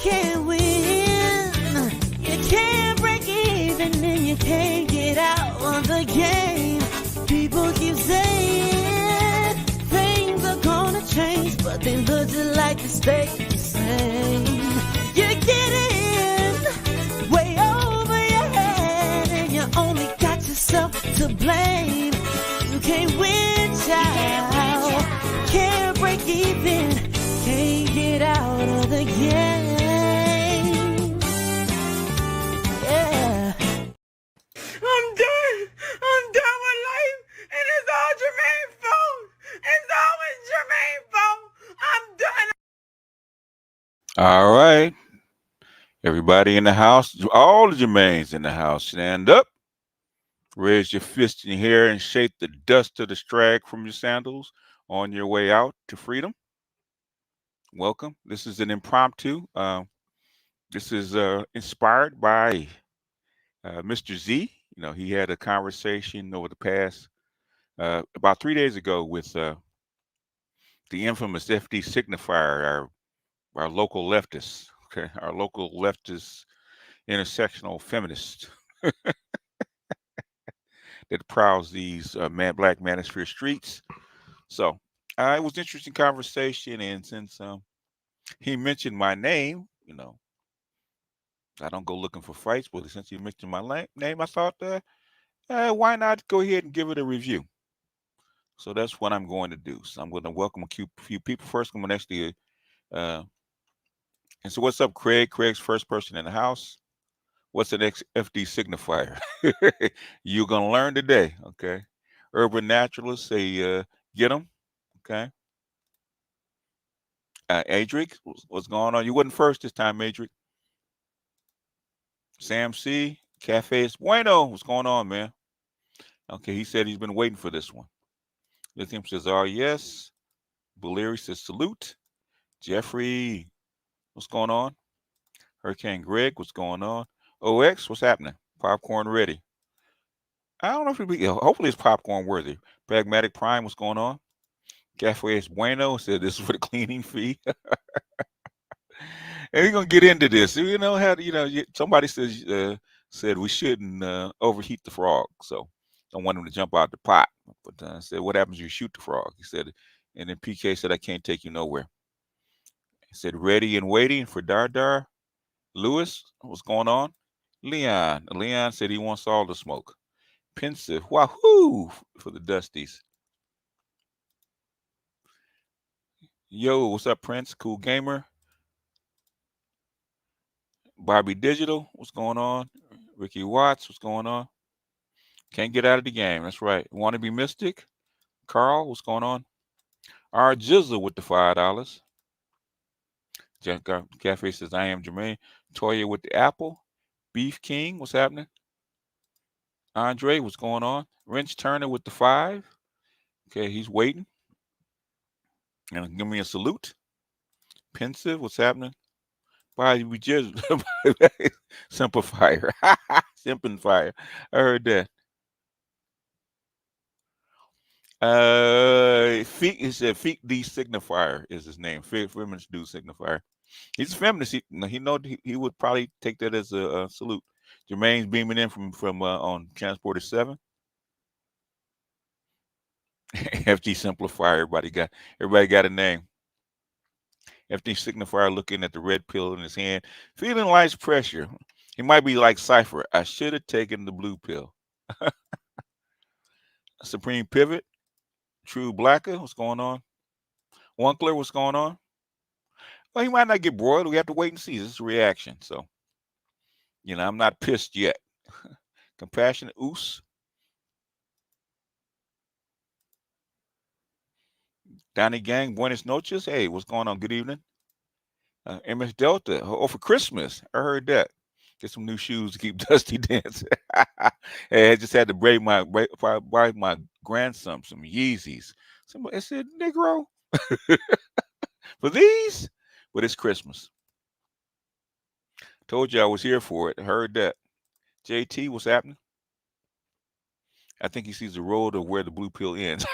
can't win, you can't break even, and you can't get out of the game. People keep saying things are gonna change, but they look just like they stay the same. You get in way over your head, and you only got yourself to blame. You can't win, child. Can't break even, can't get out of the game. Yeah. I'm done with life, and it's all Jermaine's fault. It's always Jermaine's fault. I'm done. All right. Everybody in the house, all the Jermaines in the house, stand up. Raise your fist in your hair and shake the dust of the strag from your sandals on your way out to freedom. Welcome. This is an impromptu. This is inspired by Mr. Z. You know, he had a conversation over the past about 3 days ago with the infamous F.D. Signifier, our local leftist, okay, our local leftist intersectional feminist that prowls these black manosphere streets. So it was an interesting conversation, and since he mentioned my name, you know, I don't go looking for fights, but since he mentioned my name, I thought, why not go ahead and give it a review? So that's what I'm going to do. So I'm going to welcome a few people. First, I'm going to actually, and so what's up, Craig? Craig's first person in the house. What's the next FD signifier? You're going to learn today, okay? Urban naturalists say, get them, okay? Adric, what's going on? You wasn't first this time, Adric. Sam C, Cafe es Bueno, what's going on, man? Okay, he said he's been waiting for this one. Lithium says, oh, yes. Valeri says, salute. Jeffrey, what's going on? Hurricane Greg, what's going on? OX, what's happening? Popcorn ready. I don't know if it'll be, hopefully it's popcorn worthy. Pragmatic Prime, what's going on? Cafe es Bueno said this is for the cleaning fee. And we're gonna get into this. You know how somebody said we shouldn't overheat the frog, so I want him to jump out the pot. But I said, what happens if you shoot the frog? He said, and then PK said, I can't take you nowhere. He said, ready and waiting for Dar. Lewis, what's going on? Leon said he wants all the smoke. Pensive, wahoo for the Dusties. Yo, what's up, Prince? Cool Gamer. Bobby Digital, what's going on? Ricky Watts, what's going on? Can't get out of the game. That's right. Want to be Mystic? Carl, what's going on? R Jizzle with the $5. Cafe says, I am Jermaine. Toya with the apple. Beef King, what's happening? Andre, what's going on? Wrench Turner with the 5. Okay, he's waiting. And give me a salute. Pensive, what's happening? Why we just Simplifier. Simplifier. I heard that. He said F.D Signifier is his name. Feminist dude signifier. He's a feminist. He would probably take that as a salute. Jermaine's beaming in from on Transporter 7. FD Simplifier. Everybody got a name. FD Signifier looking at the red pill in his hand, feeling life's pressure. He might be like Cypher. I should have taken the blue pill. Supreme Pivot. True Blacker, what's going on? Wunkler, what's going on? Well, he might not get broiled. We have to wait and see. This is a reaction. So, I'm not pissed yet. Compassionate Oos. Donnie Gang, Buenos noches. Hey, what's going on? Good evening. MS Delta. Oh, for Christmas. I heard that. Get some new shoes to keep Dusty dancing. Hey, I just had to buy my grandson some Yeezys. Somebody said, Negro, for these? But it's Christmas. Told you I was here for it. I heard that. JT, what's happening? I think he sees the road of where the blue pill ends.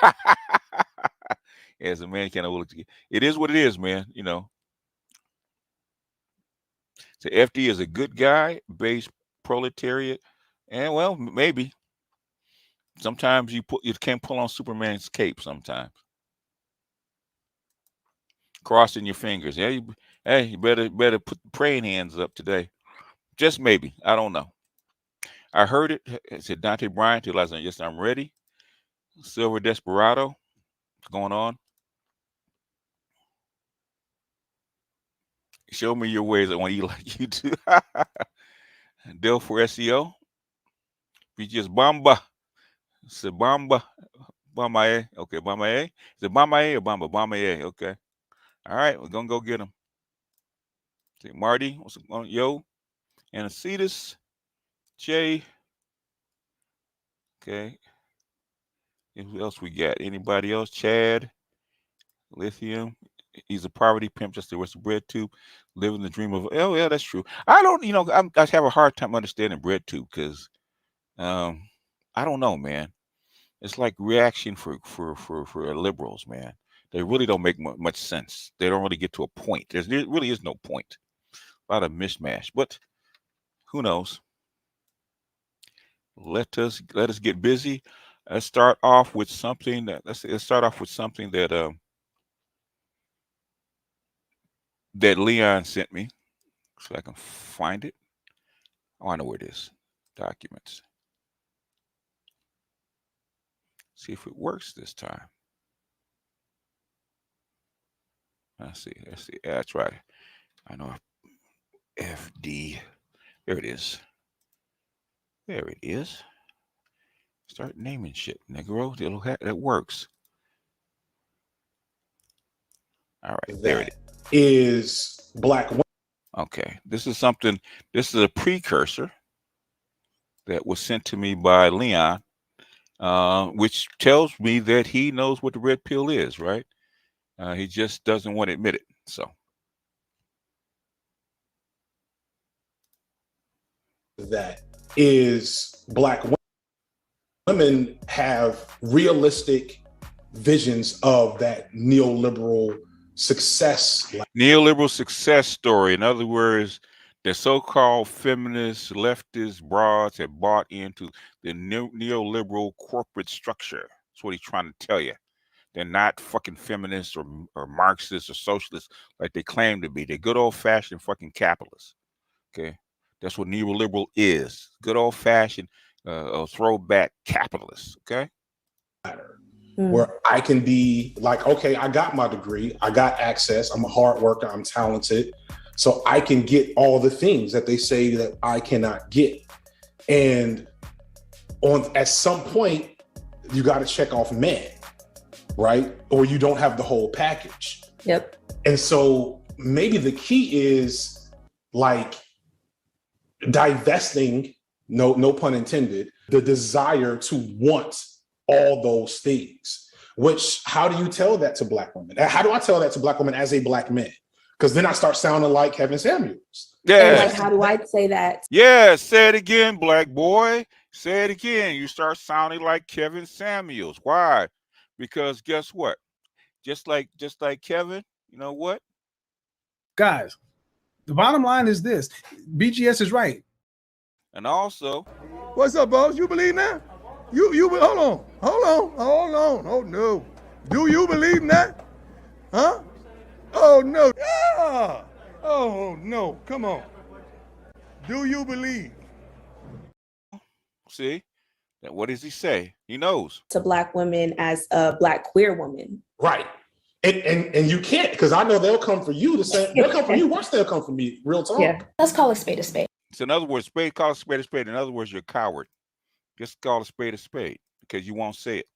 As a man can't look. It is what it is, man. So FD is a good guy, base proletariat, and well, maybe sometimes you can't pull on Superman's cape. Sometimes crossing your fingers. Yeah, hey, you better put the praying hands up today. Just maybe. I don't know. I heard it. It said Dante Bryant. Yes, I'm ready. Silver Desperado. What's going on? Show me your ways. I want to eat like you do. Dell for SEO. We just Bamba. It's a Bamba. Bamba A. Okay, Bamba A. Is it Bamba A or Bamba? Bamba A. Okay. All right, we're going to go get him. See, Marty. What's going on? Yo. Anacetus. Jay. Okay. And who else we got? Anybody else? Chad. Lithium. He's a poverty pimp, just the rest of bread tube, living the dream of. Oh yeah, that's true. I don't, I have a hard time understanding bread tube because, I don't know, man. It's like reaction for liberals, man. They really don't make much sense. They don't really get to a point. There really is no point. A lot of mishmash, but who knows? Let us get busy. Let's start off with something that let's start off with something that Leon sent me, so I can find it. Oh, I know where it is. Documents. See if it works this time. Let's see. Yeah, that's right. I know. FD. There it is. There it is. Start naming shit, Negro. That works. All right. There it is. Black women. Okay. This is something. This is a precursor that was sent to me by Leon, which tells me that he knows what the red pill is, right? He just doesn't want to admit it. So. That is black women have realistic visions of that neoliberal success. Neoliberal success story. In other words, the so-called feminist leftist broads have bought into the neoliberal corporate structure. That's what he's trying to tell you. They're not fucking feminists or Marxists or socialists like they claim to be. They're good old-fashioned fucking capitalists. Okay, that's what neoliberal is. Good old-fashioned throwback capitalists. Okay. Where I can be like, okay, I got my degree, I got access, I'm a hard worker, I'm talented, so I can get all the things that they say that I cannot get. And at some point, you got to check off men, right? Or you don't have the whole package. Yep. And so maybe the key is like divesting, no pun intended, the desire to want all those things. Which, how do you tell that to black women? How do I tell that to black women as a black man? Because then I start sounding like Kevin Samuels. Yeah. And like, how do I say that? Yeah, say it again, black boy. Say it again. You start sounding like Kevin Samuels. Why? Because guess what? Just like Kevin, you know what? Guys, the bottom line is this. BGS is right. And also, what's up, boss? You believe that? You hold on. Oh no. Do you believe in that? Huh? Oh no. Ah! Oh no. Come on. Do you believe? See? What does he say? He knows. To black women as a black queer woman. Right. And you can't, because I know they'll come for you the same. They'll come for you worse they'll come for me. Real talk. Yeah. Let's call a spade a spade. So in other words, call a spade a spade. In other words, you're a coward. Just call a spade because you won't say it.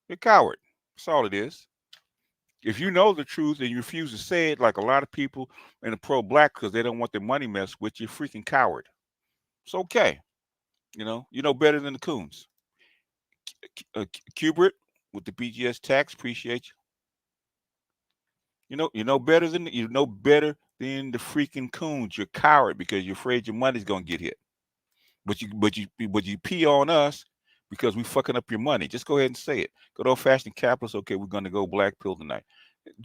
You're a coward. That's all it is. If you know the truth and you refuse to say it, like a lot of people in the pro-black because they don't want their money messed with, you're freaking coward. It's okay. You know better than the coons. Kubert with the BGS tax, appreciate you. You know better than the freaking coons. You're a coward because you're afraid your money's gonna get hit. But you pee on us because we fucking up your money. Just go ahead and say it. Good old fashioned capitalists. Okay, we're gonna go black pill tonight.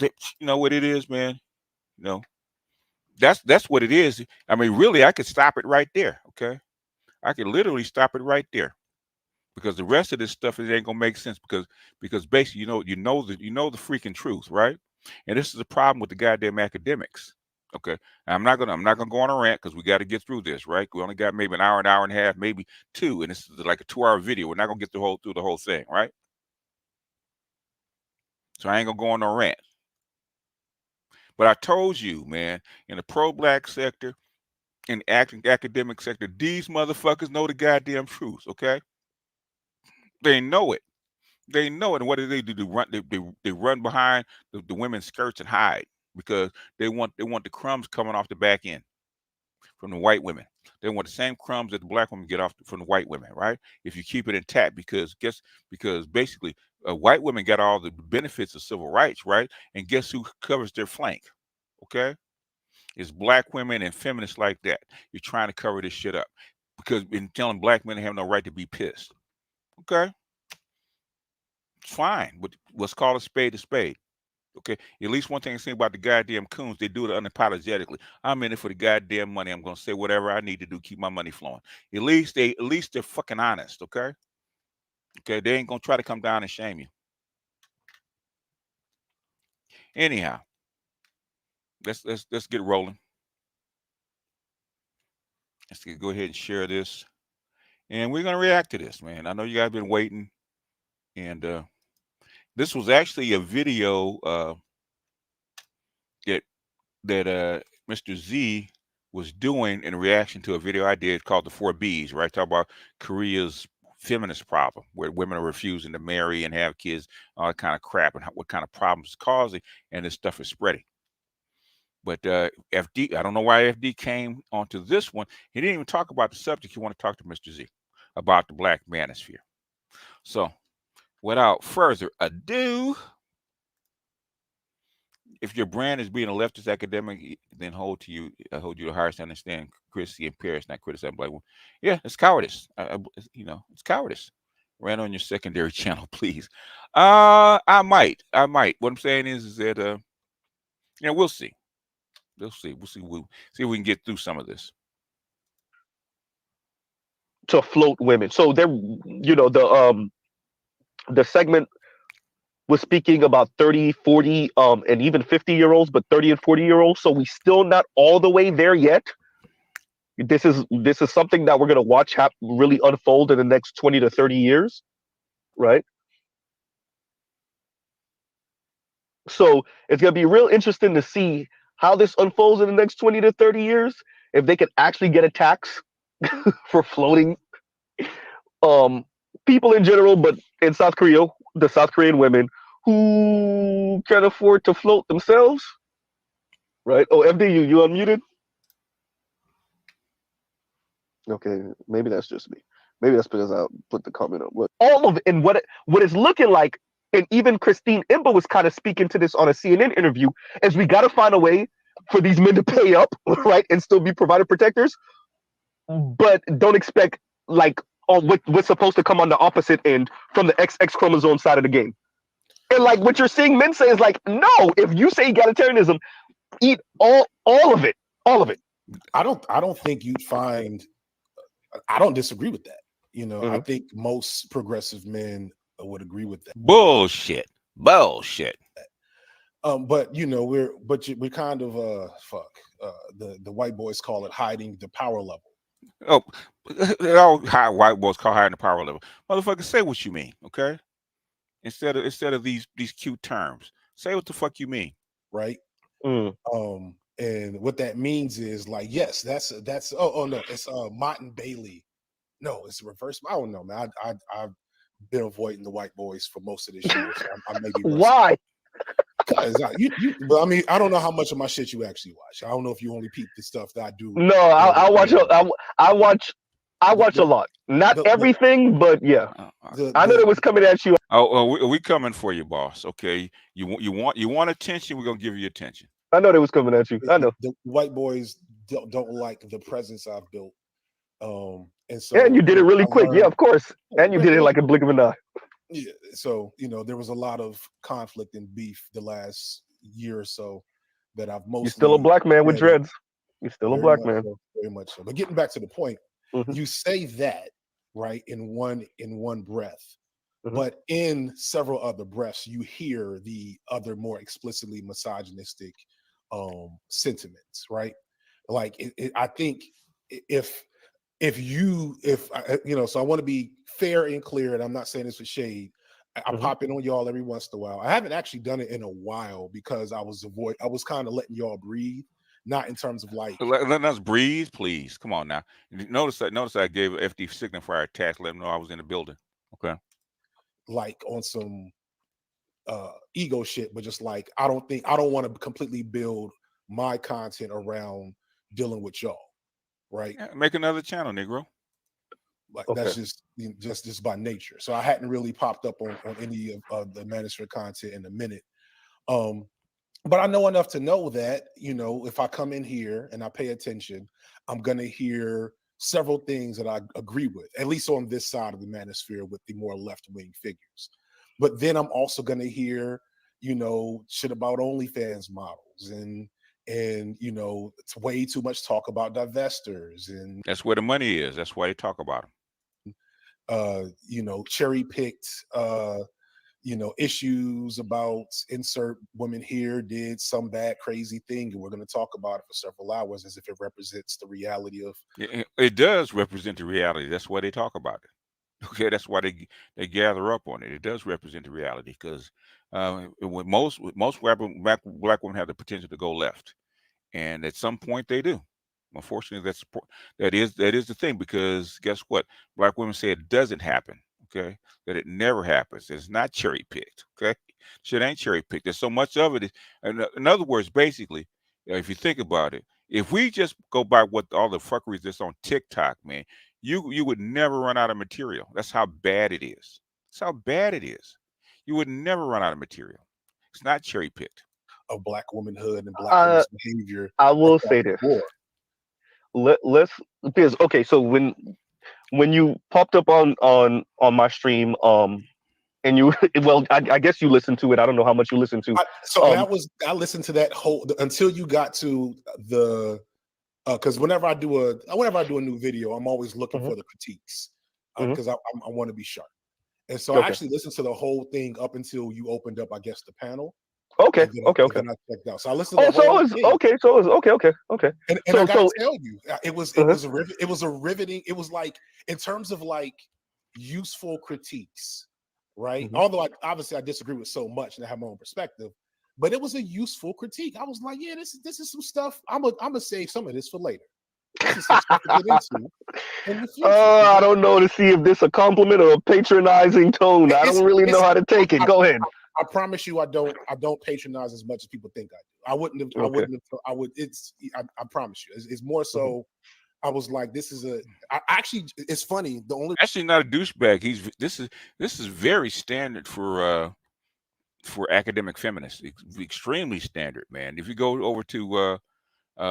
You know what it is, man. That's what it is. I mean, really, I could stop it right there. Okay, I could literally stop it right there, because the rest of this stuff, it ain't gonna make sense, because basically, the freaking truth, right? And this is the problem with the goddamn academics. Okay, and I'm not gonna go on a rant, because we got to get through this, right? We only got maybe an hour and a half, maybe two, and this is like a 2-hour video. We're not gonna get through the whole thing, right? So I ain't gonna go on no rant. But I told you, man, in the pro-black sector, in the academic sector, these motherfuckers know the goddamn truth. Okay, they know it. They know it. And what do? They run behind the women's skirts and hide, because they want the crumbs coming off the back end from the white women. They want the same crumbs that the black women get off from the white women, right? If you keep it intact, because basically white women got all the benefits of civil rights, right? And guess who covers their flank? Okay, it's black women and feminists like that. You're trying to cover this shit up, because in telling black men they have no right to be pissed. Okay, it's fine, but let's call a spade a spade. Okay, at least one thing I say about the goddamn coons, they do it unapologetically. I'm in it for the goddamn money. I'm gonna say whatever I need to do, keep my money flowing. At least they're fucking honest. Okay, they ain't gonna try to come down and shame you. Anyhow, let's get rolling. Let's go ahead and share this, and we're gonna react to this, man. I know you guys been waiting, and this was actually a video that Mr. Z was doing in reaction to a video I did called the 4Bs, right? Talk about Korea's feminist problem, where women are refusing to marry and have kids, all that kind of crap, and what kind of problems it's causing, and this stuff is spreading. But FD, I don't know why FD came onto this one. He didn't even talk about the subject. He wanted to talk to Mr. Z about the black manosphere. So, without further ado, if your brand is being a leftist academic, then hold you to higher standard. Stand Chrissy and Paris, not criticizing black women. Yeah, it's cowardice. It's cowardice. Ran on your secondary channel, please. I might. What I'm saying is that we'll see. We'll see. We'll see if we can get through some of this. To float women. So they're, the segment was speaking about 30, 40, and even 50-year-olds, but 30 and 40-year-olds. So we still not all the way there yet. This is something that we're going to watch really unfold in the next 20 to 30 years, right? So it's going to be real interesting to see how this unfolds in the next 20 to 30 years, if they can actually get a tax for floating people in general, but in South Korea, the South Korean women who can afford to float themselves, right? Oh, FD, you unmuted? Okay, maybe that's just me. Maybe that's because I put the comment up. All of it, and what it's looking like, and even Christine Imba was kind of speaking to this on a CNN interview, is we got to find a way for these men to pay up, right, and still be provider protectors, but don't expect what's supposed to come on the opposite end from the XX chromosome side of the game. And like what you're seeing men say is like, no, if you say egalitarianism, eat all of it. All of it. I don't think you'd find, I don't disagree with that. I think most progressive men would agree with that. Bullshit. But we're kind of the white boys call it hiding the power level. Oh, white boys call hiding the power level. Motherfucker, say what you mean, okay? Instead of these cute terms, say what the fuck you mean, right? And what that means is like, yes, that's oh no, it's Martin Bailey. No, it's reverse. I don't know, man. I've been avoiding the white boys for most of this year. So I may be why? Because but I mean, I don't know how much of my shit you actually watch. I don't know if you only peep the stuff that I do. No, I watch. I watch a lot. Not everything, but yeah. I know it was coming at you. Oh, we coming for you, boss. Okay, you want attention? We're gonna give you attention. I know they was coming at you. I know the white boys don't like the presence I've built. And so you did it really quick. Yeah, of course. And you did it like a blink of an eye. Yeah. So there was a lot of conflict and beef the last year or so, that I've You're still a mostly black man with read. dreads. You're still a Very black much man. so, very much so. But getting back to the point, Mhm. you say that right in one breath, Mhm. but in several other breaths, you hear the other more explicitly misogynistic sentiments, right? Like I think if so I want to be fair and clear, and I'm not saying this with shade. I Mhm. pop in on y'all every once in a while. I haven't actually done it in a while because I was kind of letting y'all breathe, not in terms of like Let us breathe, please. Come on now. Notice I gave F.D Signifier a task. Let him know I was in the building. Okay. like on some ego shit, but just like I don't want to completely build my content around dealing with y'all, right? Yeah, make another channel, Negro. Like Okay. that's just by nature. So I hadn't really popped up on any of the Manosphere content in a minute. But I know enough to know that, if I come in here and I pay attention, I'm going to hear several things that I agree with, at least on this side of the Manosphere with the more left-wing figures. But then I'm also going to hear, shit about OnlyFans models and it's way too much talk about divestors and That's where the money is. That's why they talk about them. cherry-picked issues about insert women here did some bad crazy thing, and we're going to talk about it for several hours as if it represents the reality of It does represent the reality. That's why they talk about it. Okay, that's why they gather up on it. It does represent the reality because with most black women have the potential to go left, and at some point they do. Unfortunately, that is the thing, because guess what? Black women say it doesn't happen. Okay, that it never happens. It's not cherry picked. Okay, shit ain't cherry picked. There's so much of it. In other words, basically, if you think about it, if we just go by what all the fuckery that's on TikTok, man, you would never run out of material. That's how bad it is. That's how bad it is. You would never run out of material. It's not cherry picked. of black womanhood and black women's behavior I will across say the this. board. Let's because okay, so when you popped up on my stream, and you well, I guess you listened to it. I don't know how much you listened to. I listened to that whole until you got to the because whenever I do a new video, I'm always looking Mhm. for the critiques Mhm. because I want to be sharp. And so I Okay. actually listened to the whole thing up until you opened up, I guess, the panel. Okay. And then, Okay. and Okay. then I checked out. So I listened to Oh, the whole so it's thing. okay. So it's okay. Okay. Okay. And So I gotta tell you, it was a riveting. It was like in terms of like useful critiques, right? Mhm. Although obviously I disagree with so much and I have my own perspective, but it was a useful critique. I was like, yeah, this is some stuff. I'm gonna save some of this for later. This is some stuff to get into in the future. I don't know to see if this a compliment or a patronizing tone. I don't really know how to take it. Go ahead. I promise you, I don't patronize as much as people think I do. I wouldn't have. I promise you, it's more so. I was like, this is actually. It's funny. The only Actually, not a douchebag. This is very standard for academic feminists. Extremely standard, man. If you go over to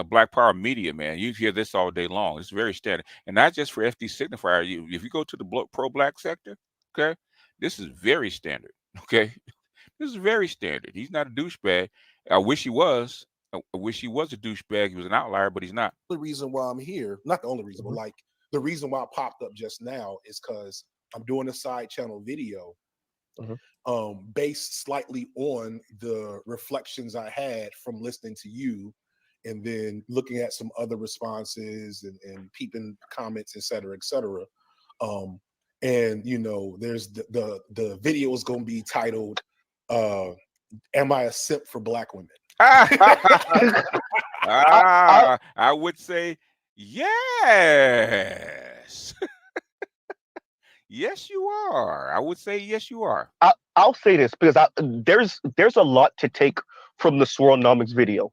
Black Power Media, man, you hear this all day long. It's very standard, and not just for FD Signifier. If you go to the pro-black sector, okay, this is very standard. Okay, this is very standard. He's not a douchebag. I wish he was. I wish he was a douchebag. He was an outlier, but he's not. The reason why I'm here, not the only reason, but like the reason why I popped up just now is because I'm doing a side channel video based slightly on the reflections I had from listening to you and then looking at some other responses and peeping comments, et cetera, et cetera. And there's the video is going to be titled "Am I a Simp for Black Women?" I would say yes. Yes, you are. I would say yes, you are. I'll say this because there's a lot to take from the Swirlnomics video,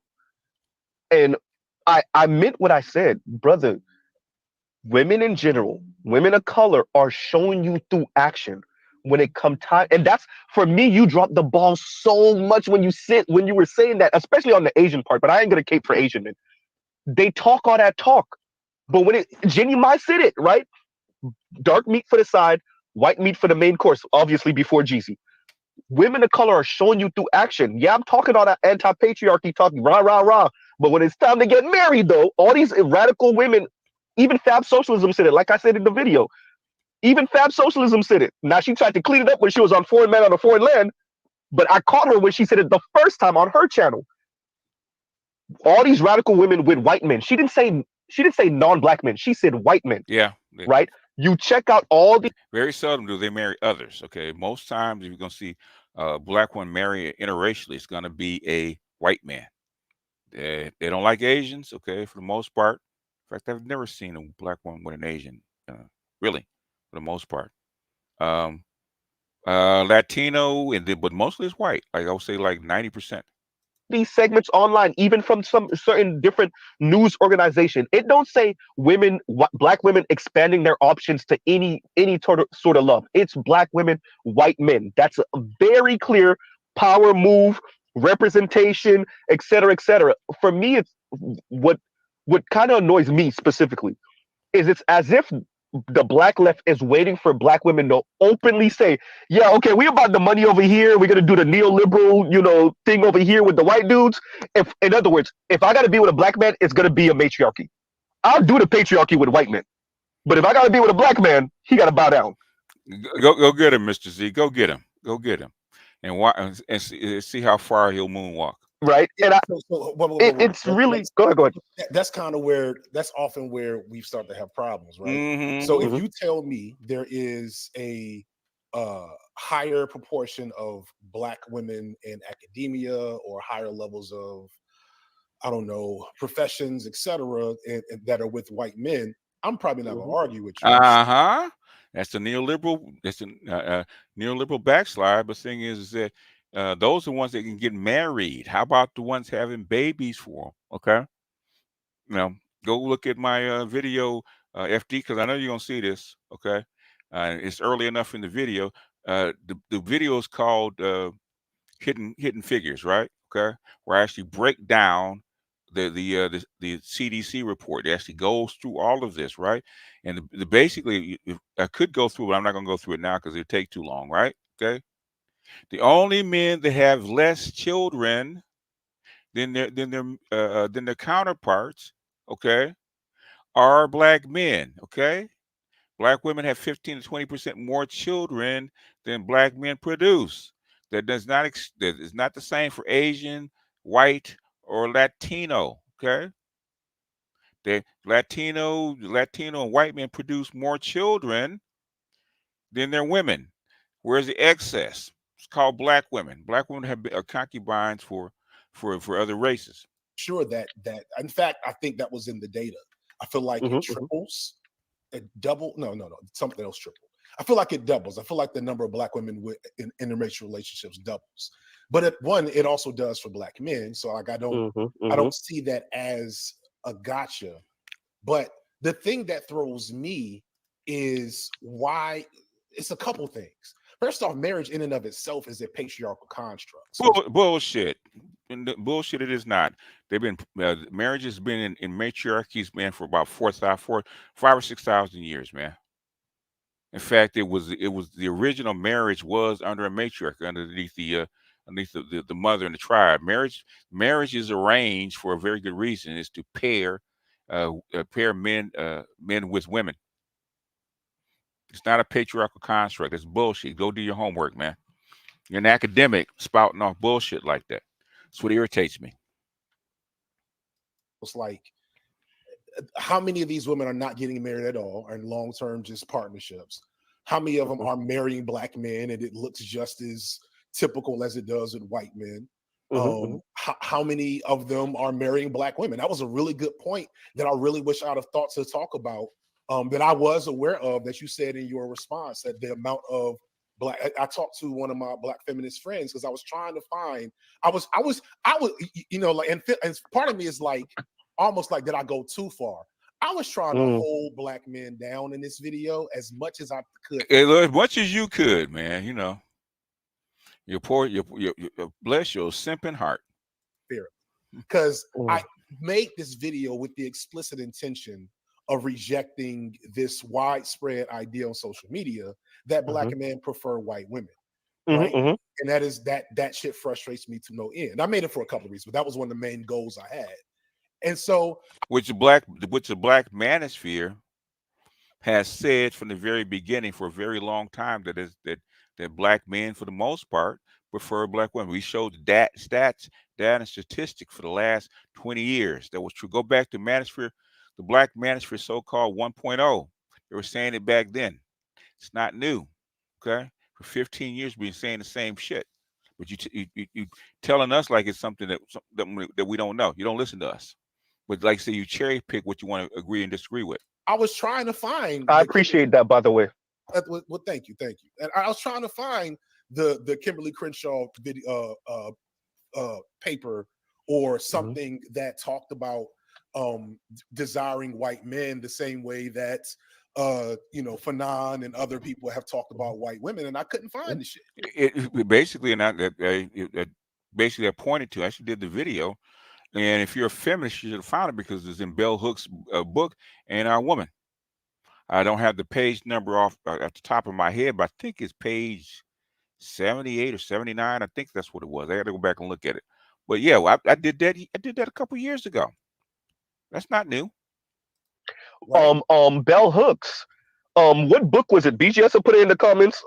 and I meant what I said, brother. Women in general, women of color, are showing you through action when it come time, and that's for me. You dropped the ball so much when you were saying that, especially on the Asian part. But I ain't gonna cape for Asian men. They talk all that talk, but when Jenny might said it right, dark meat for the side, white meat for the main course, obviously before Jeezy. women of color are showing you through action. Yeah, I'm talking all that anti-patriarchy talking, rah, rah, rah. But when it's time to get married, though, all these radical women, even Fab Socialism said it. Like I said in the video, even Fab Socialism said it. Now, she tried to clean it up when she was on Foreign Man on a Foreign Land, but I caught her when she said it the first time on her channel. All these radical women with white men. She didn't say non-black men. She said white men. Yeah. Right? You check out all the Very seldom do they marry others. Okay. Most times, if you're gonna see a black one marry interracially, it's gonna be a white man. They don't like Asians. Okay, for the most part. In fact, I've never seen a black woman with an Asian. Really, for the most part. Latino, but mostly it's white. Like I would say, like 90%. these segments online, even from some certain different news organization. It don't say black women expanding their options to any sort of love. It's black women, white men. That's a very clear power move, representation, etc., etc. For me, it's what kind of annoys me specifically is it's as if the black left is waiting for black women to openly say, yeah, okay, we about the money over here. We're going to do the neoliberal, thing over here with the white dudes. If, in other words, if I got to be with a black man, it's going to be a matriarchy. I'll do the patriarchy with white men. But if I got to be with a black man, he got to bow down. Go get him, Mr. Z. Go get him. Go get him. And see how far he'll moonwalk. Right. And it's really go ahead. That's kind of that's often where we start to have problems, right? Mm-hmm. So if you tell me there is a higher proportion of black women in academia or higher levels of, I don't know, professions, etc., and that are with white men, I'm probably not going to argue with you. That's the neoliberal. That's a neoliberal backslide. But the thing is that those are the ones that can get married. How about the ones having babies for them? Okay, go look at my video, FD, because I know you're gonna see this. Okay, it's early enough in the video. The video is called Hidden Figures, right? Okay, where I actually break down the CDC report. It actually goes through all of this, right? And basically, I could go through, but I'm not going to go through it now because it'd take too long, right? Okay. The only men that have less children than their counterparts, okay, are black men. Okay. Black women have 15 to 20% more children than black men produce. That is not the same for Asian, white, or Latino. Okay, the Latino and white men produce more children than their women. Where's the excess? It's called black women. Black women are concubines for other races. Sure, that in fact, I think that was in the data. I feel like it triples. It double. No, something else triple. I feel like it doubles. I feel like the number of black women in interracial relationships doubles. But it also does for black men. So like I don't see that as a gotcha. But the thing that throws me is why it's a couple things. First off, marriage in and of itself is a patriarchal construct. So bullshit. Bullshit. It is not. They've been marriage has been in matriarchies, man, for about 5 or 6 thousand years, man. In fact, it was the original marriage was under a matriarch, underneath the mother and the tribe. Marriage is arranged for a very good reason. It's to pair men with women. It's not a patriarchal construct. It's bullshit. Go do your homework, man. You're an academic spouting off bullshit like that. That's what irritates me. It's like, how many of these women are not getting married at all, are in long-term just partnerships? How many of them are marrying black men and it looks just as typical as it does with white men? How many of them are marrying black women? That was a really good point that I really wish I'd have thought to talk about, that I was aware of, that you said in your response, that the amount of black, I talked to one of my black feminist friends because I was trying to find, I was, like, and part of me is like, almost like, did I go too far? I was trying to hold black men down in this video as much as I could. As much as you could, man. Your poor, your bless your simping heart. Because I made this video with the explicit intention of rejecting this widespread idea on social media that black men prefer white women. right? mhm. And that is that shit frustrates me to no end. I made it for a couple of reasons, but that was one of the main goals I had. And so, which the black manosphere has said from the very beginning for a very long time that black men, for the most part, prefer black women. We showed that stats, data, and statistics for the last 20 years. That was true. Go back to manosphere, the black manosphere, so-called 1.0. They were saying it back then. It's not new. Okay, for 15 years we've been saying the same shit, but you telling us like it's something that we don't know. You don't listen to us, but like I say, you cherry pick what you want to agree and disagree with. I was trying to find. I appreciate that, by the way. Well, thank you. And I was trying to find the Kimberly Crenshaw video, paper or something that talked about desiring white men the same way that Fanon and other people have talked about white women, and I couldn't find the shit. It basically, and basically I pointed to. I actually did the video, and if you're a feminist, you should have found it because it's in Bell Hooks' book, and Our Woman. I don't have the page number off at the top of my head, but I think it's page 78 or 79. I think that's what it was. I got to go back and look at it. But yeah, I did that. I did that a couple years ago. That's not new. Right? Bell Hooks. What book was it? BGS will put it in the comments.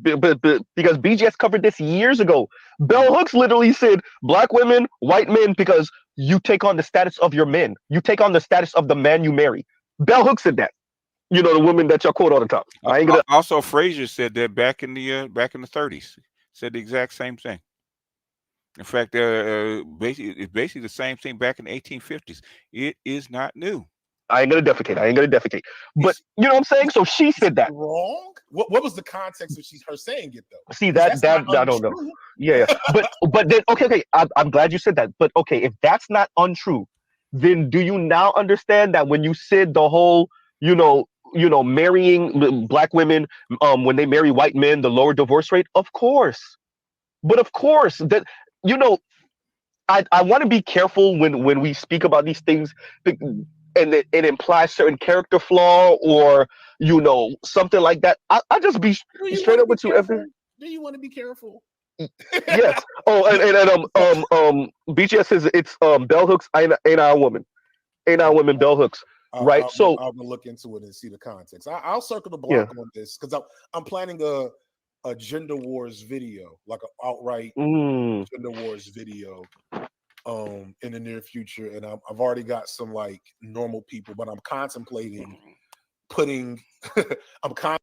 Because BGS covered this years ago. Bell Hooks literally said black women, white men, because you take on the status of your men. You take on the status of the man you marry. Bell Hooks said that. You know, the women that y'all quote all the time. I ain't gonna. Also, Frazier said that back in the 30s. Said the exact same thing. In fact, basically, it's basically the same thing back in the 1850s. It is not new. I ain't gonna defecate. But you know what I'm saying? So she said that. Wrong. What was the context of her saying it though? See that I don't know. Yeah. but then okay. I'm glad you said that. But okay, if that's not untrue, then do you now understand that when you said the whole, marrying black women, when they marry white men, the lower divorce rate? Of course. But of course that I want to be careful when we speak about these things, and it implies certain character flaw or something like that. I just be straight up with you. Do you want to be careful? Yes. Oh, and BGS says it's Bell Hooks ain't our woman, Bell Hooks. Right. I'm gonna look into it and see the context. I'll circle the block on this because I'm planning a gender wars video, like an outright gender wars video in the near future, and I've already got some like normal people, but I'm contemplating putting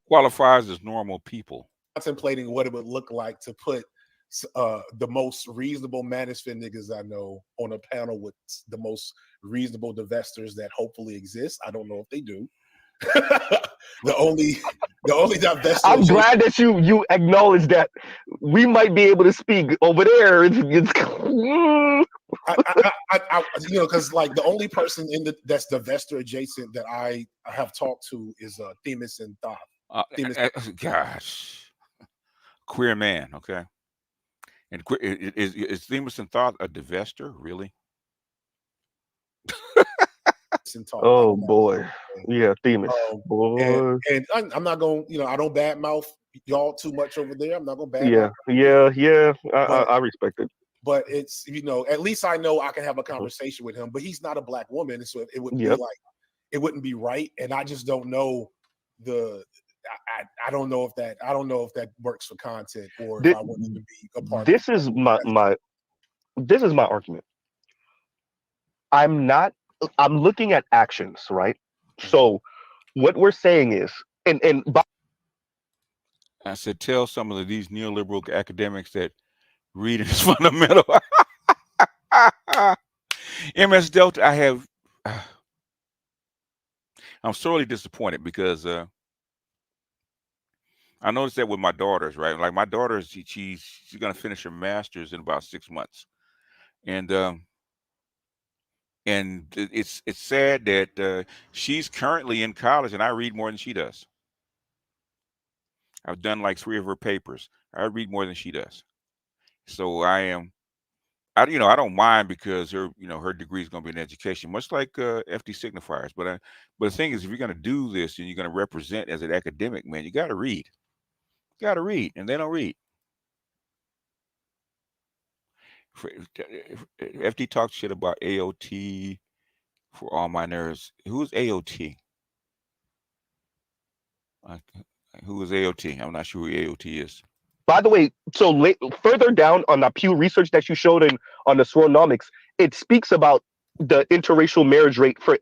qualifies as normal people, contemplating what it would look like to put the most reasonable manosphere niggas I know on a panel with the most reasonable divestors that hopefully exist. I don't know if they do. the only divestor. I'm glad that you acknowledge that we might be able to speak over there. Because like the only person that's divestor adjacent that I have talked to is Themis and Thoth. Gosh, queer man, okay. And is Themis and Thoth a divestor, really? Oh boy, yeah, Themis. Boy. And I'm not going. I don't badmouth y'all too much over there. I'm not going to badmouth. Yeah. I respect it. But it's at least I know I can have a conversation with him. But he's not a black woman, so it wouldn't be like it wouldn't be right. And I just don't know I don't know if that works for content or if I want him to be a part. This is my argument. I'm looking at actions, right? So what we're saying is, and I said, tell some of these neoliberal academics that reading is fundamental. MS Delta, I'm sorely disappointed because I noticed that with my daughters, right? Like my daughter, she's going to finish her master's in about 6 months, and it's sad that she's currently in college, and I read more than she does. I've done like 3 of her papers. I read more than she does, so I don't mind because her degree is going to be in education, much like F.D Signifiers. But the thing is, if you're going to do this and you're going to represent as an academic, man, you got to read. You got to read, and they don't read. FD talks shit about AOT for all my nerves. Who's AOT? Who is AOT? I'm not sure who AOT is. By the way, so further down on the Pew research that you showed on the Swarnomics, it speaks about the interracial marriage rate for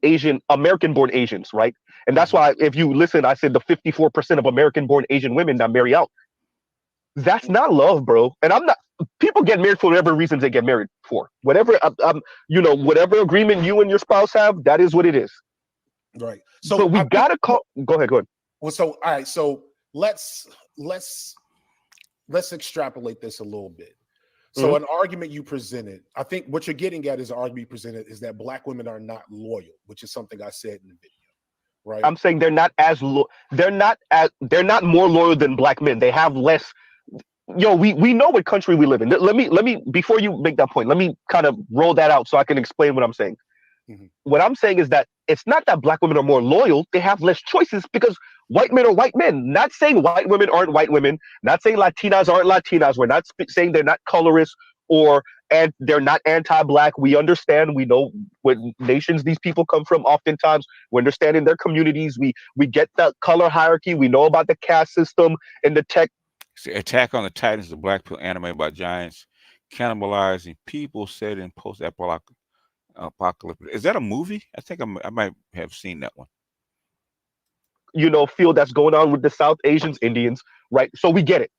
American-born Asians, right? And that's why, if you listen, I said the 54% of American-born Asian women that marry out. That's not love, bro. And I'm not. People get married for whatever reasons they get married for. Whatever, whatever agreement you and your spouse have, that is what it is. Right. So we gotta call. Go ahead. Well, so all right. So let's extrapolate this a little bit. So an argument you presented, I think what you're getting at is an argument you presented is that Black women are not loyal, which is something I said in the video. Right. I'm saying they're not more loyal than Black men. They have less. Yo, we know what country we live in. Let me before you make that point, let me kind of roll that out so I can explain what I'm saying. What I'm saying is that it's not that Black women are more loyal. They have less choices because white men are white men. Not saying white women aren't white women. Not saying Latinas aren't Latinas. We're not saying they're not colorist and they're not anti-Black. We understand. We know what nations these people come from. Oftentimes, we understand in their communities. We get the color hierarchy. We know about the caste system and the tech. Attack on the Titans, the Black Pill anime by giants, cannibalizing people said in post-apocalyptic. Is that a movie? I think I might have seen that one. Feel that's going on with the South Asians, Indians, right? So we get it.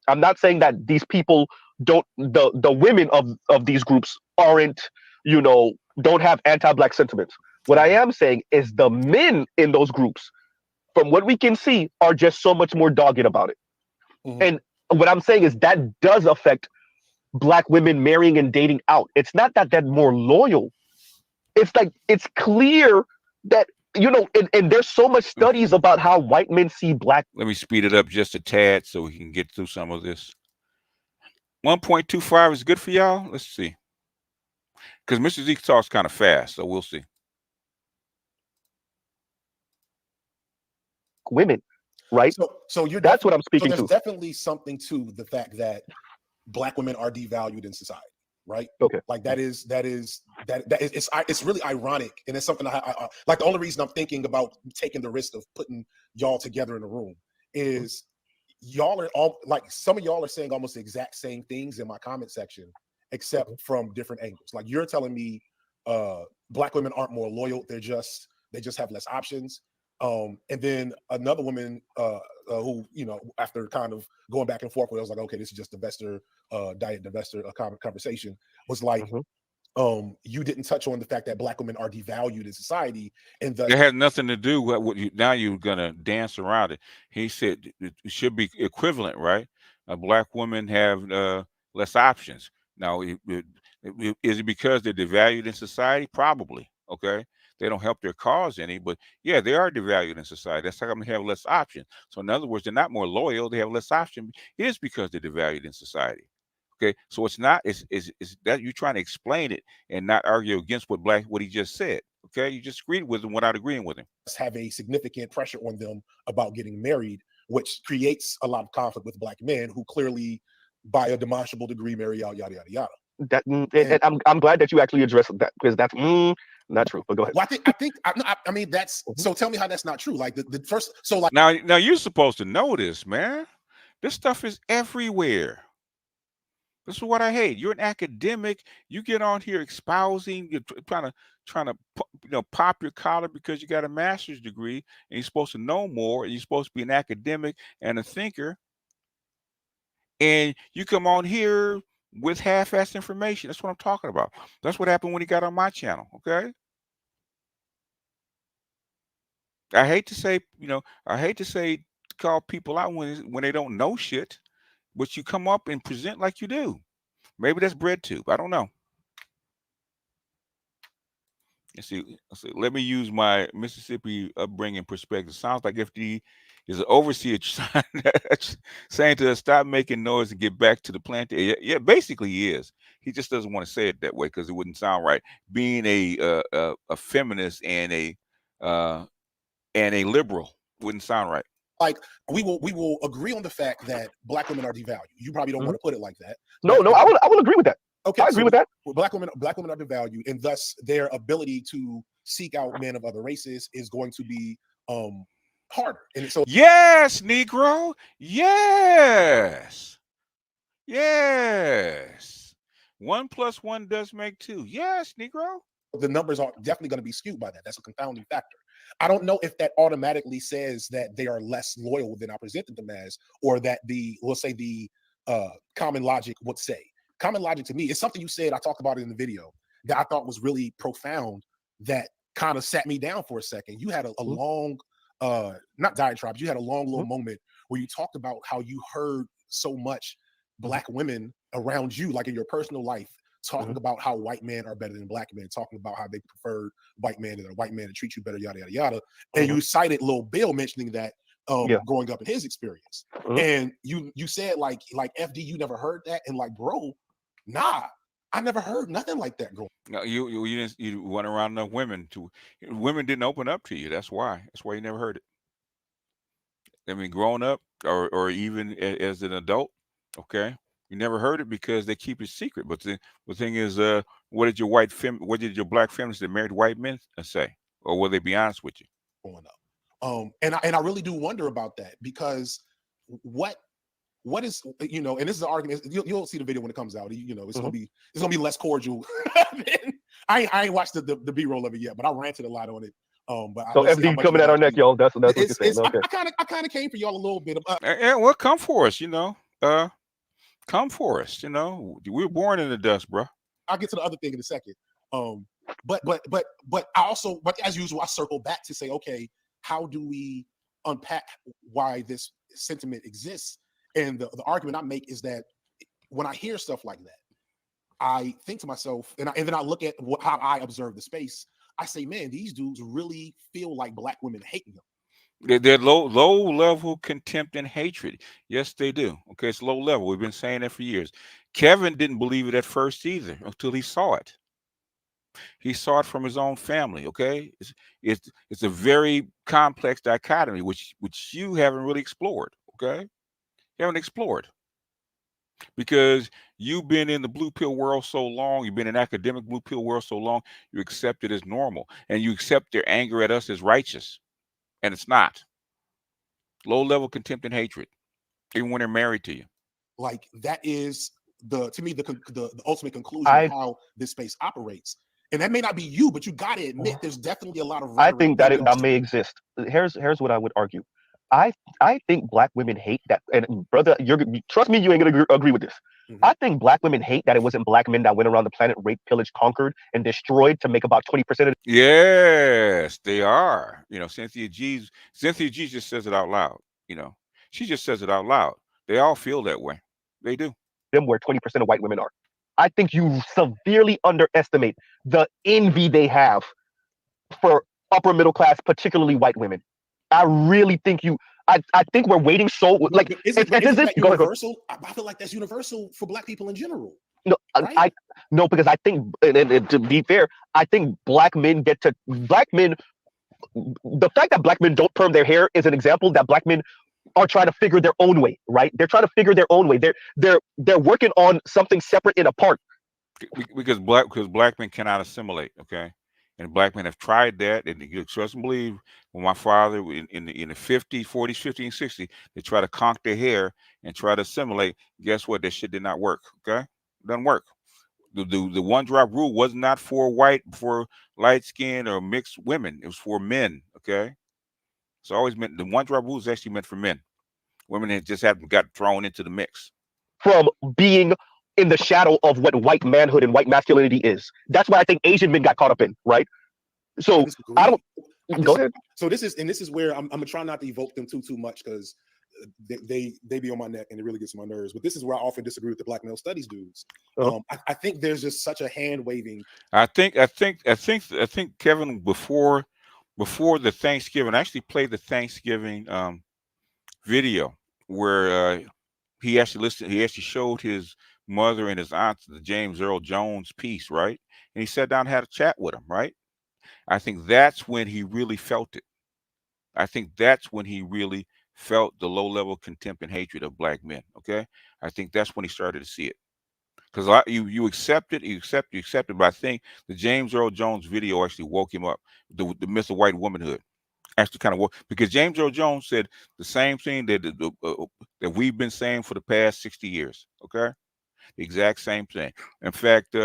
I'm not saying that these people don't. The women of these groups aren't, don't have anti-Black sentiments. What I am saying is the men in those groups, from what we can see, are just so much more dogged about it. And what I'm saying is that does affect Black women marrying and dating out. It's not that they're more loyal. It's like, it's clear that, and there's so much studies about how white men see Black. Let me speed it up just a tad so we can get through some of this. 1.25 is good for y'all? Let's see. Because Mr. Zeke talks kind of fast, so we'll see. Women, right? So that's what I'm speaking to. There's to. definitely something to the fact that Black women are devalued in society. Right. Okay. Like it's really ironic, and it's something I like. The only reason I'm thinking about taking the risk of putting y'all together in a room is y'all are all like, some of y'all are saying almost the exact same things in my comment section, except from different angles. Like, you're telling me Black women aren't more loyal; they just have less options. And then another woman who, after kind of going back and forth, where I was like, okay, this is just investor diet investor conversation, was like, you didn't touch on the fact that Black women are devalued in society, and it has nothing to do with what you. Now you're gonna dance around it. He said it should be equivalent, right? Black women have less options. Now, is it because they're devalued in society? Probably. Okay. They don't help their cause any, but yeah, they are devalued in society. That's how come they have less options. So in other words, they're not more loyal. They have less option. It is because they're devalued in society. Okay, so it's not. It's that you're trying to explain it and not argue against what he just said. Okay, you just agreed with him without agreeing with him. Have a significant pressure on them about getting married, which creates a lot of conflict with Black men who clearly, by a demonstrable degree, marry out, yada yada yada. And I'm glad that you actually addressed that, because that's not true. But go ahead. Well, I mean that's so. Tell me how that's not true. Like the first. So like now you're supposed to know this, man. This stuff is everywhere. This is what I hate. You're an academic. You get on here espousing. You're trying to pop your collar because you got a master's degree and you're supposed to know more. And you're supposed to be an academic and a thinker. And you come on here with half-assed information. That's what I'm talking about. That's what happened when he got on my channel. Okay. I hate to say, call people out when they don't know shit, but you come up and present like you do. Maybe that's bread tube. I don't know. Let's see. Let me use my Mississippi upbringing perspective. Sounds like FD is an overseer saying to us, stop making noise and get back to the plantation. Yeah, basically he is. He just doesn't want to say it that way because it wouldn't sound right. Being a feminist and a liberal wouldn't sound right. Like we will agree on the fact that Black women are devalued. You probably don't want to put it like that. No, I will agree with that. Okay, I agree with that. Black women are devalued, and thus their ability to seek out men of other races is going to be harder. And so, yes, Negro. Yes. Yes. 1 + 1 does make 2. Yes, Negro. the numbers are definitely going to be skewed by that. That's a confounding factor. I don't know if that automatically says that they are less loyal than I presented them as, or that let's say the common logic would say. Common logic to me is something you said. I talked about it in the video that I thought was really profound. That kind of sat me down for a second. You had a long, not diatribe. You had a long little moment where you talked about how you heard so much Black women around you, like in your personal life, talking about how white men are better than Black men, talking about how they prefer white men and a white man to treat you better, yada yada yada. And you cited Lil Bill mentioning that growing up in his experience. And you said like FD, you never heard that, and like, bro, nah, I never heard nothing like that growing. No, you went around enough women women didn't open up to you. That's why you never heard it. I mean, growing up or even as an adult, okay, you never heard it because they keep it secret. But the thing is, what did your Black feminists that married white men say, or will they be honest with you? Growing up, and I really do wonder about that, because what is, and this is an argument. You'll see the video when it comes out. It's gonna be less cordial. I ain't watched the B-roll of it yet, but I ranted a lot on it. But so FD coming at our neck, y'all. That's what you're saying. Okay. I kind of came for y'all a little bit. Well, come for us, come for us. We were born in the dust, bro. I'll get to the other thing in a second. But as usual, I circle back to say, okay, how do we unpack why this sentiment exists? And the argument I make is that when I hear stuff like that, I think to myself, and then I look at how I observe the space. I say, man, these dudes really feel like Black women hate them. They're low level contempt and hatred. Yes, they do. Okay, it's low level. We've been saying that for years. Kevin didn't believe it at first either until he saw it. He saw it from his own family. Okay, it's a very complex dichotomy which you haven't really explored. Okay, you haven't explored because you've been in the blue pill world so long. You've been in academic blue pill world so long. You accept it as normal, and you accept their anger at us as righteous, and it's not. Low level contempt and hatred, even when they're married to you. Like, that is to me the ultimate conclusion of how this space operates. And that may not be you, but you got to admit there's definitely a lot of. I think that may exist. Here's what I would argue. I think Black women hate that, and brother, trust me, you ain't gonna agree with this. I think Black women hate that it wasn't Black men that went around the planet, raped, pillaged, conquered, and destroyed to make about 20% of. Yes, they are. Cynthia G just says it out loud. She just says it out loud. They all feel that way. They do. Them where 20% of white women are. I think you severely underestimate the envy they have for upper middle class, particularly white women. I really think I think we're waiting so like is it universal? I feel like that's universal for Black people in general. No, right? No, because I think, and to be fair, I think Black men. The fact that Black men don't perm their hair is an example that Black men are trying to figure their own way, right? They're trying to figure their own way. They're working on something separate and apart. Because Black men cannot assimilate, okay? And Black men have tried that, and you trust and believe. When my father in the 50s, 40s, 50s, and 60s, they try to conk their hair and try to assimilate. Guess what? That shit did not work. Okay, it doesn't work. The one drop rule was not for light skinned or mixed women. It was for men. Okay, it's always meant the one drop rule is actually meant for men. Women that just haven't got thrown into the mix from being in the shadow of what white manhood and white masculinity is. That's what I think Asian men got caught up in, right? So I don't. Go ahead. So this is where I'm gonna try not to evoke them too much, because they be on my neck and it really gets on my nerves. But this is where I often disagree with the Black male studies dudes. I think there's just such a hand waving. I think Kevin before the Thanksgiving, I actually played the Thanksgiving video where he actually showed his mother and his aunt the James Earl Jones piece, right? And he sat down and had a chat with him, right? I think that's when he really felt it. I think that's when he really felt the low level contempt and hatred of Black men. Okay, I think that's when he started to see it. because you accept it, you accept it. But I think the James Earl Jones video actually woke him up. The myth of white womanhood actually kind of woke, because James Earl Jones said the same thing that we've been saying for the past 60 years. Okay, the exact same thing. In fact,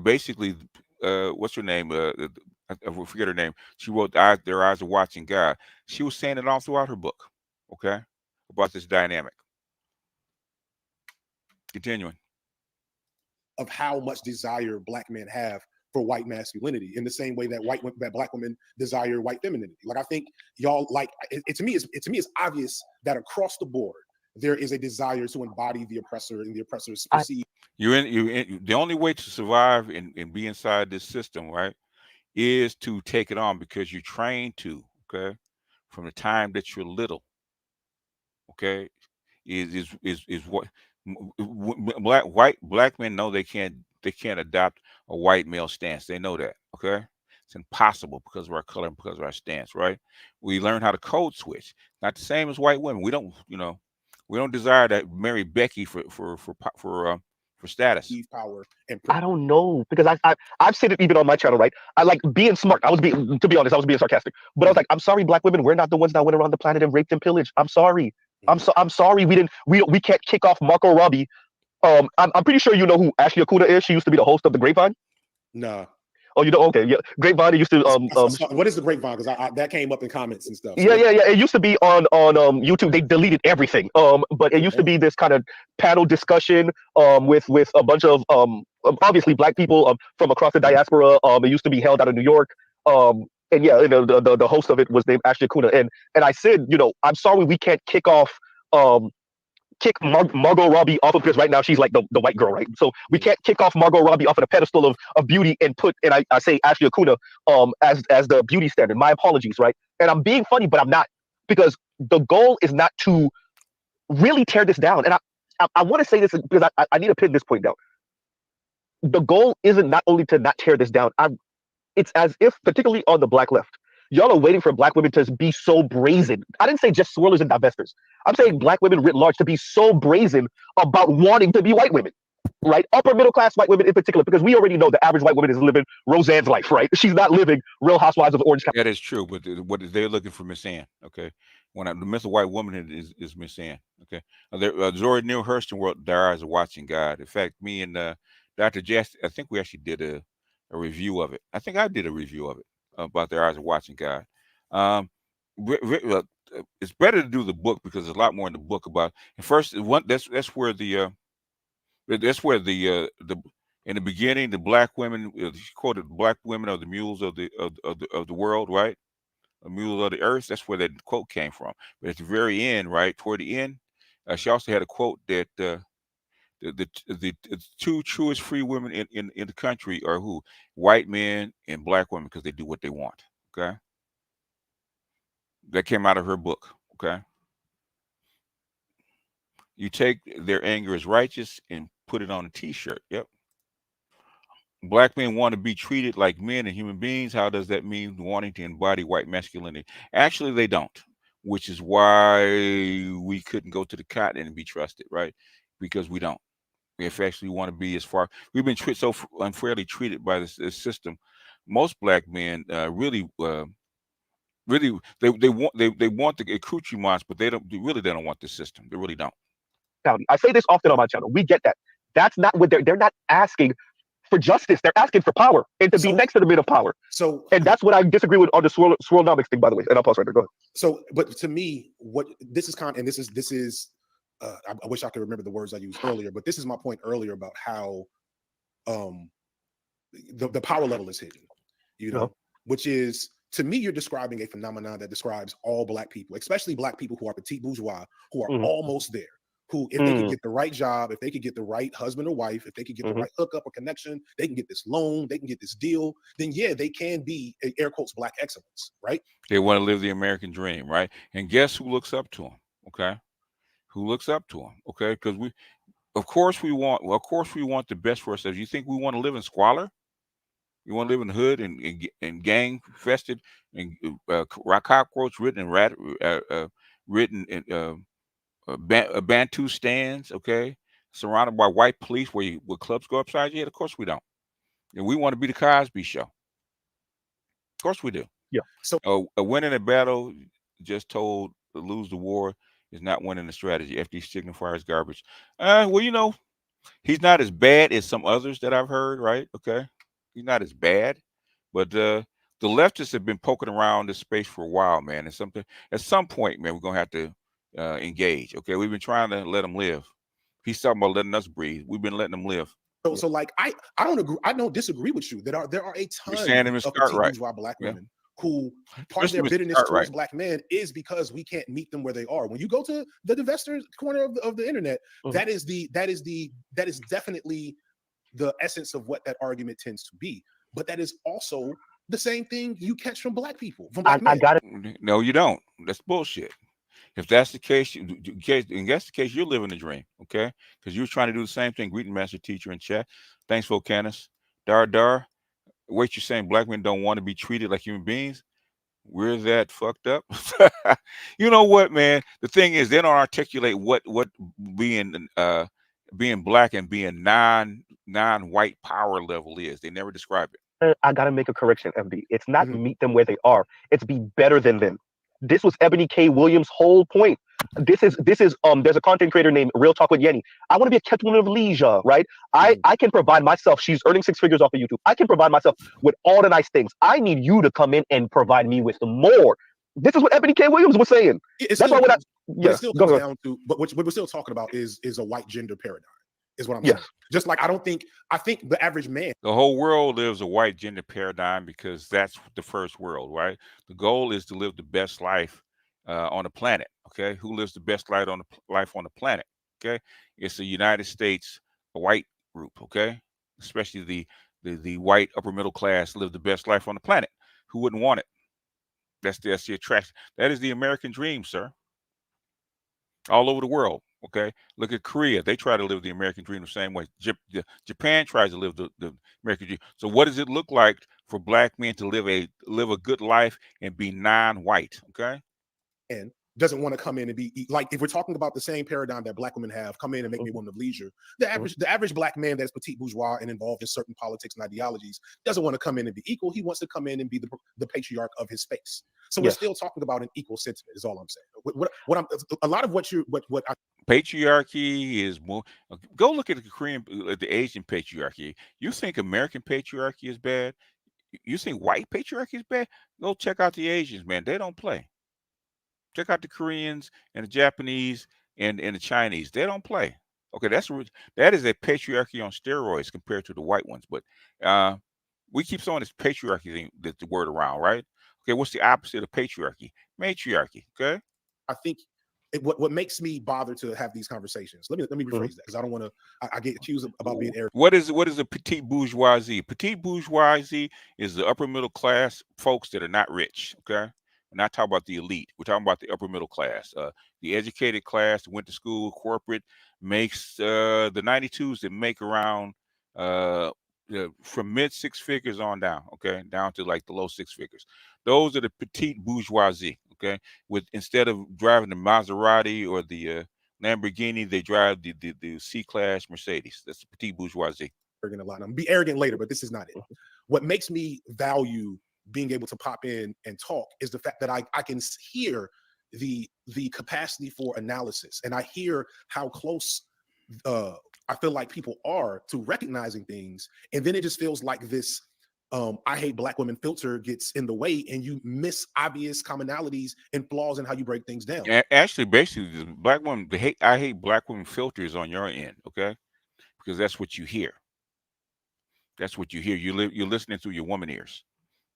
basically, what's her name? I forget her name. She wrote "Their Eyes Are Watching God." She was saying it all throughout her book. Okay, about this dynamic. Continuing. Of how much desire black men have for white masculinity, in the same way that black women desire white femininity. Like, I think y'all, like, to me it's obvious that across the board there is a desire to embody the oppressor, and the oppressors perceive. The only way to survive and be inside this system, right, is to take it on, because you're trained to, okay, from the time that you're little. Okay, is what black men know. They can't adopt a white male stance. They know that. Okay, it's impossible because of our color and because of our stance. Right? We learn how to code switch. Not the same as white women. We don't, we don't desire to marry Becky for status. Power and I don't know, because I've said it even on my channel, right? I like being smart. To be honest, I was being sarcastic, but I was like, I'm sorry, black women, we're not the ones that went around the planet and raped and pillaged. I'm sorry. I'm sorry. We can't kick off Marco Robbie. I'm pretty sure you know who Ashley Acuna is. She used to be the host of the Grapevine. Nah. Oh, you know? Okay, yeah. Grapevine. It used to. What is the Grapevine? Because that came up in comments and stuff. So. Yeah. It used to be on YouTube. They deleted everything. But it used to be this kind of panel discussion with a bunch of obviously black people from across the diaspora. It used to be held out of New York. And yeah, the host of it was named Ashley Acuna. And I said, I'm sorry, we can't kick Margot Robbie off of, because right now she's like the white girl, right? So we can't kick off Margot Robbie off of the pedestal of beauty and I say Ashley Acuna as the beauty standard. My apologies, right? And I'm being funny, but I'm not, because the goal is not to really tear this down. And I want to say this because I need to pin this point down. The goal isn't not only to not tear this down. It's as if, particularly on the black left, y'all are waiting for black women to be so brazen. I didn't say just swirlers and divestors. I'm saying black women writ large to be so brazen about wanting to be white women, right? Upper middle class white women in particular, because we already know the average white woman is living Roseanne's life, right? She's not living Real Housewives of Orange County. That is true, but what they're looking for Miss Ann, okay? The myth of white woman is Miss Ann, okay? Zora Neale Hurston wrote "Their Eyes Are Watching God." In fact, me and Dr. Jess, I think we actually did a review of it. I think I did a review of it about "Their Eyes Are Watching God." It's better to do the book because there's a lot more in the book about. And first, that's where the in the beginning, the black women, she quoted, "Black women are the mules of the world," right? The mules of the earth. That's where that quote came from. But at the very end, right toward the end, she also had a quote that the two truest free women in the country are who? White men and black women, because they do what they want. Okay, that came out of her book. Okay, you take their anger as righteous and put it on a T-shirt. Yep. Black men want to be treated like men and human beings. How does that mean wanting to embody white masculinity? Actually, they don't, which is why we couldn't go to the continent and be trusted, right? Because we don't. We actually want to be as far. We've been so unfairly treated by this system. Most black men really they want the accoutrements, but they don't want the system. They really don't. I say this often on my channel. We get that. That's not what they're not asking for justice. They're asking for power and to be next to the men of power. And that's what I disagree with on the swirlnomics thing, by the way. And I'll pause right there. Go ahead. So, but to me, what this is this is I wish I could remember the words I used earlier, but this is my point earlier about how the power level is hidden, which is, to me, you're describing a phenomenon that describes all black people, especially black people who are petite bourgeois, who are almost there. Who, if they could get the right job, if they could get the right husband or wife, if they could get the right hookup or connection, they can get this loan, they can get this deal, then yeah, they can be, air quotes, black excellence, right? They want to live the American dream, right? And guess who looks up to them? Okay, who looks up to them? Okay, because of course we want the best for ourselves. You think we want to live in squalor? You want to live in the hood and gang fested and cockroach ridden and rat ridden and Bantu stands, okay? surrounded by white police where clubs go upside your head? Of course we don't. And we want to be the Cosby Show. Of course we do. Yeah. So A winning a battle just told to lose the war is not winning the strategy. F.D Signifier is garbage. Well, you know, he's not as bad as some others that I've heard, right? Okay. He's not as bad. But the leftists have been poking around this space for a while, man. And something at some point, man, we're gonna have to engage. Okay. We've been trying to let them live. He's talking about letting us breathe. We've been letting them live. so like I don't agree. I don't disagree with you. There are a ton You're saying him to of start petite right. bourgeois black Yeah. women who part of their Especially bitterness start towards right. black men is because we can't meet them where they are. When you go to the divestors corner of the internet, Mhm. that is definitely the essence of what that argument tends to be. But that is also the same thing you catch from black people, from black I men. got it. No, you don't. That's bullshit. If that's the case, in that's the case, you're living the dream, okay? Because you're trying to do the same thing. Greeting master teacher in chat. Thanks, Volcanus. Dar. Wait, you're saying black men don't want to be treated like human beings? We're that fucked up. You know what, man? The thing is, they don't articulate what being being black and being non-white power level is. They never describe it. I gotta make a correction, FD. It's not Mhm. meet them where they are. It's be better than them. This was Ebony K. Williams' whole point. This is there's a content creator named Real Talk with Yenny. I want to be a kept woman of leisure, right? I can provide myself. She's earning 6 figures off of YouTube. I can provide myself with all the nice things. I need you to come in and provide me with more. This is what Ebony K. Williams was saying. It's That's still why when I comes, but yeah it still go comes ahead. down to, but what we're still talking about is a white gender paradigm, is what I'm Yes. saying. Just like I think the average man. The whole world lives a white gender paradigm because that's the first world, right? The goal is to live the best life on the planet. Okay, who lives the best life on the planet? Okay, it's the United States white group. Okay, especially the white upper middle class live the best life on the planet. Who wouldn't want it? That's the attraction. That is the American dream, sir. All over the world. Okay, look at Korea. They try to live the American dream the same way. Japan tries to live the American dream. So, what does it look like for black men to live a good life and be non-white? Okay, And doesn't want to come in and be like, if we're talking about the same paradigm that black women have, come in and make me a woman of leisure. The average black man that's petite bourgeois and involved in certain politics and ideologies doesn't want to come in and be equal. He wants to come in and be the patriarch of his space. So we're still talking about an equal sentiment, is all I'm saying. What I'm a lot of what I patriarchy is more. Go look at the Korean, the Asian patriarchy. You think American patriarchy is bad? You think white patriarchy is bad? Go check out the Asians, man. They don't play. Check out the Koreans and the Japanese and the Chinese. They don't play. Okay, that is a patriarchy on steroids compared to the white ones. But we keep throwing this patriarchy thing, the word around, right? Okay, what's the opposite of patriarchy? Matriarchy. Okay. I think what makes me bother to have these conversations. Let me rephrase that, because I don't want to. I get accused about being arrogant. What is a petite bourgeoisie? Petite bourgeoisie is the upper middle class folks that are not rich. Okay. We're not talking about the elite. We're talking about the upper middle class. The educated class went to school, corporate, makes the 92s that make around from mid 6 figures on down, okay, down to like the low 6 figures. Those are the petite bourgeoisie, okay. With instead of driving the Maserati or the Lamborghini, they drive the C-class Mercedes. That's the petite bourgeoisie. Arrogant a lot. I'm gonna be arrogant later, but this is not it. What makes me value being able to pop in and talk is the fact that I can hear the capacity for analysis, and I hear how close I feel like people are to recognizing things, and then it just feels like this I hate black women filter gets in the way, and you miss obvious commonalities and flaws in how you break things down. Actually, basically, the black women, I hate black women filters on your end, okay, because that's what you hear. That's what you hear. You're listening through your woman ears.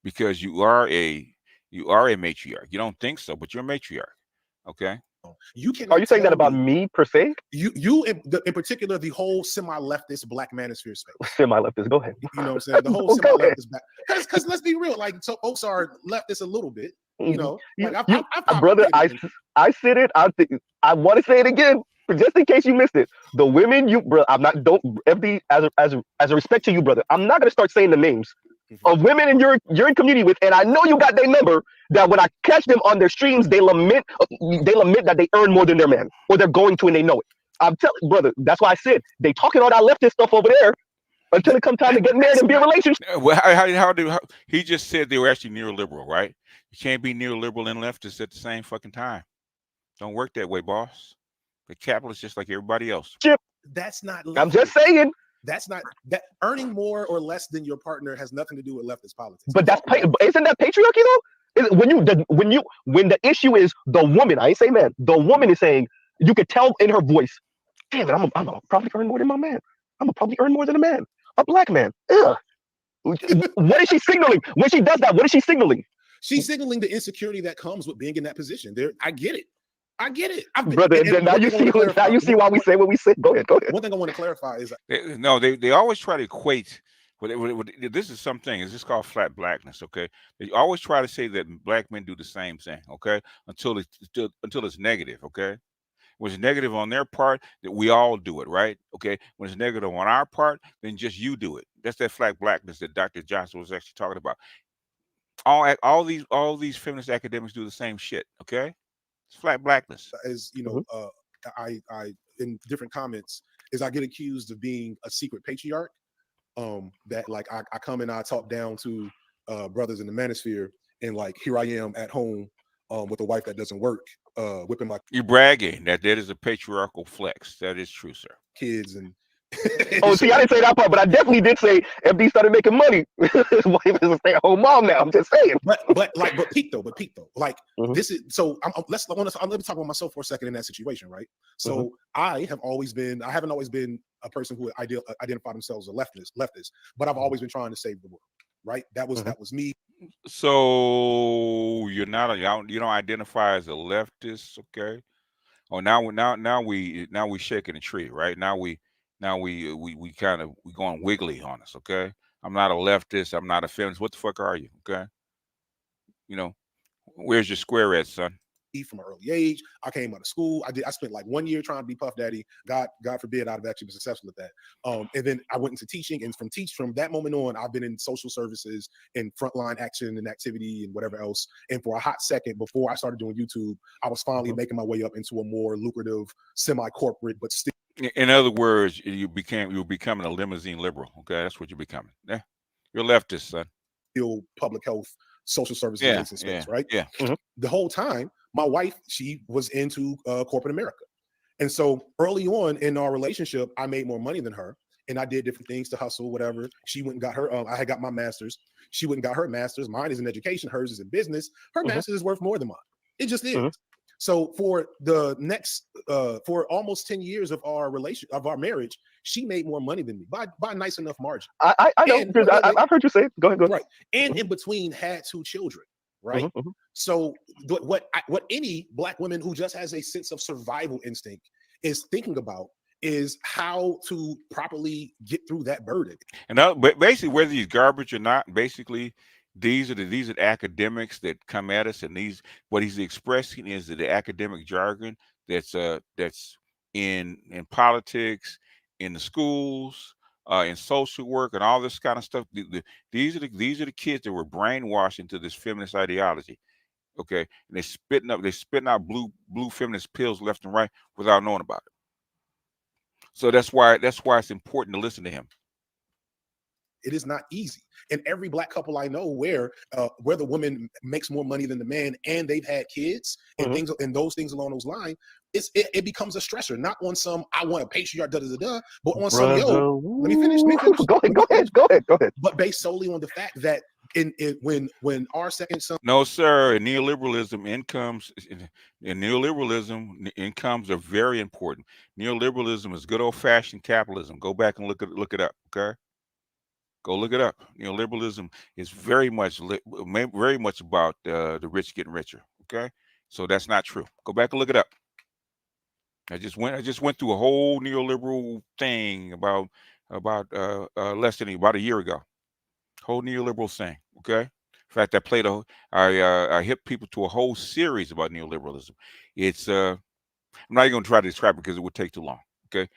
Because you are a matriarch. You don't think so, but you're a matriarch. Okay. You can. Are you saying that about me per se? You in particular, the whole semi-leftist black manosphere space. Semi-leftist. Go ahead. You know what I'm saying? The whole semi-leftist back. Because let's be real, like, so folks are leftist a little bit. You know, like brother, I said it. I want to say it again, but just in case you missed it. The women bro, I'm not. Don't FD as a respect to you, brother. I'm not gonna start saying the names of women in you're in community with, and I know you got their number. That when I catch them on their streams, they lament that they earn more than their man, or they're going to, and they know it. I'm telling, brother. That's why I said they talking all that leftist stuff over there until it comes time to get married and be a relationship. Well, he just said they were actually neoliberal, right? You can't be neoliberal and leftist at the same fucking time. Don't work that way, boss. The capitalist just like everybody else. That's not I'm just saying. That's not that earning more or less than your partner has nothing to do with leftist politics. But isn't that patriarchy though? When the issue is the woman, I ain't say man, the woman is saying, you could tell in her voice, damn it, I'm gonna probably earn more than my man. I'm gonna probably earn more than a man, a black man. Ugh. What is she signaling when she does that? What is she signaling? She's signaling the insecurity that comes with being in that position. I get it. Brother, now you see why we say what we say. Go ahead. One thing I want to clarify is they always try to equate. This is something. It's just called flat blackness. Okay, they always try to say that black men do the same thing. Okay, until it's negative. Okay, when it's negative on their part, that we all do it, right? Okay, when it's negative on our part, then just you do it. That's that flat blackness that Dr. Johnson was actually talking about. All these feminist academics do the same shit. Okay. Flat blackness. As you know, I in different comments is I get accused of being a secret patriarch. That like I come and I talk down to brothers in the manosphere, and like here I am at home with a wife that doesn't work, whipping my. You're bragging that is a patriarchal flex. That is true, sir. Kids and. Oh, see, I didn't say that part, but I definitely did say FD started making money. His wife is a stay-at-home mom now. I'm just saying. But peak though. Like this is so. Let me talk about myself for a second in that situation, right? So I haven't always been a person who identify themselves as a leftist, but I've always been trying to save the world, right? That was me. So you're not you don't identify as a leftist, okay? Oh, now we shaking a tree, right? Now we kind of going wiggly on us, okay? I'm not a leftist. I'm not a feminist. What the fuck are you, okay? You know, where's your square at, son? From an early age, I came out of school. I spent like 1 year trying to be Puff Daddy. God forbid I'd have actually been successful at that. And then I went into teaching, and from that moment on, I've been in social services and frontline action and activity and whatever else. And for a hot second, before I started doing YouTube, I was finally making my way up into a more lucrative, semi-corporate, but still. In other words, you're becoming a limousine liberal. Okay, that's what you're becoming. Yeah, you're leftist, son. Still public health, social services space, right? Yeah. The whole time, my wife, she was into corporate America. And so early on in our relationship, I made more money than her, and I did different things to hustle, whatever. She went and got her, I had got my master's. She went and got her master's. Mine is in education. Hers is in business. Her master's is worth more than mine. It just is. So for the next, for almost 10 years of our marriage, she made more money than me by a nice enough margin. I know, because I've heard you say it. Go ahead. Right. And in between had 2 children. Right. So what any black woman who just has a sense of survival instinct is thinking about is how to properly get through that burden. And but basically, whether he's garbage or not, basically, these are academics that come at us, and what he's expressing is the academic jargon that's in politics, in the schools, in social work, and all this kind of stuff. These are the kids that were brainwashed into this feminist ideology. Okay, and they're spitting out blue feminist pills left and right without knowing about it. So that's why it's important to listen to him. It is not easy. And every black couple I know where the woman makes more money than the man, and they've had kids and things and those things along those lines, it becomes a stressor, not on some I want a patriarch, but on some let me finish. Go ahead. But based solely on the fact that when our second son. No, sir. In neoliberalism, incomes are very important. Neoliberalism is good old fashioned capitalism. Go back and look it up. Okay. Go look it up. Neoliberalism is very much about the rich getting richer. Okay, so that's not true. Go back and look it up. I just went through a whole neoliberal thing about less than about a year ago. Whole neoliberal thing. Okay. In fact, I hit people to a whole series about neoliberalism. It's I'm not even going to try to describe it because it would take too long. Okay,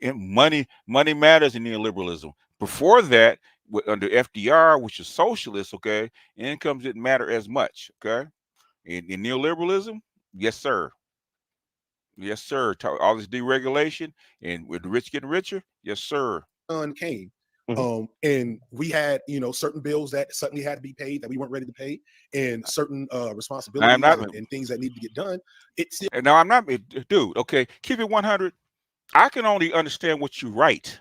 and money matters in neoliberalism. Before that, under FDR, which is socialist, okay, incomes didn't matter as much. Okay, in neoliberalism, yes, sir. Yes, sir. All this deregulation and with the rich getting richer. Yes, sir. Came. Mhm. And we had, certain bills that suddenly had to be paid that we weren't ready to pay, and certain responsibilities I'm not. and things that need to get done. It's No, I'm not, dude. Okay, keep it 100. I can only understand what you write.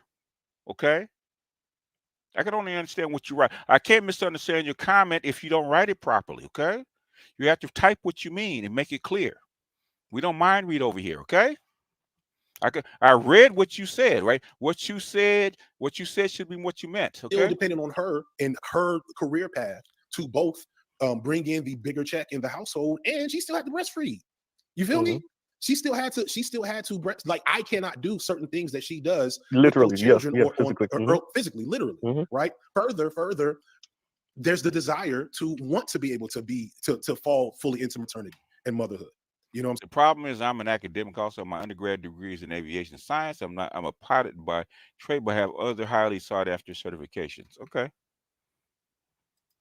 Okay, I can only understand what you write. I can't misunderstand your comment if you don't write it properly. Okay, you have to type what you mean and make it clear. We don't mind read over here. Okay. I read what you said, right? What you said should be what you meant. still Okay. dependent on her and her career path to both bring in the bigger check in the household, and she still had to breastfeed. You feel me? She still had to breast. Like, I cannot do certain things that she does with those Literally, yeah, children, yeah, or physically. physically, literally, Mhm. right? Further, there's the desire to want to be able to fall fully into maternity and motherhood. You know what I'm The problem is I'm an academic. Also, my undergrad degree is in aviation science. I'm a pilot by trade, but have other highly sought after certifications. Okay.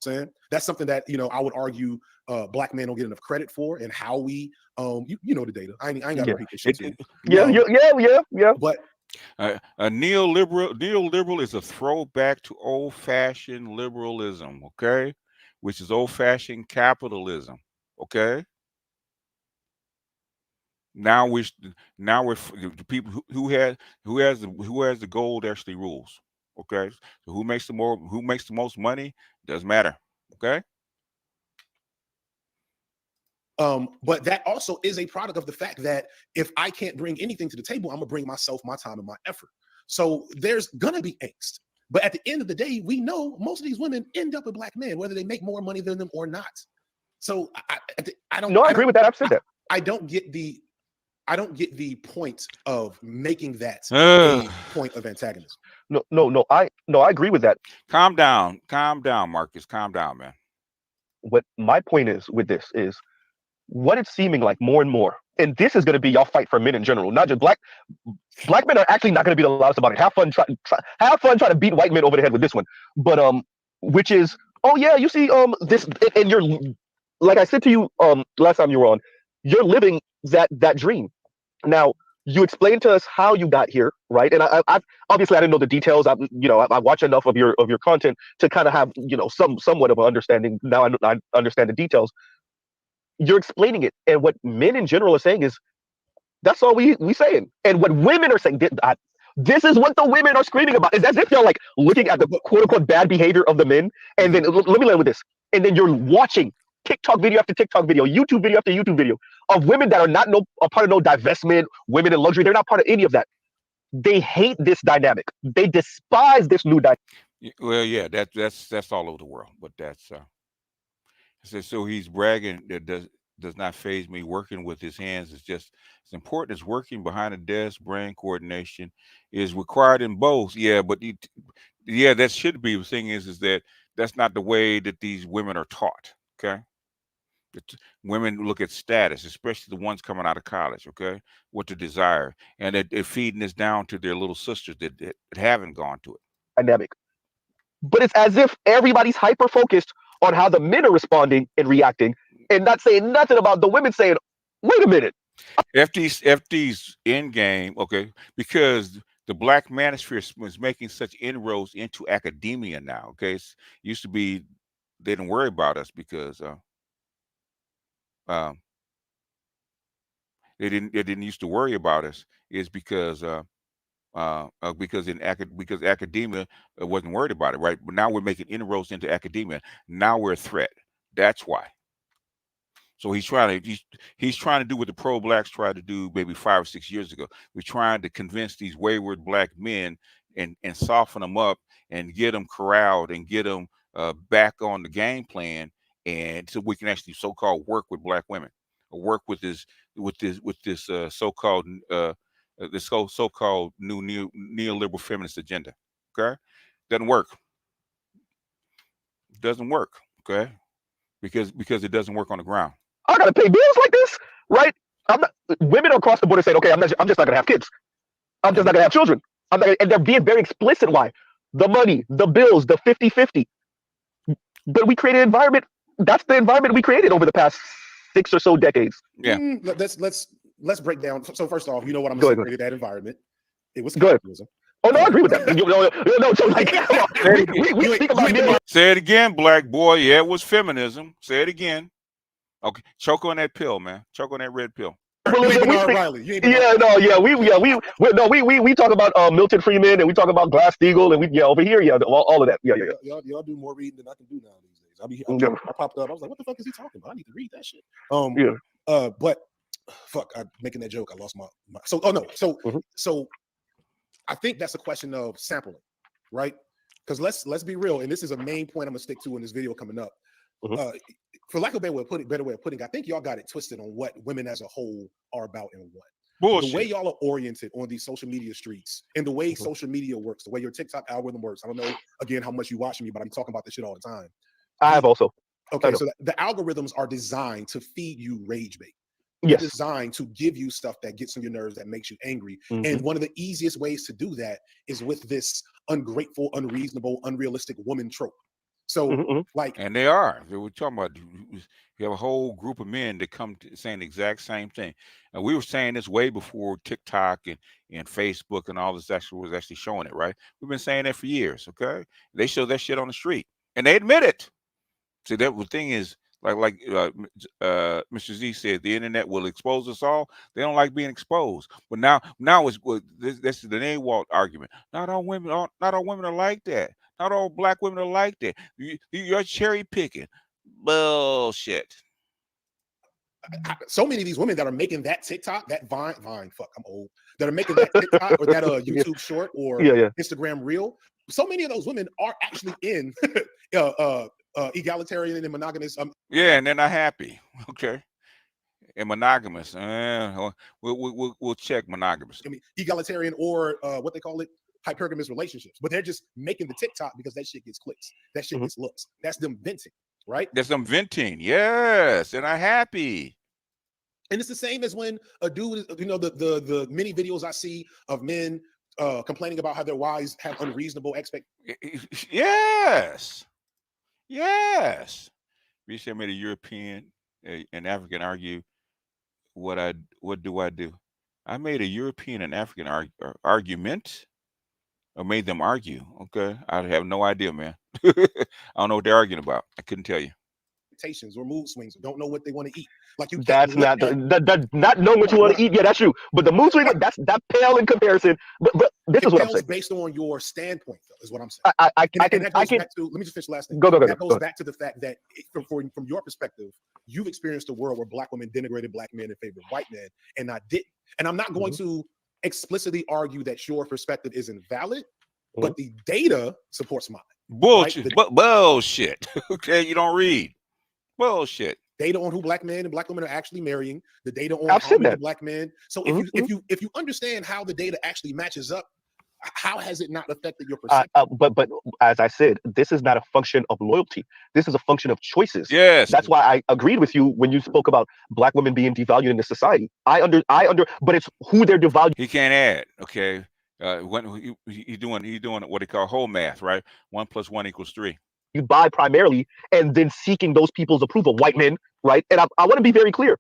saying? That's something that, I would argue Black men don't get enough credit for, and how we, you know the data. I ain't got to Yeah. repeat this shit to you. Yeah. But A neoliberal is a throwback to old-fashioned liberalism, okay, which is old-fashioned capitalism, okay. Now the people who has the gold actually rules, okay. So who makes the most money doesn't matter, okay. but that also is a product of the fact that if I can't bring anything to the table, I'm gonna bring myself, my time, and my effort. So there's gonna be angst. But at the end of the day, we know most of these women end up with Black men, whether they make more money than them or not. So I don't. No, I agree with that. I've said that. I don't get the point of making that a point of antagonism. No. I agree with that. Calm down, Marcus. Calm down, man. What my point is with this is what it's seeming like more and more, and this is going to be y'all fight for men in general, not just black men are actually not going to be the loudest about it. Have fun trying to beat white men over the head with this one, but which is, oh yeah, you see this, and you're, like I said to you last time you were on, you're living that dream. Now you explained to us how you got here, right? And I obviously I didn't know the details. I watch enough of your content to kind of have somewhat of an understanding. Now I understand the details. You're explaining it, and what men in general are saying is that's all we saying, and what women are saying. This is what the women are screaming about. It's as if you're like looking at the quote unquote bad behavior of the men, and then let me land with this, and then you're watching TikTok video after TikTok video, YouTube video after YouTube video of women that are not a part of no divestment, women in luxury. They're not part of any of that. They hate this dynamic. They despise this new dynamic. Well, yeah, that's all over the world, but that's so he's bragging that does not faze me. Working with his hands is just as important as working behind a desk. Brain coordination is required in both. Yeah, but yeah, that should be. The thing is that that's not the way that these women are taught. Okay. Women look at status, especially the ones coming out of college, okay, what they desire. And they're feeding this down to their little sisters that haven't gone to it. Dynamic. But it's as if everybody's hyper focused on how the men are responding and reacting, and not saying nothing about the women saying, wait a minute. FD's end game, okay, because the Black manosphere was making such inroads into academia now, okay. It used to be they didn't worry about us because they didn't used to worry about us is because because academia wasn't worried about it, right? But now we're making inroads into academia. Now we're a threat. That's why. So he's trying to do what the pro-blacks tried to do maybe 5 or 6 years ago. We're trying to convince these wayward Black men and soften them up and get them corralled and get them back on the game plan, and so we can actually so-called work with Black women or work with this so-called this so-called new neoliberal feminist agenda. Okay, doesn't work. Doesn't work. Okay, because it doesn't work on the ground. I gotta pay bills like this, right? Women across the border saying, okay, I'm just not gonna have kids. I'm just not gonna have children. And they're being very explicit. Why? The money, the bills, the 50-50. But we created an environment. That's the environment we created over the past 6 or so decades. Yeah. Let's let's break down. So first off, you know what I'm Go gonna ahead. separate that environment. It was Go ahead. capitalism. Oh no, I agree with that. No, so like, come on. We speak about men. Say it again, black boy. Yeah, it was feminism. Say it again. Okay, choke on that pill, man. Choke on that red pill. You ain't Bernard Riley. You ain't Bernard We talk about Milton Friedman, and we talk about Glass-Steagall, and over here, all of that. Y'all do more reading than I can do now these days. I popped up. I was like, what the fuck is he talking about? I need to read that shit. But fuck, I'm making that joke. I lost my. So I think that's a question of sampling, right? Because let's be real, and this is a main point I'm gonna stick to in this video coming up. For lack of a better way of putting, I think y'all got it twisted on what women as a whole are about and what. Bullshit. The way y'all are oriented on these social media streets and the way social media works, the way your TikTok algorithm works. I don't know again how much you watch me, but I'm talking about this shit all the time. I have also. Okay, so the algorithms are designed to feed you rage bait. Yes. They're designed to give you stuff that gets on your nerves, that makes you angry. And one of the easiest ways to do that is with this ungrateful, unreasonable, unrealistic woman trope. So, and they are. We're talking about. You have a whole group of men that come to saying the exact same thing. And we were saying this way before TikTok and Facebook and all this was actually showing it, right? We've been saying that for years. Okay, they show that shit on the street, and they admit it. See, that the thing is, like Mr. Z said, the internet will expose us all. They don't like being exposed. But now this is the NAWALT argument. Not all women are like that. Not all black women are like that. You're cherry picking. Bullshit. So many of these women that are making that TikTok, that Vine, fuck, I'm old, that are making that TikTok or that YouTube short or Instagram reel. So many of those women are actually in egalitarian and monogamous. And they're not happy. Okay. And monogamous. We'll check monogamous. I mean, egalitarian or what they call it, hypergamous relationships. But they're just making the TikTok because that shit gets clicks. That shit gets looks. That's them venting, right? That's them venting. Yes, they're not happy. And it's the same as when a dude, the many videos I see of men complaining about how their wives have unreasonable expectations. Yes. We should made a European and African argue. What do I do? I made a European and African argument, or made them argue. Okay, I have no idea, man. I don't know what they're arguing about. I couldn't tell you. Or mood swings, or don't know what they want to eat. Like you, that's not not knowing what you want to eat. Yeah, that's true. But the mood swing, that pale in comparison. But this is what I'm saying. Based on your standpoint, though, is what I'm saying. I can. Let me just finish the last thing. That goes back to the fact that from your perspective, you've experienced a world where black women denigrated black men in favor of white men, and I didn't. And I'm not going to explicitly argue that your perspective is invalid, but the data supports mine. Bullshit. Right? Bullshit. Okay, you don't read. Bullshit. Data on who black men and black women are actually marrying, the data on how many black men. So if you understand how the data actually matches up, how has it not affected your perception? But as I said, this is not a function of loyalty. This is a function of choices. Yes. That's why I agreed with you when you spoke about black women being devalued in the society. But it's who they're devalued. He can't add. Okay. When he's doing what they call whole math, right? 1 + 1 = 3. You buy primarily, and then seeking those people's approval, white men, right? And I want to be very clear.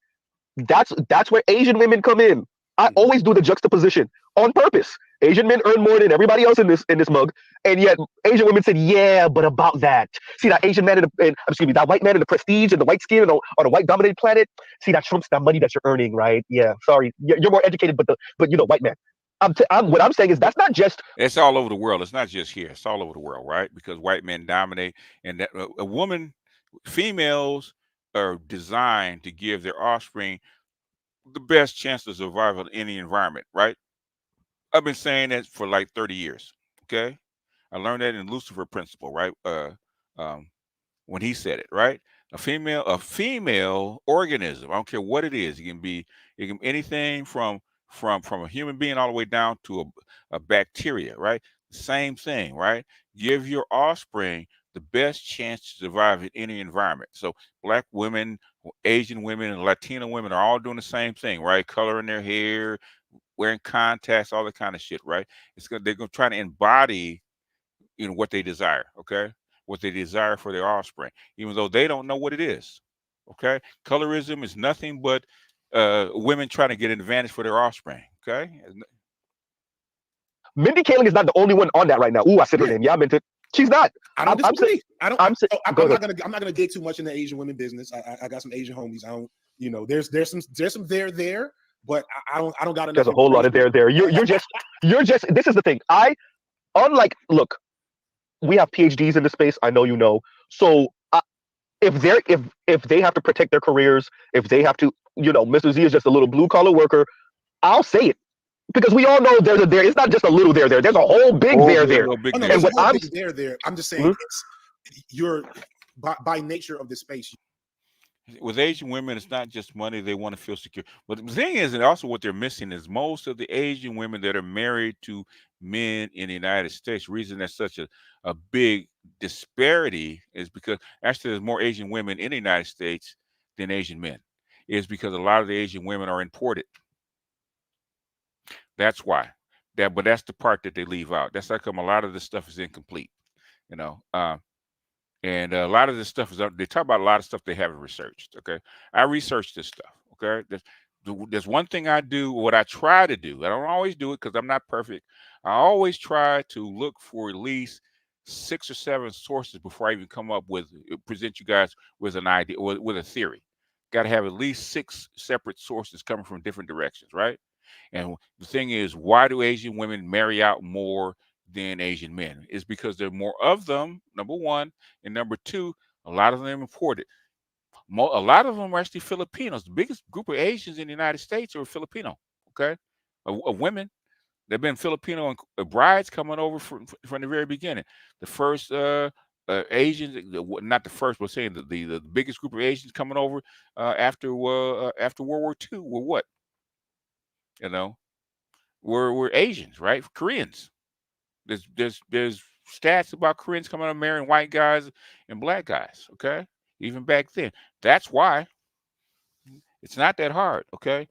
That's where Asian women come in. I always do the juxtaposition on purpose. Asian men earn more than everybody else in this mug, and yet Asian women said, "Yeah, but about that, see that Asian man that white man in the prestige and the white skin on a white dominated planet. See that trumps that money that you're earning, right? Yeah, sorry, you're more educated, but white man." What I'm saying is that's not just. It's all over the world. It's not just here. It's all over the world, right? Because white men dominate, and that females are designed to give their offspring the best chance of survival in any environment, right? I've been saying that for like 30 years. Okay, I learned that in Lucifer Principle, right? When he said it, right? A female organism. I don't care what it is. It can be anything from a human being all the way down to a bacteria, right? Same thing, right? Give your offspring the best chance to survive in any environment. So black women, Asian women, and Latino women are all doing the same thing, right? Coloring their hair, wearing contacts, all that kind of shit, right? They're gonna try to embody, what they desire, okay? What they desire for their offspring, even though they don't know what it is. Okay, colorism is nothing but women trying to get an advantage for their offspring. Okay. Mindy Kaling is not the only one on that right now. Ooh, I said her name. Yeah, I meant it. She's not. I don't disagree. I'm I'm go not ahead. gonna dig too much in the Asian women business. I got some Asian homies. I don't, you know, there's some there, but I don't got enough. There's a whole lot of there. You're just this is the thing. Look, we have PhDs in the space. I know you know. So if they have to protect their careers, if they have to, you know, Mr. Z is just a little blue collar worker, I'll say it. Because we all know there's a there. It's not just a little there. There's a whole big there. Oh, no, and what I'm there. I'm just saying, it's you're by nature of the space. With Asian women, it's not just money; they want to feel secure. But the thing is, and also what they're missing is most of the Asian women that are married to men in the United States. The reason there's such a big disparity is because actually there's more Asian women in the United States than Asian men. Is because a lot of the Asian women are imported. That's why. But that's the part that they leave out. That's how come a lot of this stuff is incomplete, you know. And a lot of this stuff is they talk about a lot of stuff they haven't researched. Okay, I researched this stuff. Okay, there's one thing I do. What I try to do. I don't always do it because I'm not perfect. I always try to look for at least 6 or 7 sources before I even come up with present you guys with an idea or with a theory. Got to have at least 6 separate sources coming from different directions, right? And the thing is, why do Asian women marry out more than Asian men? It's because there are more of them, number one. And number two, a lot of them imported. A lot of them are actually Filipinos. The biggest group of Asians in the United States are Filipino, okay? Of women. There have been Filipino brides coming over from the very beginning. The first Asians, not the first, but saying the biggest group of Asians coming over after World War II were what? You know, we're Asians, right? Koreans. There's stats about Koreans coming out marrying white guys and black guys. Okay, even back then. That's why it's not that hard. Okay.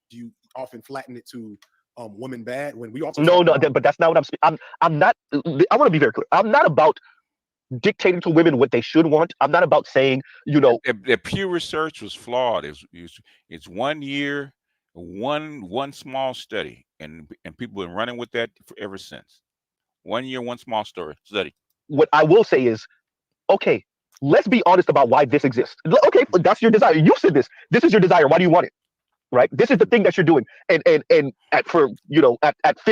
You often flatten it to women bad when we also no, but that's not what I'm not. I want to be very clear. I'm not about dictating to women what they should want. I'm not about saying, you know, the Pew Research was flawed. It's 1 year, one small study, and people have been running with that ever since. 1 year, one small study. What I will say is, okay, let's be honest about why this exists. Okay, that's your desire. You said this. This is your desire. Why do you want it? Right? This is the thing that you're doing. And at 50%,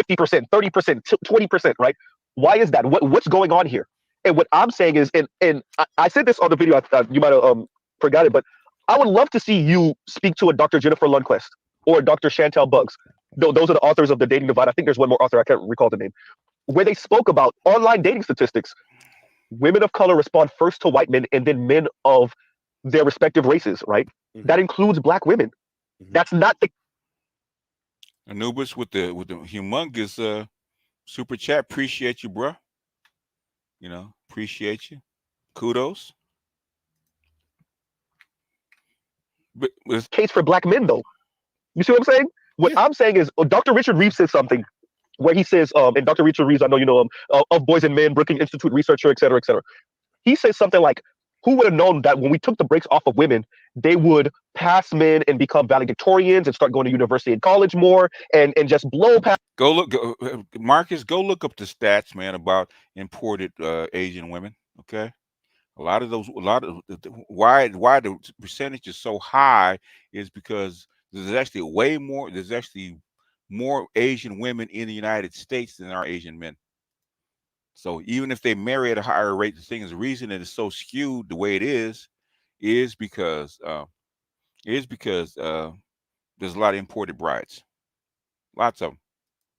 30%, 20%, right? Why is that? What's going on here? And what I'm saying is, and I said this on the video, you might have forgot it, but I would love to see you speak to a Dr. Jennifer Lundquist or Dr. Chantel Buggs. Those are the authors of The Dating Divide. I think there's one more author, I can't recall the name, where they spoke about online dating statistics. Women of color respond first to white men and then men of their respective races, right? Mm-hmm. That includes black women. Mm-hmm. That's not the Anubis with the humongous super chat. Appreciate you, bro. You know, appreciate you. Kudos. But case for black men, though. You see what I'm saying? What I'm saying is, Dr. Richard Reeves says something where he says, and Dr. Richard Reeves, I know you know him, of Boys and Men, Brookings Institute researcher, et cetera, et cetera. He says something like, who would have known that when we took the brakes off of women, they would pass men and become valedictorians and start going to university and college more and just blow past. Marcus, go look up the stats, man, about imported Asian women. Okay, why the percentage is so high is because there's actually more Asian women in the United States than there are Asian men. So even if they marry at a higher rate, the reason that it's so skewed the way it is because there's a lot of imported brides, lots of them.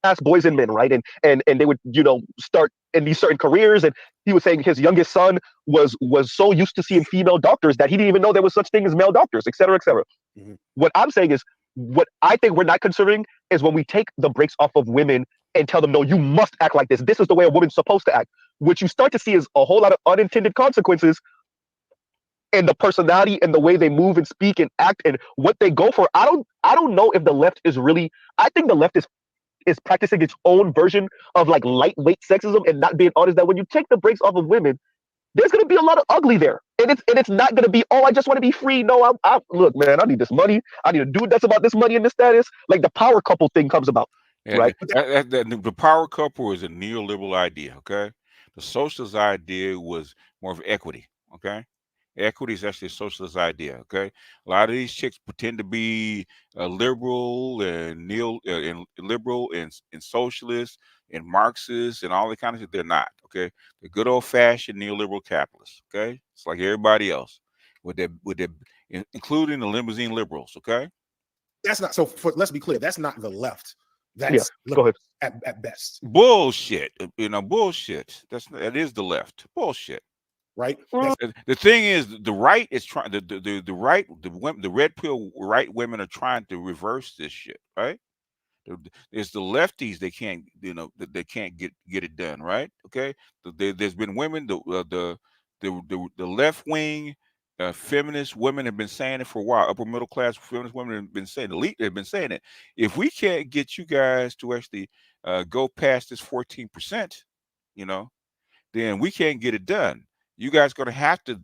Past boys and men, right? And they would, you know, start in these certain careers. And he was saying his youngest son was so used to seeing female doctors that he didn't even know there was such thing as male doctors, et cetera, et cetera. Mm-hmm. What I'm saying is, what I think we're not considering is when we take the brakes off of women and tell them, no, you must act like this. This is the way a woman's supposed to act. What you start to see is a whole lot of unintended consequences in the personality and the way they move and speak and act and what they go for. I don't know if the left is really, I think the left is practicing its own version of like lightweight sexism and not being honest that when you take the brakes off of women, there's going to be a lot of ugly there. And it's not gonna be, oh, I just want to be free. No, I look, man, I need this money. I need a dude that's about this money and this status. Like the power couple thing comes about, And right? the power couple is a neoliberal idea. Okay, the socialist idea was more of equity. Okay, equity is actually a socialist idea. Okay, a lot of these chicks pretend to be liberal and liberal and socialist and Marxist and all that kind of shit. They're not. Okay, they're good old fashioned neoliberal capitalists. Okay, it's like everybody else, including the limousine liberals. Okay. That's not so. Let's be clear. That's not the left. Yeah, That's go ahead. at best. Bullshit. Bullshit. That is the left. Bullshit. Right. The thing is, the right is trying. The right, the red pill right women are trying to reverse this shit. Right. It's the lefties they can't. They can't get it done. Right. Okay. There's been women. The left wing. Feminist women have been saying it for a while. Upper middle class feminist women have been saying, elite have been saying it. If we can't get you guys to actually go past this 14%, then we can't get it done. You guys going to have to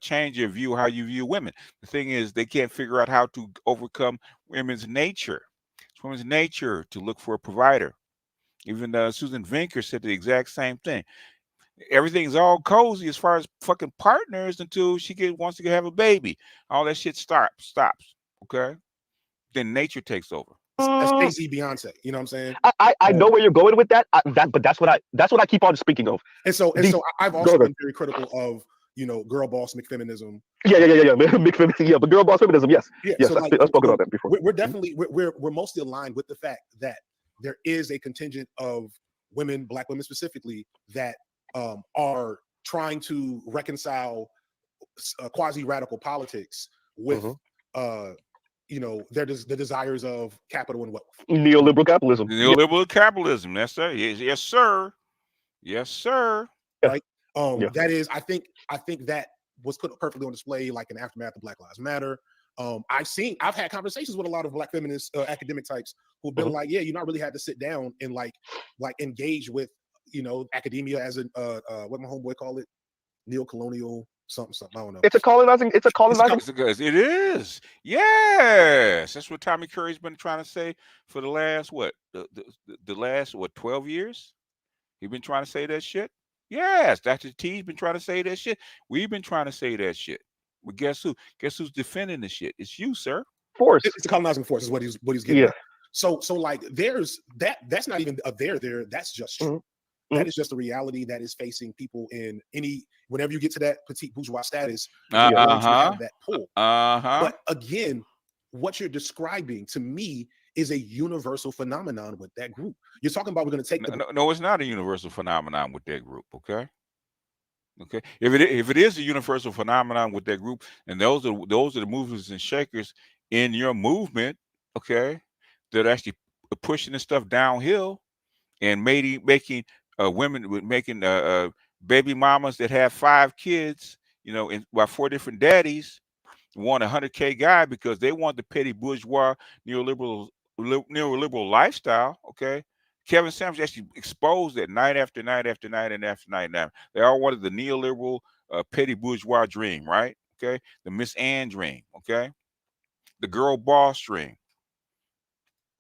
change your view, how you view women. The thing is, they can't figure out how to overcome women's nature. It's women's nature to look for a provider. Even Susan Vinker said the exact same thing. Everything's all cozy as far as fucking partners until she wants to have a baby. All that shit stops. Okay, then nature takes over. That's Jay-Z, Beyonce. You know what I'm saying? I know where you're going with that. But that's what I keep on speaking of. And so I've also been very critical of girl boss McFeminism. Yeah, McFeminism. Yeah, but girl boss feminism. Yes, yeah. Yes, So I've spoken about that before. We're definitely we're mostly aligned with the fact that there is a contingent of women, Black women specifically, that are trying to reconcile quasi radical politics with the desires of capital and wealth. Neoliberal capitalism. Neoliberal capitalism. That's it. Yes, sir. Yes, sir. Right. That is, I think that was put perfectly on display, like in Aftermath of Black Lives Matter. I've had conversations with a lot of Black feminist academic types who've been like, yeah, you not really had to sit down and like engage with academia as what my homeboy called it, neo-colonial something. I don't know. It's a colonizing. It is. Yes, that's what Tommy Curry's been trying to say for the last the last 12 years. He's been trying to say that shit. Yes, Dr. T's been trying to say that shit. We've been trying to say that shit. But guess who? Guess who's defending the shit? It's you, sir. Force. It's the colonizing force is what he's getting. Yeah. At. So like there's that's not even a there. That's just true. That is just a reality that is facing people in whenever you get to that petite bourgeois status, you're going to have that pull. But again, what you're describing to me is a universal phenomenon with that group. You're talking about we're going to take no, it's not a universal phenomenon with that group. Okay. If it is a universal phenomenon with that group, and those are the movers and shakers in your movement, okay, that are actually pushing this stuff downhill and making women making baby mamas that have 5 kids, by 4 different daddies, want a 100K guy because they want the petty bourgeois neoliberal lifestyle. Okay, Kevin Samuels actually exposed that night after night after night and after night. Now they all wanted the neoliberal petty bourgeois dream, right? Okay, the Miss Ann dream. Okay, the girl boss dream.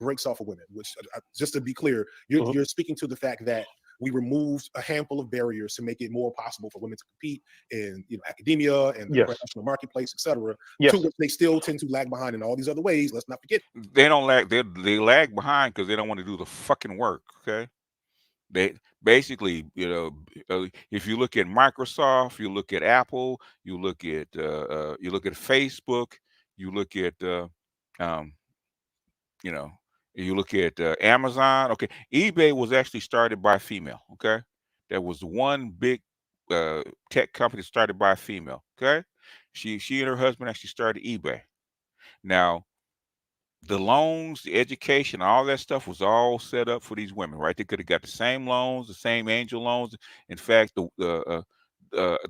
Breaks off of women, which just to be clear, you're speaking to the fact that we removed a handful of barriers to make it more possible for women to compete in academia and the professional marketplace, etc. To which they still tend to lag behind in all these other ways. Let's not forget. They don't lag. They lag behind because they don't want to do the fucking work. Okay. They basically, if you look at Microsoft, you look at Apple, you look at Facebook, you look at you look at Amazon. Okay, eBay was actually started by a female. Okay, there was one big tech company started by a female. Okay, she and her husband actually started eBay. Now, the loans, the education, all that stuff was all set up for these women, right? They could have got the same loans, the same angel loans. In fact, the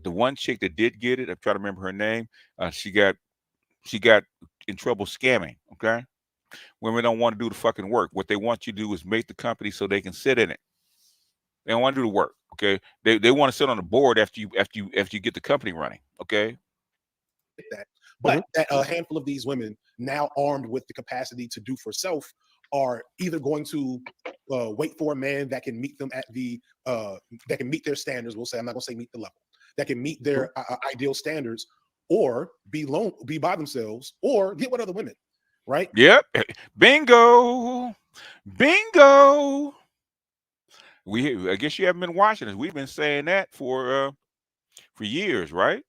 one chick that did get it, I'm trying to remember her name. She got in trouble scamming. Okay. Women don't want to do the fucking work. What they want you to do is make the company so they can sit in it. They don't want to do the work. Okay, they want to sit on the board after you get the company running. Okay, that. But that a handful of these women, now armed with the capacity to do for self, are either going to wait for a man that can meet them at the that can meet their standards. We'll say, I'm not going to say meet the level, that can meet their ideal standards, or be by themselves, or get with other women, right? Yep. Bingo. Bingo. I guess you haven't been watching us. We've been saying that for years, right?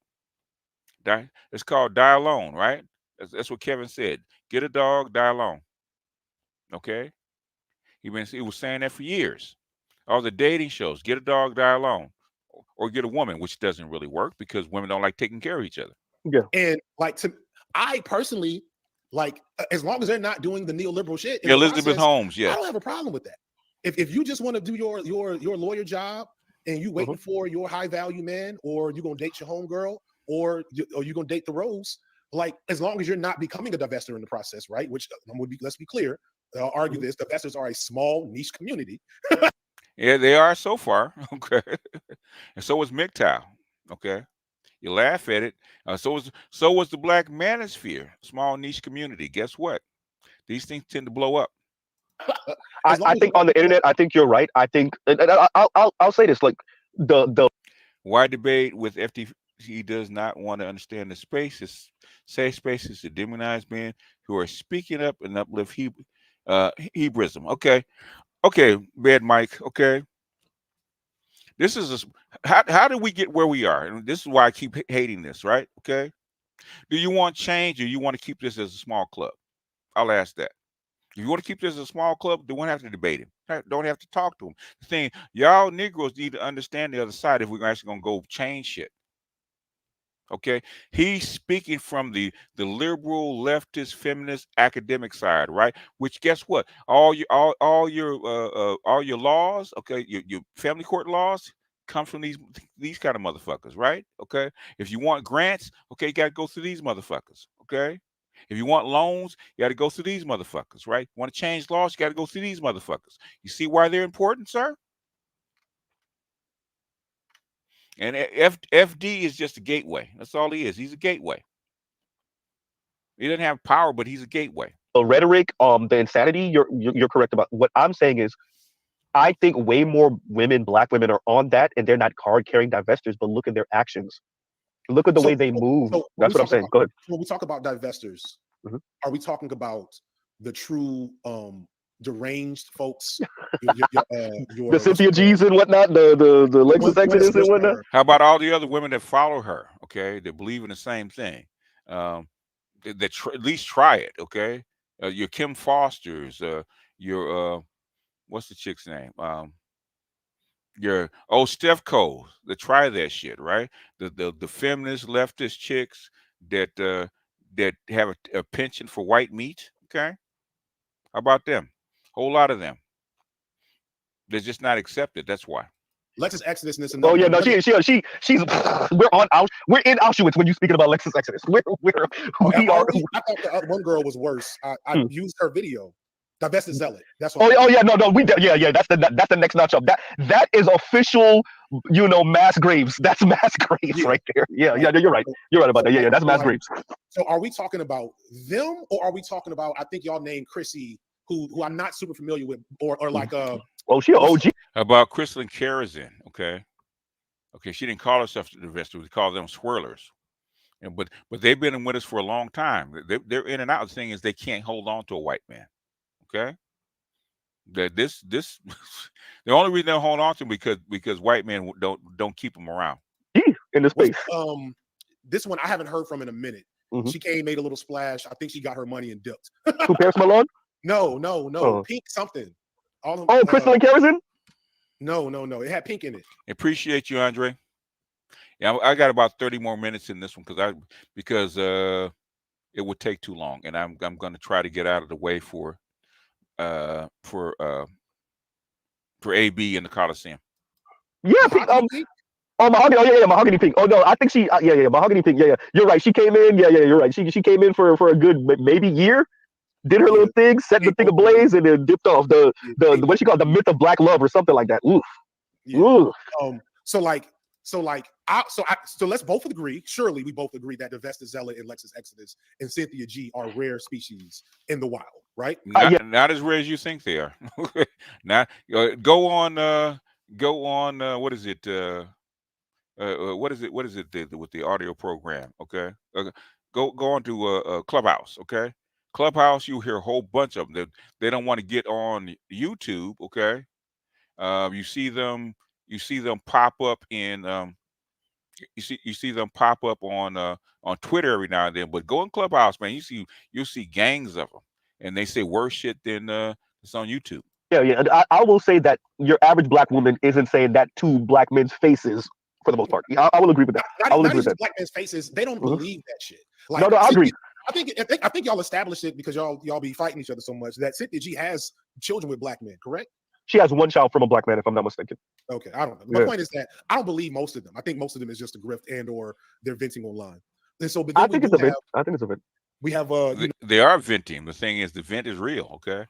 It's called die alone, right? That's what Kevin said. Get a dog, die alone. Okay? He was saying that for years. All the dating shows, get a dog, die alone. Or get a woman, which doesn't really work because women don't like taking care of each other. Yeah. And I personally, like, as long as they're not doing the neoliberal shit, Elizabeth Holmes, I don't have a problem with that. If you just want to do your lawyer job and you waiting for your high value man, or you're gonna date your homegirl, or you're gonna date the rose, like, as long as you're not becoming a divester in the process, right? Which let's be clear, I'll argue this: divestors are a small niche community. Yeah, they are so far. Okay, and so is MGTOW. Okay, you laugh at it. So was the Black Manosphere, small niche community. Guess what? These things tend to blow up. I think on the internet, I think you're right. I think, and I'll say this, like the why debate with FD? He does not want to understand the spaces, safe spaces to demonize men who are speaking up and uplift Hebrewism. Okay, Bad Mike. Okay, this is how did we get where we are? And this is why I keep hating this, right? Okay, do you want change, or you want to keep this as a small club? I'll ask that. If you want to keep this as a small club, don't have to debate him. Don't have to talk to him. The thing, y'all Negroes need to understand the other side if we're actually gonna go change shit. Okay, he's speaking from the liberal, leftist, feminist, academic side, right? Which, guess what? All your laws, okay, your family court laws come from these kind of motherfuckers, right? Okay, if you want grants, okay, you got to go through these motherfuckers, okay. If you want loans, you got to go through these motherfuckers, right? Want to change laws, you got to go through these motherfuckers. You see why they're important, sir? And FD is just a gateway. That's all he is. He's a gateway. He doesn't have power, but he's a gateway. The rhetoric, the insanity, you're correct about. What I'm saying is, I think way more Black women are on that, and they're not card-carrying divestors, but look at their actions. Look at the way they move. That's what I'm saying. Go ahead. When we talk about divestors, are we talking about the true deranged folks? The Cynthia G's and whatnot, the Lexus Exodus and whatnot. How about all the other women that follow her? Okay, that believe in the same thing. That at least try it. Okay, your Kim Fosters, your what's the chick's name? Your Steph Cole, that try that shit, right? The feminist leftist chicks that have a penchant for white meat. Okay, how about them? Whole lot of them. They're just not accepted. That's why. Lexus Exodus and this and that. Oh yeah, no, she's we're in Auschwitz when you're speaking about Lexus Exodus. We are. I thought the one girl was worse. I used her video. Divested zealot. That's what. Oh yeah, no, that's the next notch up. That is official, mass graves. That's mass graves right there. Yeah, you're right. You're right about that. Yeah, that's mass graves. So are we talking about them, or are we talking about, I think y'all named Chrissy, who I'm not super familiar with, or like she an OG. About Crystal Karazin, okay, she didn't call herself the divester. We call them swirlers, but they've been with us for a long time. They're in and out. The thing is, they can't hold on to a white man. Okay, that this the only reason they hold on to him because white men don't keep them around in the space. This one I haven't heard from in a minute. She came, made a little splash. I think she got her money and dipped. Who, Paris Malone? No. Pink something. Crystal and Kerosene? No. It had pink in it. Appreciate you, Andre. Yeah, I got about 30 more minutes in this one because it would take too long, and I'm going to try to get out of the way for AB in the Coliseum. Yeah, pink. Mahogany. Mahogany pink. Oh no, I think she. Mahogany pink. Yeah. You're right. She came in. Yeah. You're right. She came in for a good maybe year. Did her little thing, set the thing ablaze, and then dipped off. The what she called the myth of black love or something like that. Oof. Ooh. So let's both agree. Surely we both agree that the Vesta Zealot and Lexus Exodus and Cynthia G are rare species in the wild, right? Not as rare as you think they are. Now, go on. What is it? What is it? What is it with the audio program? Okay, go on to Clubhouse. Okay, Clubhouse. You hear a whole bunch of them. They don't want to get on YouTube. Okay, you see them. You see them pop up in. You see them pop up on Twitter every now and then. But go in Clubhouse, man. You'll see gangs of them, and they say worse shit than it's on YouTube. Yeah. I will say that your average black woman isn't saying that to black men's faces for the most part. I will agree with that. I will agree with that. Black men's faces, they don't believe that shit. Like, no, I agree. I think y'all established it because y'all be fighting each other so much that Cynthia G has children with black men, correct? She has one child from a black man, if I'm not mistaken. Okay, I don't know. My point is that I don't believe most of them. I think most of them is just a grift and or they're venting online. And so, but I think it's a vent. I think it's a vent. We have they are venting. The thing is, the vent is real. Okay,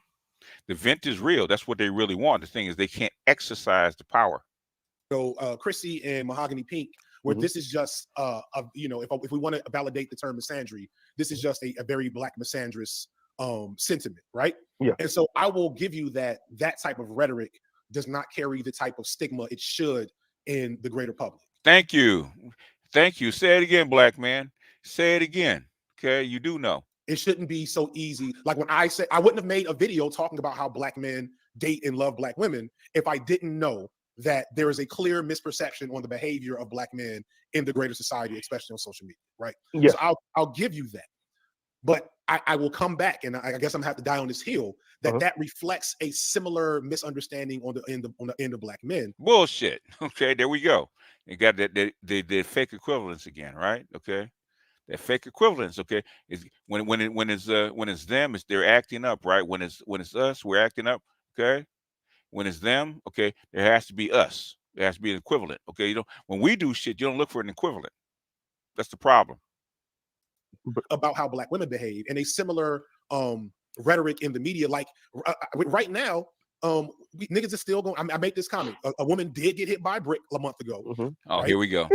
the vent is real. That's what they really want. The thing is, they can't exercise the power. So, Chrissy and Mahogany Pink, where this is just if we want to validate the term misandry, this is just a very black misandrous sentiment, right? Yeah. And so I will give you that type of rhetoric does not carry the type of stigma it should in the greater public. Thank you. Say it again, black man. Say it again. Okay, you do know. It shouldn't be so easy. Like when I said I wouldn't have made a video talking about how black men date and love black women if I didn't know that there is a clear misperception on the behavior of black men in the greater society, especially on social media, right? Yeah. So I'll give you that. But I will come back, and I guess I'm gonna have to die on this hill that reflects a similar misunderstanding on the end of black men. Bullshit. Okay, there we go. You got that the fake equivalence again, right? Okay, that fake equivalence. Okay, is when it's them, they're acting up, right? When it's us, we're acting up. Okay, when it's them, okay, there has to be us. There has to be an equivalent. Okay, when we do shit, you don't look for an equivalent. That's the problem. About how black women behave and a similar rhetoric in the media. Like right now, niggas are still going. I make this comment. A woman did get hit by a brick a month ago. Oh, right? here we go.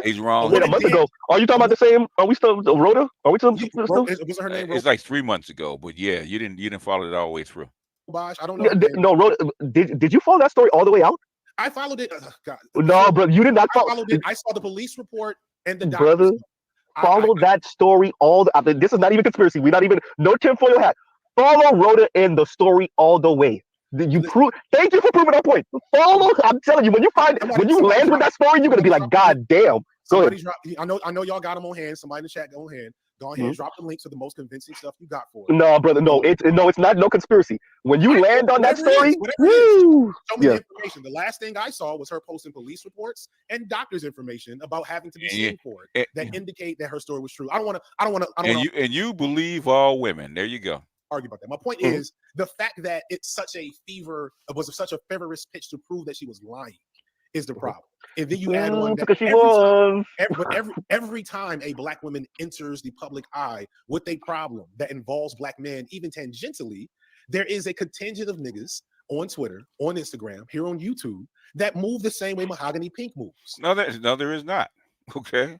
He's wrong. Wait, a month ago. Are you talking about the same? Are we still Rhoda? Are we still? Was her name? It's like 3 months ago, but yeah, you didn't follow it all the way through. I don't know. No, Rhoda. Did you follow that story all the way out? I followed it. God. No, bro, you did not follow. I followed it. I saw the police report and the brother. Follow that story this is not even conspiracy. We're not even no tinfoil hat. Follow Rhoda and the story all the way. Thank you for proving that point. Follow. I'm telling you, when you land with that story, you're gonna be like, God damn. Go ahead. I know y'all got them on hand. Somebody in the chat, go ahead. Go ahead, drop the link to the most convincing stuff you got for it. No, brother, it's not no conspiracy. When you land on that story, show me the information. The last thing I saw was her posting police reports and doctor's information about having to be seen for it that indicate that her story was true. I don't want to. And you believe all women. There you go. Argue about that. My point is the fact that it's such a such a fervorous pitch to prove that she was lying is the problem. And then you add on that every time a black woman enters the public eye with a problem that involves black men, even tangentially, there is a contingent of niggas on Twitter, on Instagram, here on YouTube that move the same way Mahogany Pink moves. No, there is not. Okay,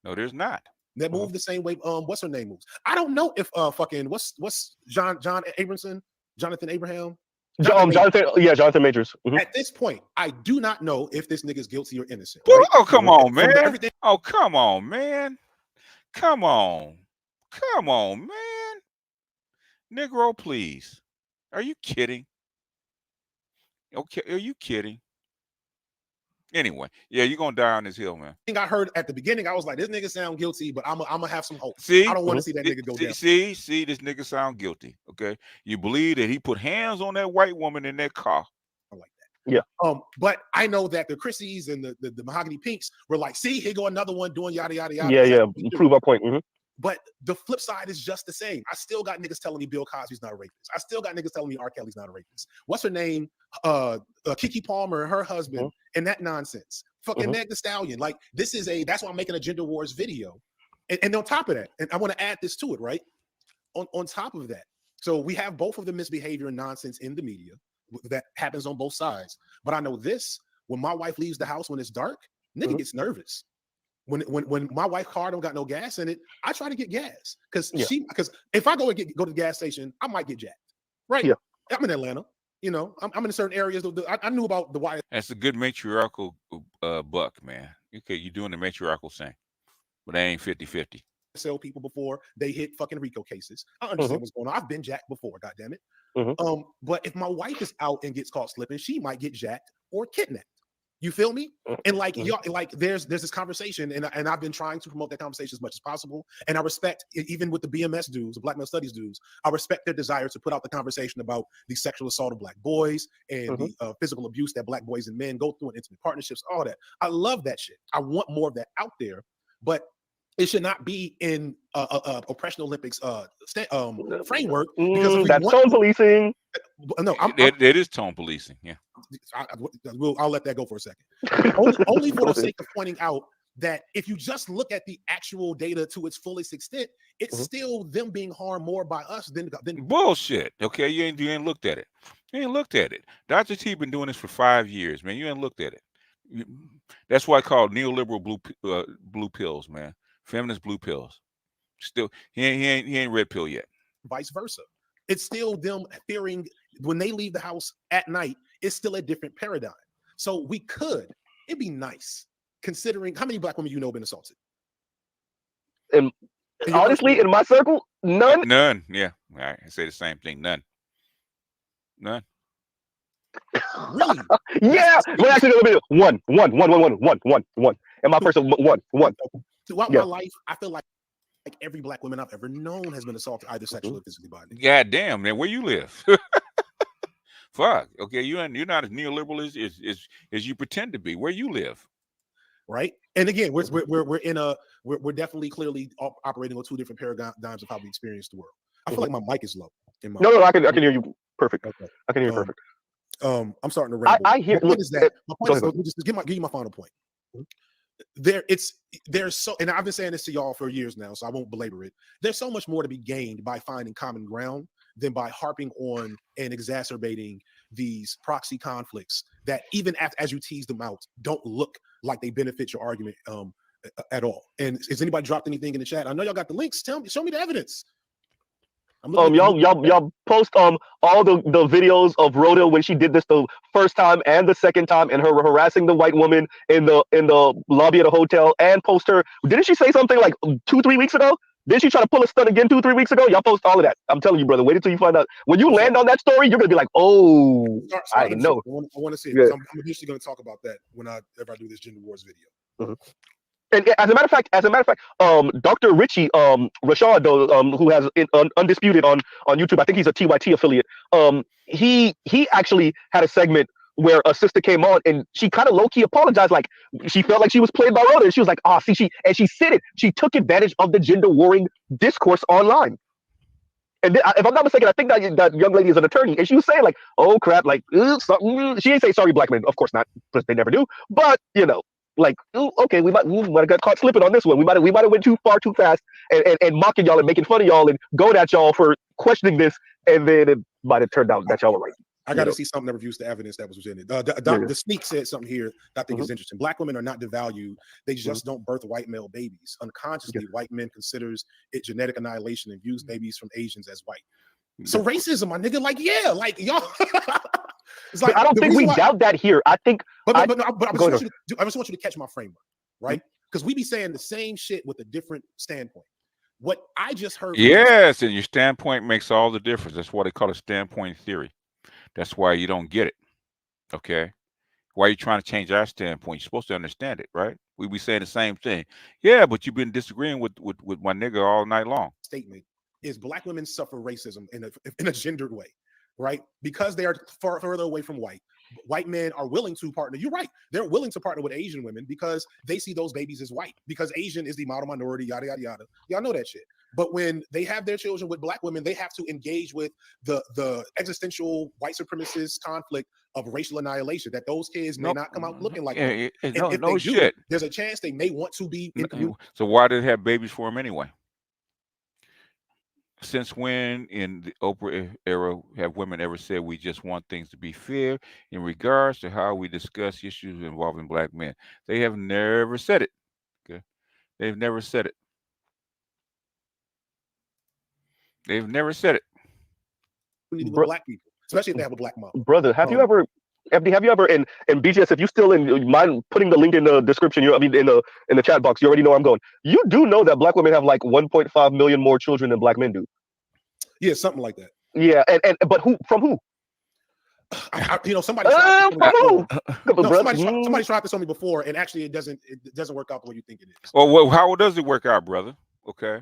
no, there's not. That move the same way. What's her name moves? I don't know if what's Jonathan Abraham. Jonathan Majors. At this point, I do not know if this nigga's guilty or innocent. Right? Oh, come on, man. Oh, come on, man. Come on, man. Negro, please. Are you kidding? Okay, are you kidding? Anyway, yeah, you're gonna die on this hill, man. I think I heard at the beginning, I was like, this nigga sound guilty, but I'm gonna have some hope. See, I don't want to see that nigga go down. See, this nigga sound guilty. Okay, you believe that he put hands on that white woman in that car. I like that. Yeah. But I know that the Chrissies and the Mahogany Pinks were like, see, here go another one doing yada yada yada. Yeah. Prove our point. But the flip side is just the same. I still got niggas telling me Bill Cosby's not a rapist. I still got niggas telling me R. Kelly's not a rapist. What's her name? Keke Palmer, her husband, and that nonsense. Fucking Meg Thee Stallion. Like, that's why I'm making a gender wars video. And on top of that, and I want to add this to it, right? On top of that, so we have both of the misbehavior and nonsense in the media. that happens on both sides. But I know this: when my wife leaves the house when it's dark, nigga gets nervous. When my wife's car don't got no gas in it, I try to get gas because if I go to the gas station, I might get jacked. Right? Yeah. I'm in Atlanta. You know, I'm in certain areas. I knew about the wire. That's a good matriarchal buck, man. Okay, you're doing the matriarchal thing, but that ain't 50-50. Sell people before they hit fucking RICO cases. I understand what's going on. I've been jacked before, goddammit. But if my wife is out and gets caught slipping, she might get jacked or kidnapped. You feel me? And like y'all, like there's this conversation, and I've been trying to promote that conversation as much as possible. And I respect, even with the BMS dudes, the Black Male Studies dudes, I respect their desire to put out the conversation about the sexual assault of Black boys and the physical abuse that Black boys and men go through in intimate partnerships, all that. I love that shit. I want more of that out there, but it should not be in oppression Olympics framework, because if that's tone policing. No, it is tone policing. Yeah, I'll let that go for a second. only for the sake of pointing out that if you just look at the actual data to its fullest extent, it's still them being harmed more by us than bullshit. Okay, you ain't looked at it. You ain't looked at it. Dr. T been doing this for 5 years, man. You ain't looked at it. That's why I call neoliberal blue pills, man. Feminist blue pills. Still, he ain't red pill yet. Vice versa. It's still them fearing when they leave the house at night. It's still a different paradigm. So it'd be nice, considering how many Black women you know been assaulted. And honestly, in my circle, none. None. Yeah, I say the same thing. None. Really? Yeah. Well, actually, one. And my person, one. Throughout my life, I feel like every Black woman I've ever known has been assaulted, either sexually or physically, by me. God damn, man, where you live? Fuck. Okay, you're not as neoliberal as you pretend to be. Where you live, right? And again, we're definitely clearly operating on two different paradigms of how we experience the world. I feel like my mic is low. No, I can hear you perfect. Okay. I can hear you perfect. I'm starting to ramble. I hear. My point is that. My point is, let me just give you my final point. There's so, and I've been saying this to y'all for years now, so I won't belabor it. There's so much more to be gained by finding common ground than by harping on and exacerbating these proxy conflicts that, even as you tease them out, don't look like they benefit your argument at all. And has anybody dropped anything in the chat? I know y'all got the links. Show me the evidence. Y'all post all the videos of Rhoda when she did this the first time and the second time, and her harassing the white woman in the lobby of the hotel, and post her. Didn't she say something like 2-3 weeks ago? Didn't she try to pull a stunt again 2-3 weeks ago? Y'all post all of that. I'm telling you, brother. Wait until you find out. When you land on that story, you're gonna be like, oh, I know. I want to see it. Yeah. I'm eventually going to talk about that whenever I do this gender wars video. And as a matter of fact, Dr. Richie Rashad, who has Undisputed on YouTube, I think he's a TYT affiliate. He actually had a segment where a sister came on and she kind of low-key apologized, like she felt like she was played by Rhoda, and she was like, she took advantage of the gender warring discourse online. And if I'm not mistaken, I think that young lady is an attorney, and she was saying like, oh crap, like she didn't say sorry, Black men, of course not, because they never do, but like, okay, we might have got caught slipping on this one. We might have went too far too fast and mocking y'all and making fun of y'all and going at y'all for questioning this, and then it might have turned out that y'all were right. I got to see something that reviews the evidence that was presented. The Sneak said something here that I think is interesting. Black women are not devalued; they just don't birth white male babies. Unconsciously, white men considers it genetic annihilation and views babies from Asians as white. So racism, my nigga, like y'all. It's like, I don't think we doubt that here. I think, I just want you to catch my framework, right? Because we be saying the same shit with a different standpoint. What I just heard. Yes, and your standpoint makes all the difference. That's what they call a standpoint theory. That's why you don't get it. Okay, why are you trying to change our standpoint? You're supposed to understand it, right? We be saying the same thing. Yeah, but you've been disagreeing with my nigga all night long. Statement is Black women suffer racism in a gendered way. Right? Because they are further away from white men are willing to partner. You're right. They're willing to partner with Asian women because they see those babies as white, because Asian is the model minority, yada, yada, yada. Y'all know that shit. But when they have their children with Black women, they have to engage with the existential white supremacist conflict of racial annihilation, that those kids may not come out looking like them. No shit. There's a chance they may want to be in community. So why did they have babies for them anyway? Since when in the Oprah era have women ever said we just want things to be fair in regards to how we discuss issues involving black men? They have never said it. Okay, they've never said it. They've never said it. With Bro, black people, especially if they have a black mom. brother, have you ever, FD, have you ever, and BGS, if you still in mind putting the link in the description, I mean in the chat box, you already know where I'm going. You do know that black women have like 1.5 million more children than black men do. Yeah, something like that. Yeah, and but who from who? Somebody tried this on me before. No, somebody tried this on me before, and actually it doesn't work out the way you think it is. Well, how does it work out, brother? Okay.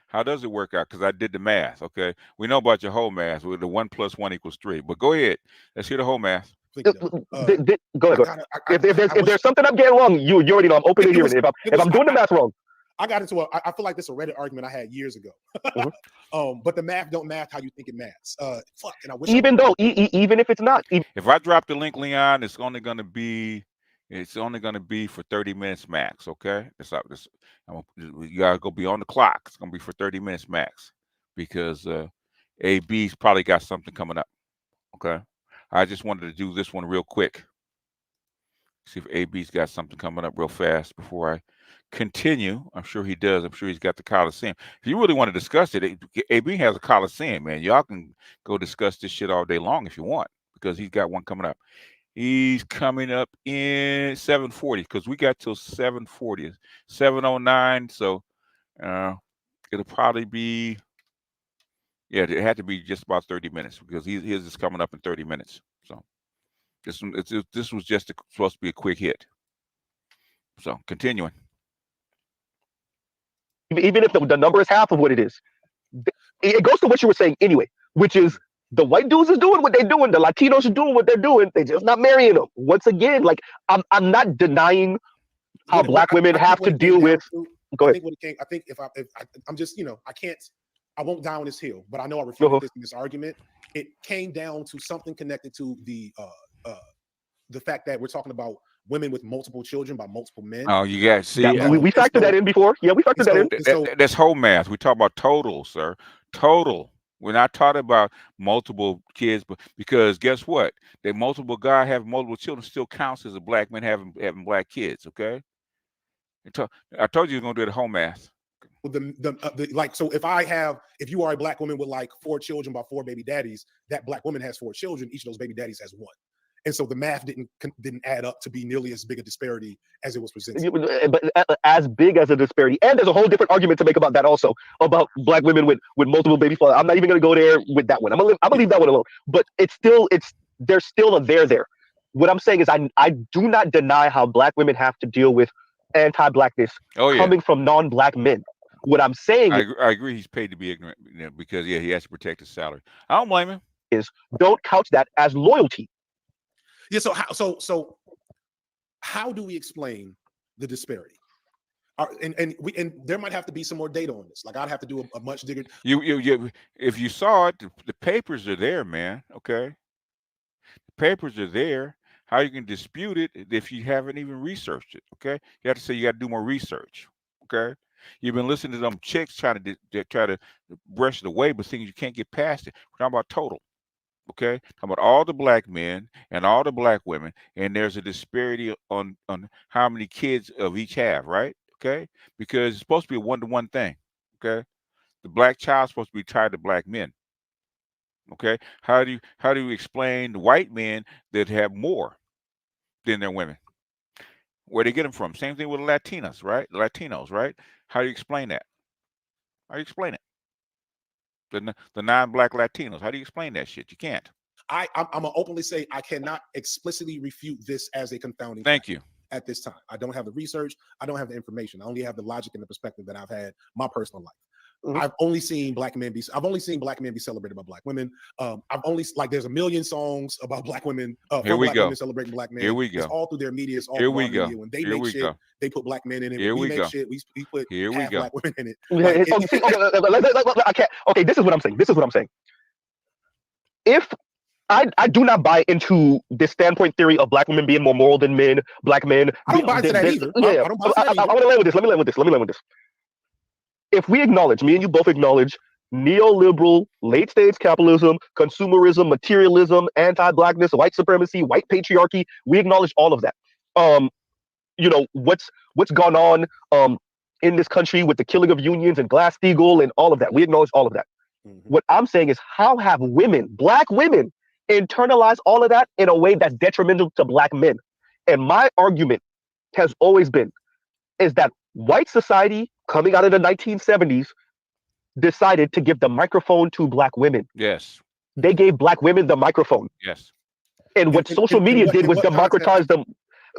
How does it work out? Because I did the math. Okay. We know about your whole math with the 1 + 1 = 3. But go ahead. Let's hear the whole math. Go ahead. If there's something I'm getting wrong, you already know I'm open to hearing it. If I'm doing the math wrong. I got into I feel like this is a Reddit argument I had years ago. But the math don't math how you think it maths. And I wish even if it's not. If I drop the link, Leon, it's only gonna be for 30 minutes max. Okay, you gotta go beyond the clock. It's gonna be for 30 minutes max because AB's probably got something coming up. Okay, I just wanted to do this one real quick. See if AB's got something coming up real fast before I continue. I'm sure he does. I'm sure he's got the Coliseum. If you really want to discuss it, AB has a Coliseum, man. Y'all can go discuss this shit all day long if you want because he's got one coming up. He's coming up in 7:40 because we got till 7:40, 7:09. So it'll probably be, it had to be just about 30 minutes because his is coming up in 30 minutes. So this was just supposed to be a quick hit. So continuing. Even if the number is half of what it is, it goes to what you were saying anyway, which is the white dudes is doing what they're doing, the Latinos are doing what they're doing. They're just not marrying them. Once again, like I'm not denying how black women have to deal with. Go ahead. I think if I'm just I won't die on this hill, but I know I refuted this in this argument. It came down to something connected to the fact that we're talking about women with multiple children by multiple men. Oh, you guys see, we factored that in before. Yeah, we factored that in. That's whole math. We talk about total, sir. Total. We're not talking about multiple kids, but because guess what? That multiple guy having multiple children still counts as a black man having black kids. Okay. I told you you're gonna do the whole math. So if you are a black woman with like 4 children by 4 baby daddies, that black woman has 4 children. Each of those baby daddies has 1. And so the math didn't add up to be nearly as big a disparity as it was presented. But as big as a disparity, and there's a whole different argument to make about that also, about black women with multiple baby fathers. I'm not even going to go there with that one. I'm gonna leave that one alone. But there's still a there. What I'm saying is I do not deny how black women have to deal with anti-blackness coming from non-black men. What I'm saying I agree he's paid to be ignorant because he has to protect his salary. I don't blame him. Is don't couch that as loyalty. Yeah, so how do we explain the disparity? And there might have to be some more data on this. Like I'd have to do a much bigger. You if you saw it, the papers are there, man. Okay, the papers are there. How you can dispute it if you haven't even researched it? Okay, you have to say you got to do more research. Okay, you've been listening to them chicks trying to brush it away, but things you can't get past it. We're talking about total. Okay, talking about all the black men and all the black women, and there's a disparity on how many kids of each have, right? Okay, because it's supposed to be a 1-to-1 thing. Okay, the black child's supposed to be tied to black men. Okay, how do you explain the white men that have more than their women? Where they get them from? Same thing with the Latinos, right? How do you explain that? How do you explain it? The non-black Latinos. How do you explain that shit? You can't. I'm gonna openly say I cannot explicitly refute this as a confounding. Thank you. At this time, I don't have the research. I don't have the information. I only have the logic and the perspective that I've had my personal life. Mm-hmm. I've only seen black men be celebrated by black women. There's a million songs about black women. Women celebrating black men. Here we go. It's all through their media. It's all Here we go. Media. When they make shit, they put black men in it. Here when we go. Shit, we put Here half we go. black women in it. I can't. Okay, this is what I'm saying. If I do not buy into this standpoint theory of black women being more moral than men, black men. I don't buy into that either. I don't buy into that either. I'm gonna land with this. Let me land with this. If we acknowledge, me and you both acknowledge neoliberal, late stage capitalism, consumerism, materialism, anti-blackness, white supremacy, white patriarchy. We acknowledge all of that. What's gone on in this country with the killing of unions and Glass-Steagall and all of that. We acknowledge all of that. What I'm saying is, how have women, black women, internalized all of that in a way that's detrimental to black men? And my argument has always been is that white society coming out of the 1970s decided to give the microphone to black women. Yes. They gave black women the microphone. Yes. And what social media did was democratize them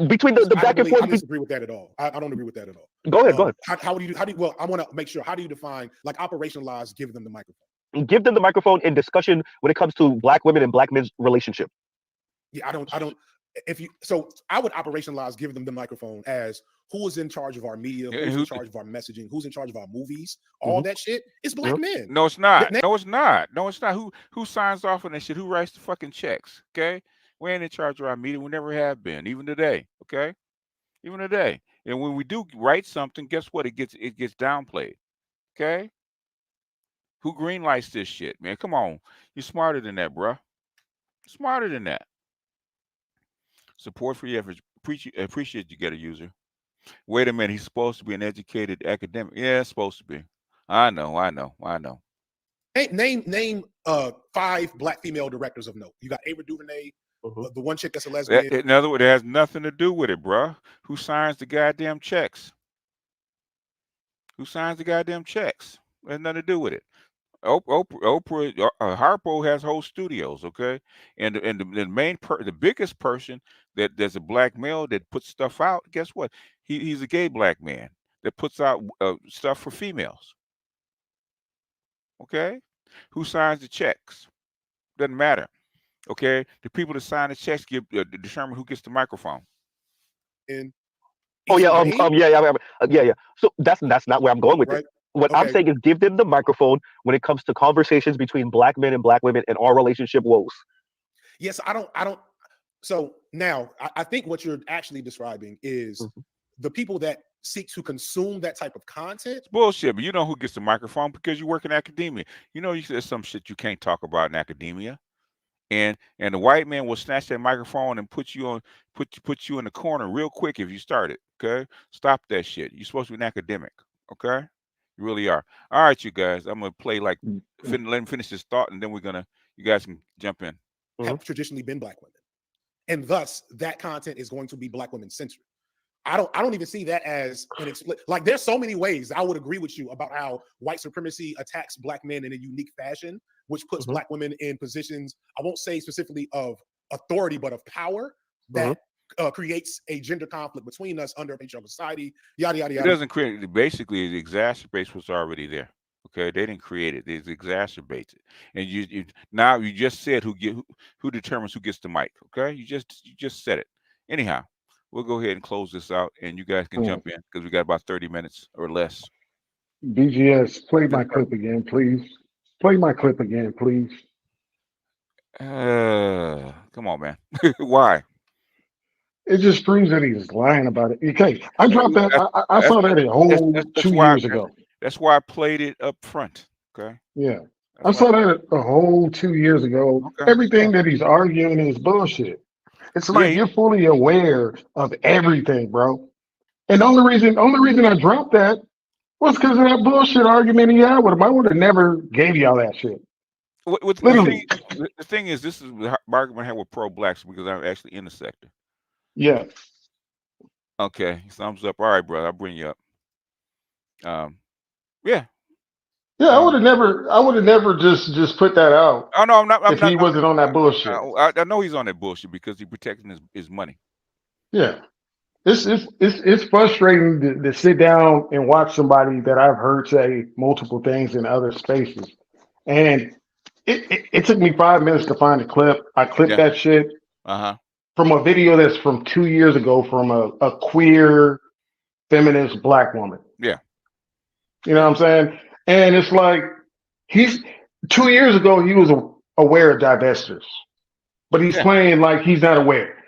between the back and forth. I disagree with that at all. I don't agree with that at all. Go ahead. How do you, well, I want to make sure, how do you define, like, operationalize, give them the microphone? Give them the microphone in discussion when it comes to black women and black men's relationship. Yeah, I don't, so I would operationalize giving them the microphone as who is in charge of our media, who's in charge of our messaging, who's in charge of our movies, all that shit. It's black men. No, it's not. No, it's not. No, it's not. Who signs off on that shit? Who writes the fucking checks? Okay, we ain't in charge of our media. We never have been, even today. Okay, even today. And when we do write something, guess what? It gets downplayed. Okay. Who greenlights this shit, man? Come on, you're smarter than that, bruh. Smarter than that. Support for your efforts. Appreciate you, get a user. Wait a minute, he's supposed to be an educated academic. Yeah, it's supposed to be. I know. Name 5 black female directors of note. You got Ava DuVernay, the one chick that's a lesbian. In other words, it has nothing to do with it, bruh. Who signs the goddamn checks? Who signs the goddamn checks? It has nothing to do with it. Oprah Harpo has whole studios, okay, and the biggest person that's a black male that puts stuff out. Guess what? He's a gay black man that puts out stuff for females. Okay, who signs the checks? Doesn't matter. Okay, the people that sign the checks determine who gets the microphone. And yeah. So that's not where I'm going with it. What I'm saying is give them the microphone when it comes to conversations between black men and black women and our relationship woes. Yes, I don't. So now I think what you're actually describing is the people that seek to consume that type of content. It's bullshit, but you know who gets the microphone because you work in academia. You know, there's some shit you can't talk about in academia. And the white man will snatch that microphone and put you in the corner real quick if you start it. Okay? Stop that shit. You're supposed to be an academic. Okay? You really are. All right, you guys. I'm gonna play let him finish his thought, and then you guys can jump in. Have traditionally been black women, and thus that content is going to be black women centered. I don't even see that as an like. There's so many ways I would agree with you about how white supremacy attacks black men in a unique fashion, which puts black women in positions, I won't say specifically of authority, but of power that creates a gender conflict between us under a patriarchal society, yada, yada, yada. It doesn't create it. Basically, it exacerbates what's already there. Okay, they didn't create it. It exacerbates it. And you just said who determines who gets the mic. Okay, you just said it. Anyhow, we'll go ahead and close this out, and you guys can jump in because we got about 30 minutes or less. BGS, play my clip again, please. Play my clip again, please. Come on, man. Why? It just proves that he's lying about it. Okay, I dropped that. I saw that a whole 2 years ago. That's why I played it up front. Okay. Yeah, I saw that a whole 2 years ago. Okay. Everything that he's arguing is bullshit. It's like you're fully aware of everything, bro. And the only reason I dropped that was because of that bullshit argument he had with him. I would have never gave y'all that shit. Literally. The thing is, this is the argument I had with pro-blacks because I'm actually in the sector. Yeah. Okay. Thumbs up. All right, brother. I'll bring you up. Yeah. Yeah, I would have never just put that out. Oh no, I'm not. If he wasn't on that bullshit. I know he's on that bullshit because he's protecting his money. Yeah. It's frustrating to sit down and watch somebody that I've heard say multiple things in other spaces. And it took me 5 minutes to find a clip. I clipped that shit from a video that's from 2 years ago from a queer feminist black woman. Yeah. You know what I'm saying? And it's like 2 years ago he was aware of divestors, but he's playing like he's not aware.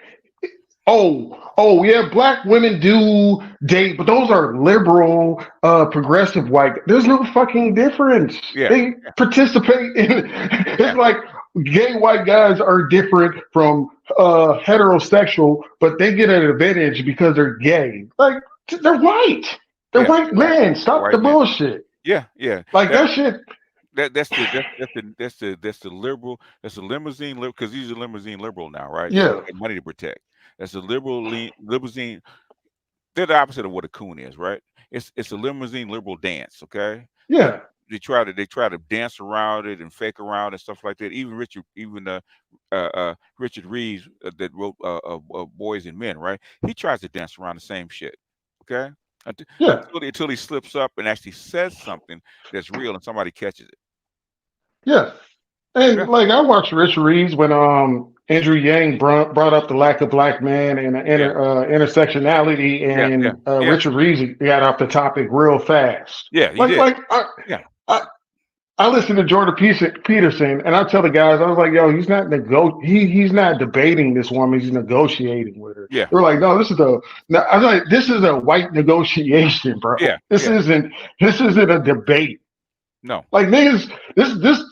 Oh yeah, black women do date, but those are liberal, progressive white. There's no fucking difference. Yeah, They participate in. yeah, It's like gay white guys are different from heterosexual, but they get an advantage because they're gay. Like they're white. They're yeah. white men. Stop the White man. bullshit. Yeah, yeah. Like That that shit. that's the liberal. That's the limousine because he's a limousine liberal now, right? So Yeah, they got money to protect. That's the limousine. They're the opposite of what a coon is, right? It's a limousine liberal dance. Okay, yeah, they try to dance around it and fake around and stuff like that. Even Richard Reeves that wrote Boys and Men, right? He tries to dance around the same shit. Okay, yeah, until he slips up and actually says something that's real and somebody catches it. yeah. Yeah, And like I watched Rich Reeves when Andrew Yang brought up the lack of black men and yeah, intersectionality, yeah, yeah, and yeah, Richard Reeves got off the topic real fast. yeah. He Like did. like Yeah, I, I listen to Jordan Peterson, and I tell the guys, I was like, yo, he's not debating this woman, he's negotiating with her. yeah, They're like, no, I was like, this is a white negotiation, bro. yeah, This yeah. isn't a debate. No. Like niggas, this.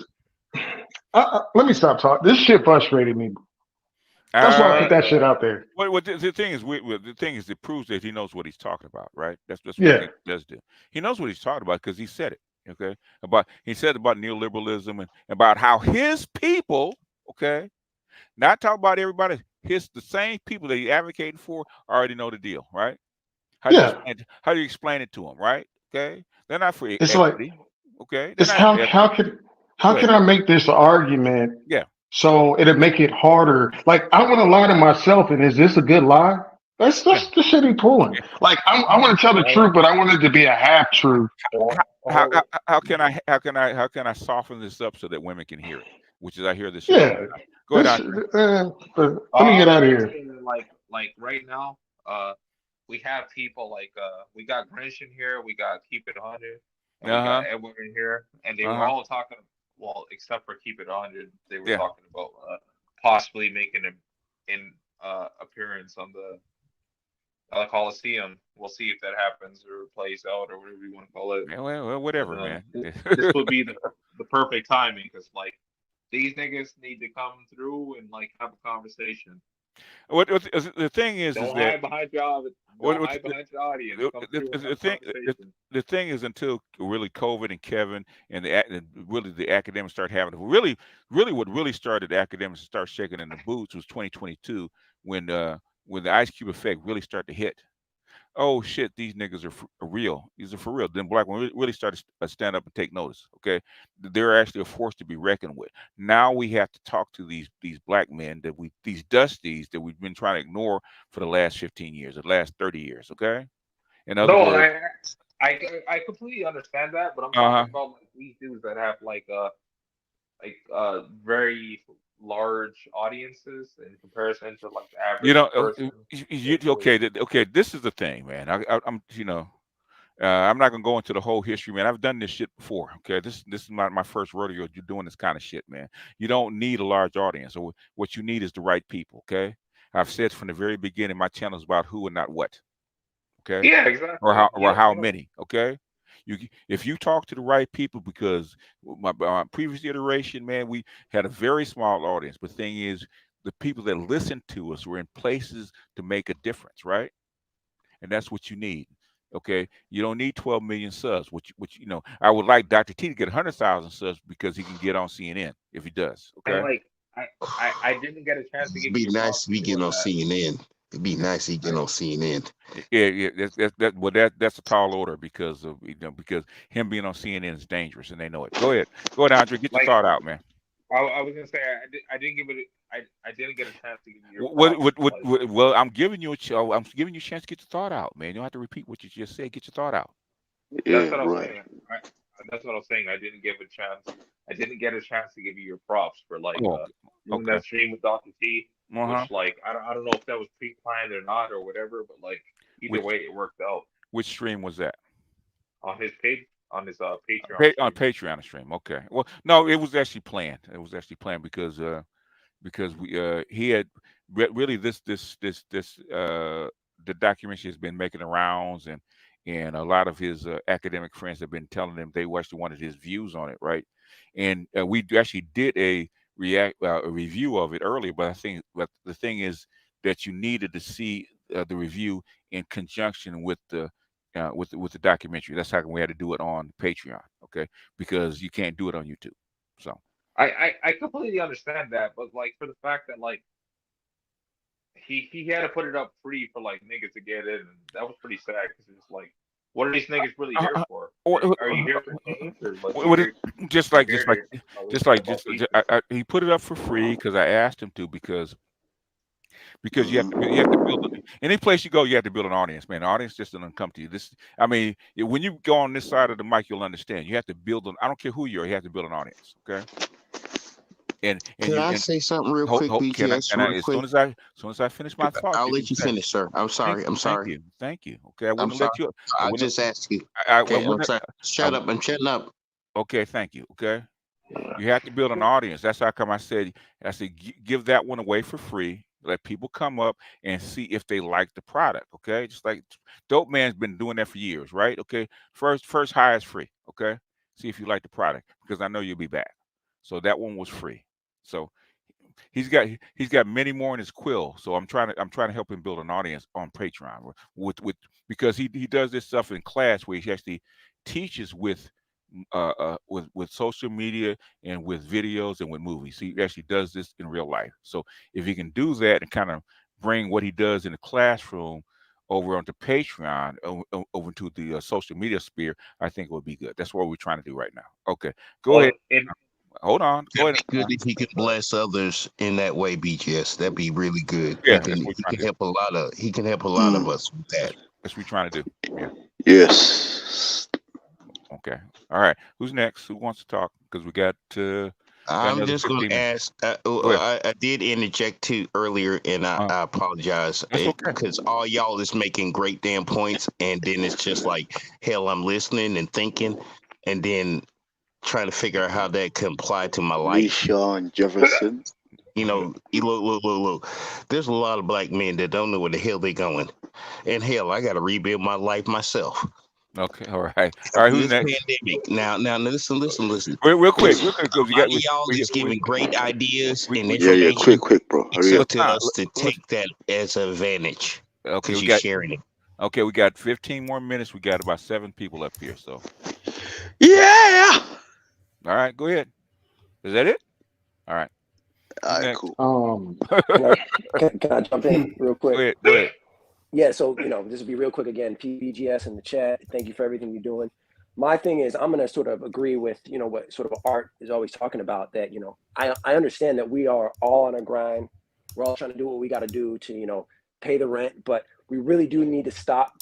Let me stop talking. This shit frustrated me. That's why I put that shit out there. Well, the thing is, it proves that he knows what he's talking about, right? That's what Yeah, it does do. He knows what he's talking about because he said it. Okay, he said about neoliberalism and about how his people, okay, not talk about everybody, the same people that he advocated for already know the deal, right? yeah. How do you explain it to them, right? Okay, they're not for It's like equity. Okay, they're it's not for equity. how Go can ahead. I make this argument Yeah, so it'll make it harder? Like I want to lie to myself, and is this a good lie? That's yeah. the shit he pulling. Like I want to tell the truth, but I want it to be a half truth. How can I soften this up so that women can hear it? Which is I hear this shit all the Yeah. time. Go ahead, This, Andre. let me get out of I would here. say that like right now, we have people like we got Grinch in here, we got Keep It 100, and we Uh got Edward in here, and they huh. were Uh huh. all talking. Well, except for Keep It 100, they were Yeah. talking about possibly making an in appearance on the Coliseum. We'll see if that happens or plays out or whatever you want to call it. Yeah, well, And whatever, man. this would be the perfect timing because like these niggas need to come through and like have a conversation. The thing is Don't that hide behind your what, don't what's hide behind your audience. Come through and have a thing conversation. the thing is until really COVID and Kevin and really the academics start having really what really started the academics to start shaking in the boots was 2022 when the Ice Cube effect really started to hit. Oh shit, these niggas are real. These are for real. Then black women really started to stand up and take notice. Okay, they're actually a force to be reckoned with. Now we have to talk to these black men these dusties that we've been trying to ignore for the last 15 years, the last 30 years. Okay, in other No, words, I completely understand that, but I'm uh huh. talking about like these dudes that have very large audiences in comparison to like the You average know, person. okay, okay. This is the thing, man. I'm I'm not gonna go into the whole history, man. I've done this shit before. Okay, this is my first rodeo. You're doing this kind of shit, man. You don't need a large audience. So what you need is the right people. Okay, I've said from the very beginning, my channel is about who and not what. Okay, Yeah, exactly. or Yeah, how yeah. many. Okay, if you talk to the right people, because my previous iteration, man, we had a very small audience. But the thing is, the people that listened to us were in places to make a difference, right? And that's what you need. Okay, you don't need 12 million subs. Which I would like Dr. T to get 100,000 subs because he can get on CNN if he does. And Okay. like I didn't get a chance to It'd give you be your nice props if we get before on that. CNN. It'd be nice if he get on CNN. Yeah, yeah. That's a tall order because of because him being on CNN is dangerous and they know it. Go ahead, Andre. Get your Like thought out, man. I was gonna say I didn't give it I didn't get a chance to give you your props. Like Well, I'm giving you I'm giving you a chance to get your thought out, man. You don't have to repeat what you just said. Get your thought out. that's Yeah, what I was right. saying. That's what I was saying. I didn't give a chance. I didn't get a chance to give you your props for like Oh, doing okay. that stream with Dr. T, Uh-huh. which like I don't know if that was pre-planned or not or whatever, but like either Which way it worked out which stream was that? on his page on his Patreon On stream. Patreon stream. Okay. Well, no, it was actually planned. It was actually planned because we he had really the documentary has been making the rounds, and a lot of his academic friends have been telling him they actually wanted his views on it, right? And we actually did a review of it earlier, but the thing is that you needed to see the review in conjunction with the documentary. That's how we had to do it on Patreon, okay? Because you can't do it on YouTube. So I completely understand that, but like for the fact that like he had to put it up free for like niggas to get in, and that was pretty sad because it's like, what are these niggas really here for? Are you here for games or like he put it up for free because I asked him to, because you have to build any place you go, you have to build an audience, man. The audience just doesn't come to you. I mean, when you go on this side of the mic, you'll understand. You have to build I don't care who you are, you have to build an audience, okay? Can I say something real quick, BGS? As soon as I finish my thought, I'll let you finish, sir. I'm sorry. Thank you. Okay, I wouldn't let you. I just asked you. Okay, I'm sorry. Shut up. I'm shutting up. Okay, thank you. Okay, you have to build an audience. That's how come I said give that one away for free. Let people come up and see if they like the product. Okay, just like Dope Man's been doing that for years, right? Okay, first hire is free. Okay, see if you like the product, because I know you'll be back. So that one was free. So he's got many more in his quill. So I'm trying to help him build an audience on Patreon with because he does this stuff in class where he actually teaches with social media and with videos and with movies. He actually does this in real life. So if he can do that and kind of bring what he does in the classroom over onto Patreon, over to the social media sphere, I think it would be good. That's what we're trying to do right now. Okay, go ahead. Hold on. Go ahead. Good if he can bless others in that way, BGS. That'd be really good. Yeah, he can help a lot of us with that. That's what we're trying to do. Yeah. Yes. Okay. All right. Who's next? Who wants to talk? Because we got. I'm just going to ask. I did interject too earlier, and I apologize. Because all y'all is making great damn points, and then it's just like, hell, I'm listening and thinking, and then trying to figure out how that can apply to my life. Sean Jefferson. You know, look. There's a lot of black men that don't know where the hell they're going. And hell, I got to rebuild my life myself. Okay, all right. Who's next? Pandemic. Now, listen. Real quick. Y'all is giving great ideas and information. Yeah, quick, bro. It's up to us to take that as an advantage. Okay, you're sharing it. Okay, we got 15 more minutes. We got about 7 people up here, so. Yeah. All right, go ahead. Is that it? All right. All right, cool. Can I jump in real quick? Go ahead. Yeah, so this will be real quick again. PBGS in the chat. Thank you for everything you're doing. My thing is, I'm gonna sort of agree with what sort of Art is always talking about. That I understand that we are all on a grind. We're all trying to do what we got to do to pay the rent, but we really do need to stop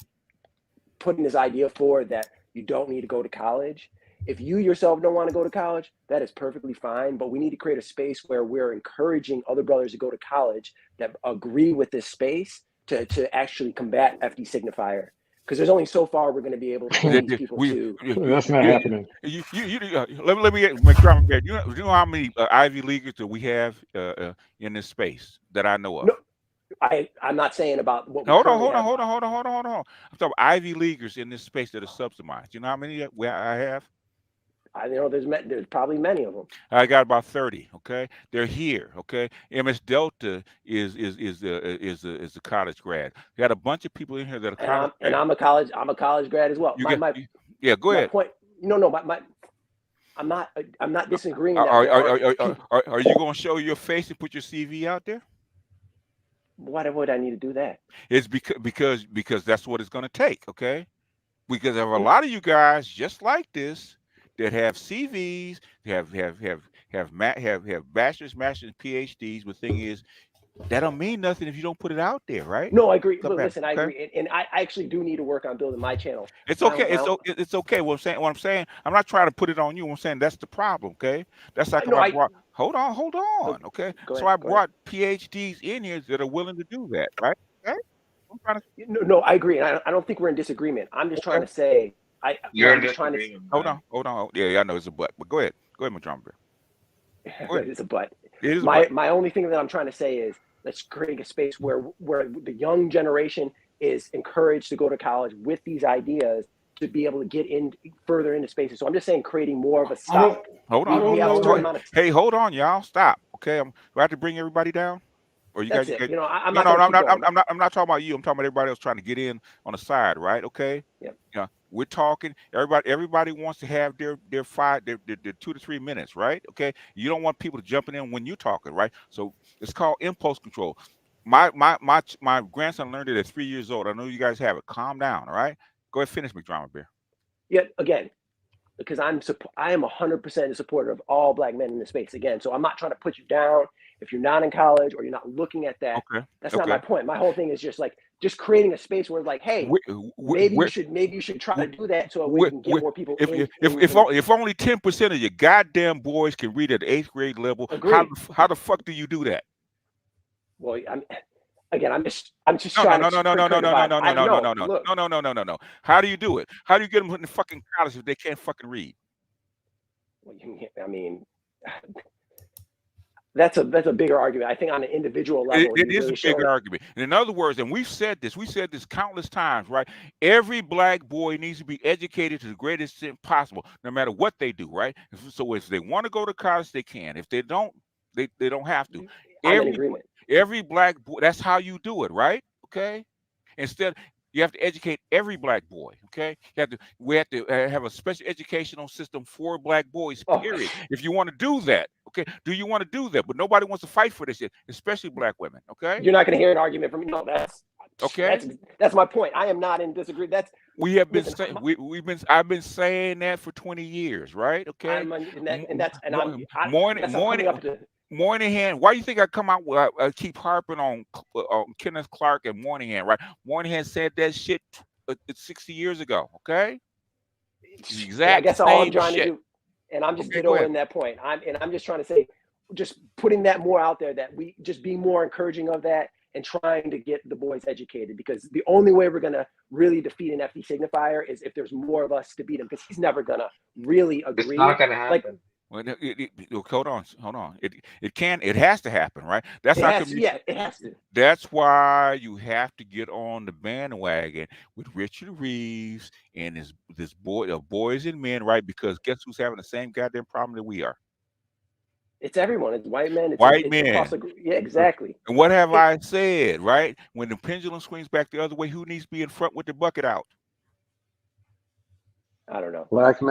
putting this idea forward that you don't need to go to college. If you yourself don't want to go to college, that is perfectly fine, but we need to create a space where we're encouraging other brothers to go to college that agree with this space to actually combat F.D Signifier. Because there's only so far we're going to be able to get these people to. That's not happening. Let me make sure I'm fair. You know how many Ivy Leaguers that we have in this space that I know of? No, I'm not saying about what. Hold on. I'm talking about Ivy Leaguers in this space that are subsidized. You know how many I have? I know there's probably many of them. I got about 30. Okay, they're here. Okay, MS Delta is the college grad. We got a bunch of people in here that are college. And I'm a college grad as well. Go ahead. Point. I'm not disagreeing. Are you going to show your face and put your CV out there? Why would I need to do that? It's because that's what it's going to take. Okay, because there are a lot of you guys just like this that have CVs, have bachelor's, master's, PhDs. But the thing is, that don't mean nothing if you don't put it out there, right? No, I agree. But listen, I agree, and I actually do need to work on building my channel. It's okay. It's okay. What I'm saying, I'm not trying to put it on you. I'm saying that's the problem. Okay, that's like I brought. Hold on. Okay, so I brought PhDs in here that are willing to do that, right? Okay. I'm trying to. No, I agree, and I don't think we're in disagreement. I'm just trying to say. Hold on. Yeah, I know it's a but go ahead, my drum bear. It's a but. My only thing that I'm trying to say is Let's create a space where the young generation is encouraged to go to college with these ideas to be able to get in further into spaces. So I'm just saying, creating more of a stock. Hold on. Hey, hold on, y'all. Stop. Okay, do I have to bring everybody down? Or you That's guys? it. You know, I'm No, not. no, Gonna keep I'm going. not talking about you. I'm talking about everybody else trying to get in on the side, right? Okay. Yep. Yeah, we're talking. Everybody wants to have their 2 to 3 minutes, right? Okay. You don't want people to jumping in when you're talking, right? So it's called impulse control. My grandson learned it at 3 years old. I know you guys have it. Calm down, all right? Go ahead, finish McDrama Bear. Yeah. Again, because I am 100% a supporter of all black men in the space. Again, so I'm not trying to put you down if you're not in college or you're not looking at that. Okay. That's not my point. My whole thing is just creating a space where like, hey, maybe you should try to do that so we can get more people in. If only 10% of your goddamn boys can read at the 8th grade level, how the fuck do you do that? Well, I'm just trying to No. How do you do it? How do you get them in the fucking college if they can't fucking read? Well, I mean, that's a bigger argument. I think on an individual level, it is a bigger argument. And in other words, and we've said this countless times, right? Every black boy needs to be educated to the greatest extent possible, no matter what they do, right? So if they want to go to college, they can. If they don't, they don't have to. I'm in agreement. Every black boy, that's how you do it, right? Okay. Instead, you have to educate every black boy. Okay, we have to have a special educational system for black boys. Period. If you want to do that, okay. Do you want to do that? But nobody wants to fight for this shit, especially black women. Okay. You're not going to hear an argument from me. No, that's okay. That's my point. I am not in disagreement. I've been saying that for 20 years, right? Okay. Moynihan, why do you think I come out with I keep harping on Kenneth Clark and Moynihan, right? Moynihan said that shit 60 years ago, okay? I guess all I'm trying to do, and I'm just dittoing that point. I'm just trying to say, just putting that more out there, that we just be more encouraging of that and trying to get the boys educated, because the only way we're going to really defeat an F.D Signifier is if there's more of us to beat him, because he's never going to really agree. It's not going to happen. Well, hold on. It has to happen, right? It has to. That's why you have to get on the bandwagon with Richard Reeves and this boys and men, right? Because guess who's having the same goddamn problem that we are? It's everyone. It's white men. Men. Yeah, exactly. And what have I said, right? When the pendulum swings back the other way, who needs to be in front with the bucket out? I don't know. Black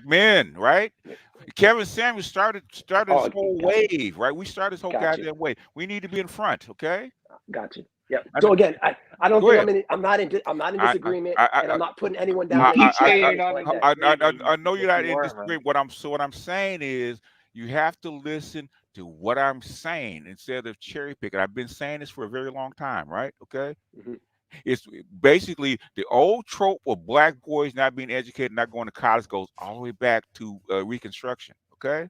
men, right? Kevin Samuels started this whole wave, right? We started this whole goddamn wave. We need to be in front, okay? Gotcha. Yeah. So again, I don't think I'm not in disagreement, and I'm not putting anyone down. I know you're not in disagreement. What I'm saying is you have to listen to what I'm saying instead of cherry picking. I've been saying this for a very long time, right? Okay. Mm-hmm. It's basically the old trope of black boys not being educated, not going to college, goes all the way back to Reconstruction. Okay,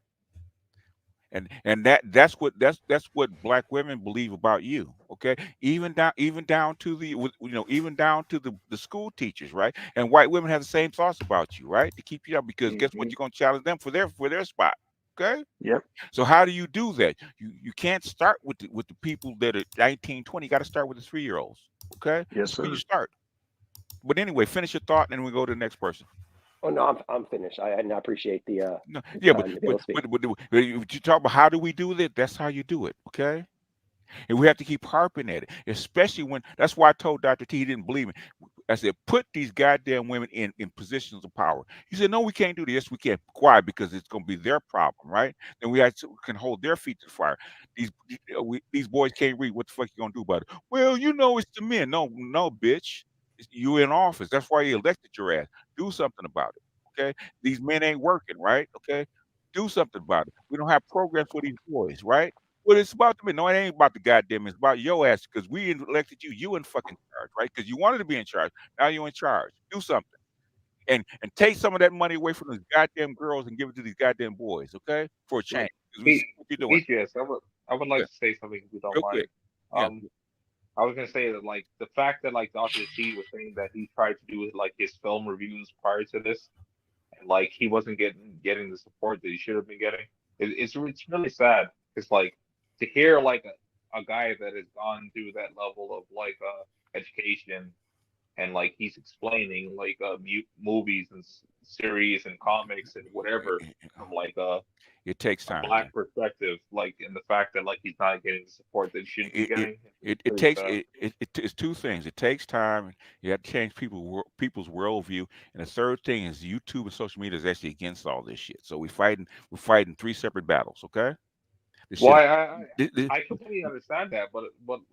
and that's what black women believe about you. Okay, even down to the school teachers, right? And white women have the same thoughts about you, right? To keep you up, because guess what? You're going to challenge them for their spot. Okay. Yep. So how do you do that? You can't start with the people that are 19, 20. You got to start with the 3-year-olds. Okay. Yes, sir. When you start. But anyway, finish your thought, and then we go to the next person. Oh no, I'm finished. I appreciate the. No, yeah, but you talk about how do we do that? That's how you do it. Okay. And we have to keep harping at it, especially when. That's why I told Dr. T, he didn't believe me. I said, put these goddamn women in positions of power. He said, no, we can't do this. Yes, we can't. Why? Because it's going to be their problem, right? Then we can hold their feet to the fire. These boys can't read. What the fuck you going to do about it? Well, it's the men. No, bitch. You in office. That's why you elected your ass. Do something about it, okay? These men ain't working, right? Okay? Do something about it. We don't have programs for these boys, right? Well, it's about the men. No, it ain't about the goddamn. It's about your ass, because we elected you. You in fucking charge, right? Because you wanted to be in charge. Now you're in charge. Do something, and take some of that money away from those goddamn girls and give it to these goddamn boys, okay? For a change. What you doing? BGS, I would like to say something if you don't mind. I was gonna say that, like, the fact that, like, Dr. T was saying that he tried to do like his film reviews prior to this, and like he wasn't getting the support that he should have been getting. It's really sad. It's like to hear like a guy that has gone through that level of like education, and like he's explaining like movies and series and comics and whatever from like it takes a time, man. black perspective, like in the fact that like he's not getting the support that he should be getting. It takes it's two things. It takes time. You have to change people's worldview, and the third thing is YouTube and social media is actually against all this shit. So we're fighting three separate battles. Okay. Well, I completely understand that, but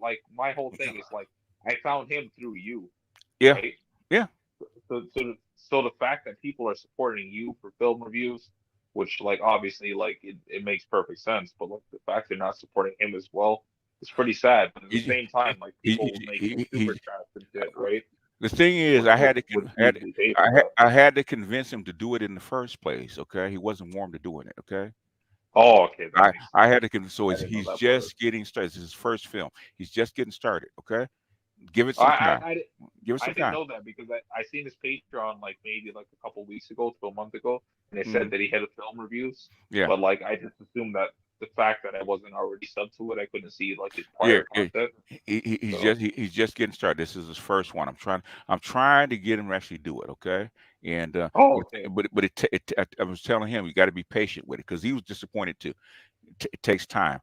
like my whole thing is like I found him through you. Yeah. Right? Yeah. So the fact that people are supporting you for film reviews, which like obviously like it makes perfect sense, but like the fact they're not supporting him as well, it's pretty sad. But at the same time, like people make super chats and shit, right? The thing is, I had to convince him to do it in the first place. Okay, he wasn't warm to doing it. Okay. Oh, okay. I had to convince. So he's just getting started. This is his first film. He's just getting started. Okay. Give it some time. Give it some I didn't time. know that because I seen his Patreon like maybe like a couple weeks ago to a month ago, and it said that he had a film reviews. Yeah. But like I just assumed that the fact that I wasn't already subbed to it, I couldn't see like his prior content. He's just getting started. This is his first one. I'm trying to get him to actually do it. Okay. And I was telling him you got to be patient with it because he was disappointed too. It takes time.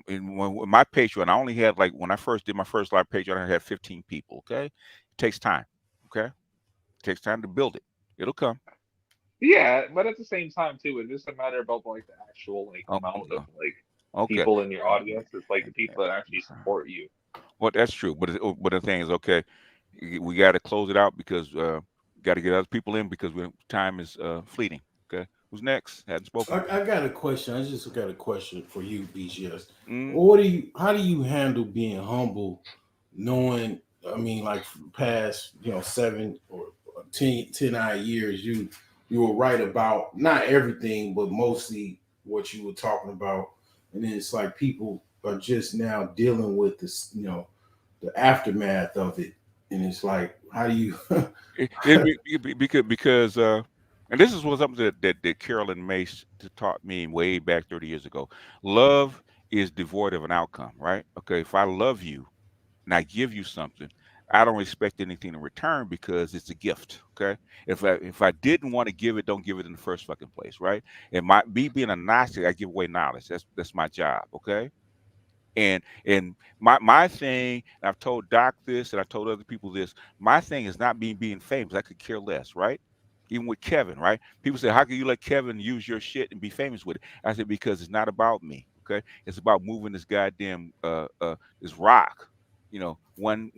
And when my Patreon, I only had like when I first did my first live Patreon, I had 15 people. Okay, it takes time. Okay, it takes time to build it. It'll come. Yeah, but at the same time too, it's just a matter about like the actual like amount of like people in your audience. It's like the people that actually support you. Well, that's true, but the thing is, okay, we got to close it out because got to get other people in because time is fleeting. Okay, who's next? Hadn't spoken. I got a question. I just got a question for you, BGS. Mm. How do you handle being humble, knowing? I mean, like past 7 or 10 odd years, you were right about not everything, but mostly what you were talking about, and then it's like people are just now dealing with this, the aftermath of it, and it's like, how do you? because and this is something that Carolyn Mace taught me way back 30 years ago. Love is devoid of an outcome, right? Okay, if I love you and I give you something, I don't expect anything in return because it's a gift. Okay, if I didn't want to give it, don't give it in the first fucking place, right? And me being a Gnostic, I give away knowledge. That's my job. Okay. And my thing, and I've told Doc this, and I told other people this. My thing is not being famous. I could care less, right? Even with Kevin, right? People say, "How can you let Kevin use your shit and be famous with it?" I said, "Because it's not about me. Okay, it's about moving this goddamn this rock, one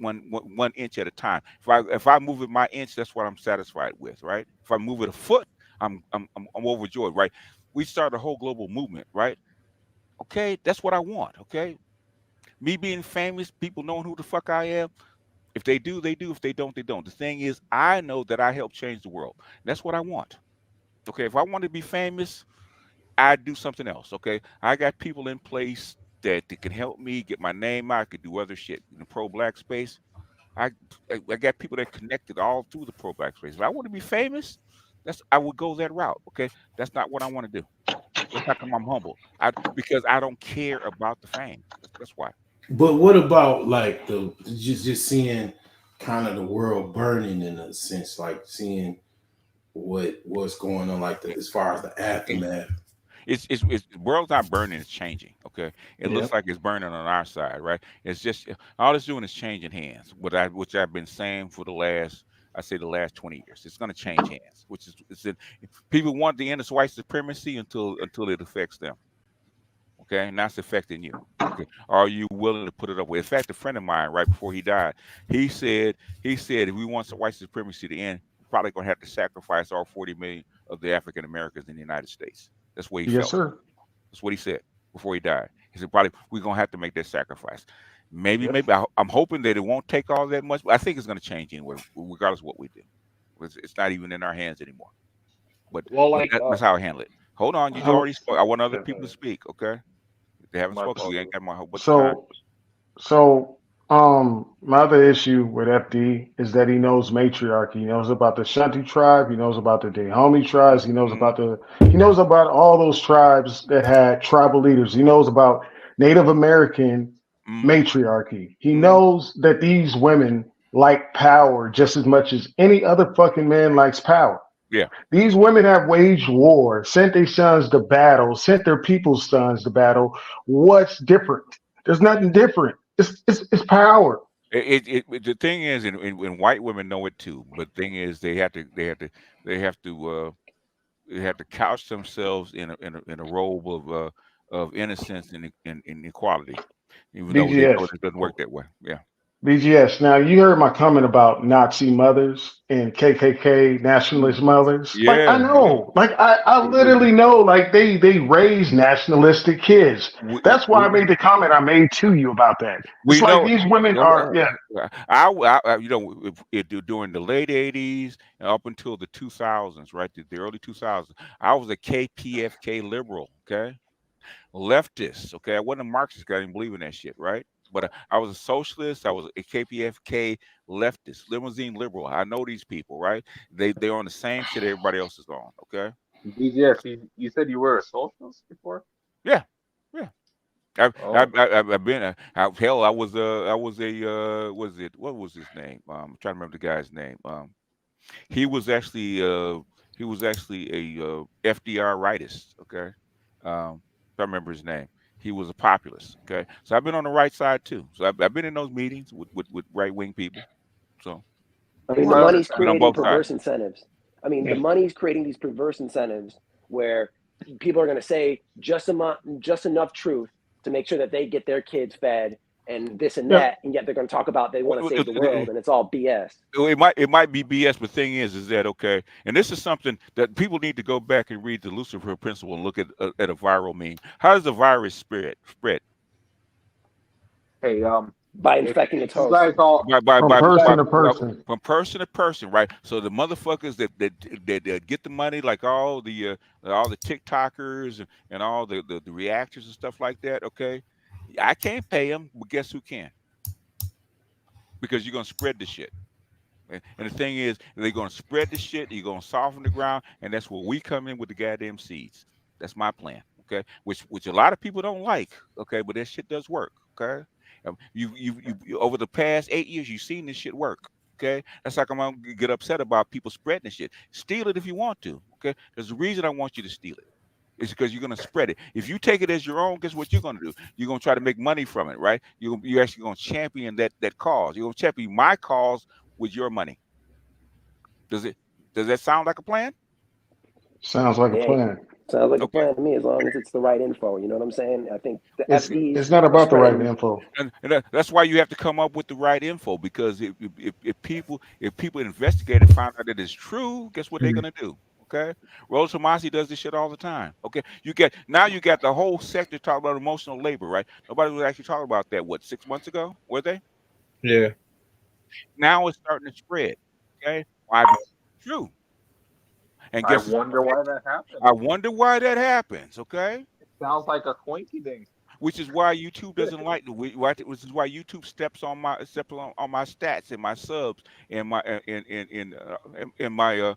inch at a time. If I move it my inch, that's what I'm satisfied with, right? If I move it a foot, I'm overjoyed, right? We started a whole global movement, right? Okay, that's what I want. Okay, me being famous, people knowing who the fuck I am. If they do, they do. If they don't, they don't. The thing is, I know that I help change the world. That's what I want. Okay, if I want to be famous, I do something else. Okay, I got people in place that can help me get my name out. I could do other shit in the pro-black space. I got people that connected all through the pro-black space. If I want to be famous, I would go that route. Okay, that's not what I want to do. That's how come I'm humble. Because I don't care about the fame. That's why. But what about like just seeing kind of the world burning in a sense, like seeing what's going on, like as far as the aftermath? It's the world's not burning, it's changing. Okay. It looks like it's burning on our side, right? It's just all it's doing is changing hands. Which I've been saying for the last 20 years. It's gonna change hands, which is people want the end of white supremacy until it affects them. Okay, and that's affecting you. Okay. Are you willing to put it up with? In fact, a friend of mine, right before he died, he said if we want white supremacy to end, we're probably gonna have to sacrifice all 40 million of the African Americans in the United States. That's what he felt. Yes, sir. That's what he said before he died. He said probably we're gonna have to make that sacrifice. Maybe I'm hoping that it won't take all that much, but I think it's gonna change anyway, regardless of what we do. It's not even in our hands anymore. But that's how I handle it. Hold on, you already spoke. I want other people to speak. Okay. They haven't spoken. You ain't got my whole So my other issue with FD is that he knows matriarchy. He knows about the Shanti tribe. He knows about the Dahomey tribes. He knows about all those tribes that had tribal leaders. He knows about Native American matriarchy. He knows that these women like power just as much as any other fucking man likes power. Yeah. These women have waged war, sent their sons to battle, sent their people's sons to battle. What's different? There's nothing different. It's power. The thing is, and white women know it too. But the thing is, they have to couch themselves in a robe of innocence and equality, even though they know BGS. it doesn't work that way. Yeah. BGS. Now you heard my comment about Nazi mothers and KKK nationalist mothers. Like I Yeah. know, like I literally know, like they raise nationalistic kids. That's why I made the comment I made to you about that. It's We like know. these women are, yeah. During the late '80s and up until the 2000s, right, the early 2000s, I was a KPFK liberal, okay, leftist, okay. I wasn't a Marxist. I didn't believe in that shit, right? But I was a socialist. I was a KPFK leftist, limousine liberal. I know these people, right? They're on the same shit everybody else is on, okay. BGS, you said you were a socialist before? Yeah, yeah. I've Oh. been hell. I was a what was his name? I'm trying to remember the guy's name. He was actually a FDR rightist. Okay, I remember his name. He was a populist. Okay, so I've been on the right side too. So I've been in those meetings with right wing people. So I mean, the money's creating perverse incentives. I mean, the money's creating these perverse incentives where people are going to say just enough truth to make sure that they get their kids fed and this and that, and yet they're going to talk about they want to save the world, and it's all BS. It might be BS, but the thing is that okay, and this is something that people need to go back and read the Lucifer Principle and look at a viral meme. How does the virus spread? Hey, by infecting its host. From person to person. From person to person, right? So the motherfuckers that get the money, like all the TikTokers and all the reactors and stuff like that. Okay, I can't pay them, but guess who can? Because you're gonna spread the shit. And the thing is, they're gonna spread the shit. You're gonna soften the ground, and that's where we come in with the goddamn seeds. That's my plan. Okay, which a lot of people don't like. Okay, but that shit does work. Okay, you over the past 8 years, you've seen this shit work. Okay, that's like I'm gonna get upset about people spreading this shit. Steal it if you want to. Okay, there's a reason I want you to steal it. It's because you're gonna spread it. If you take it as your own, guess what you're gonna do? You're gonna try to make money from it, right? You're actually gonna champion that cause. You're gonna champion my cause with your money. Does that sound like a plan? Sounds like a plan. Sounds like a plan to me, as long as it's the right info. You know what I'm saying? I think the FDs. It's not about the right info. And that's why you have to come up with the right info, because if people investigate and find out that it's true, guess what they're gonna do? Okay, Rose Tomasi does this shit all the time. Okay, you got the whole sector talking about emotional labor, right? Nobody was actually talking about that 6 months ago, were they? Yeah. Now it's starting to spread. Okay, why? Because it's true. And I wonder why that happens. I wonder why that happens. Okay. It sounds like a coinky-dink. Which is why YouTube doesn't like which is why YouTube steps on my stats and my subs and my in my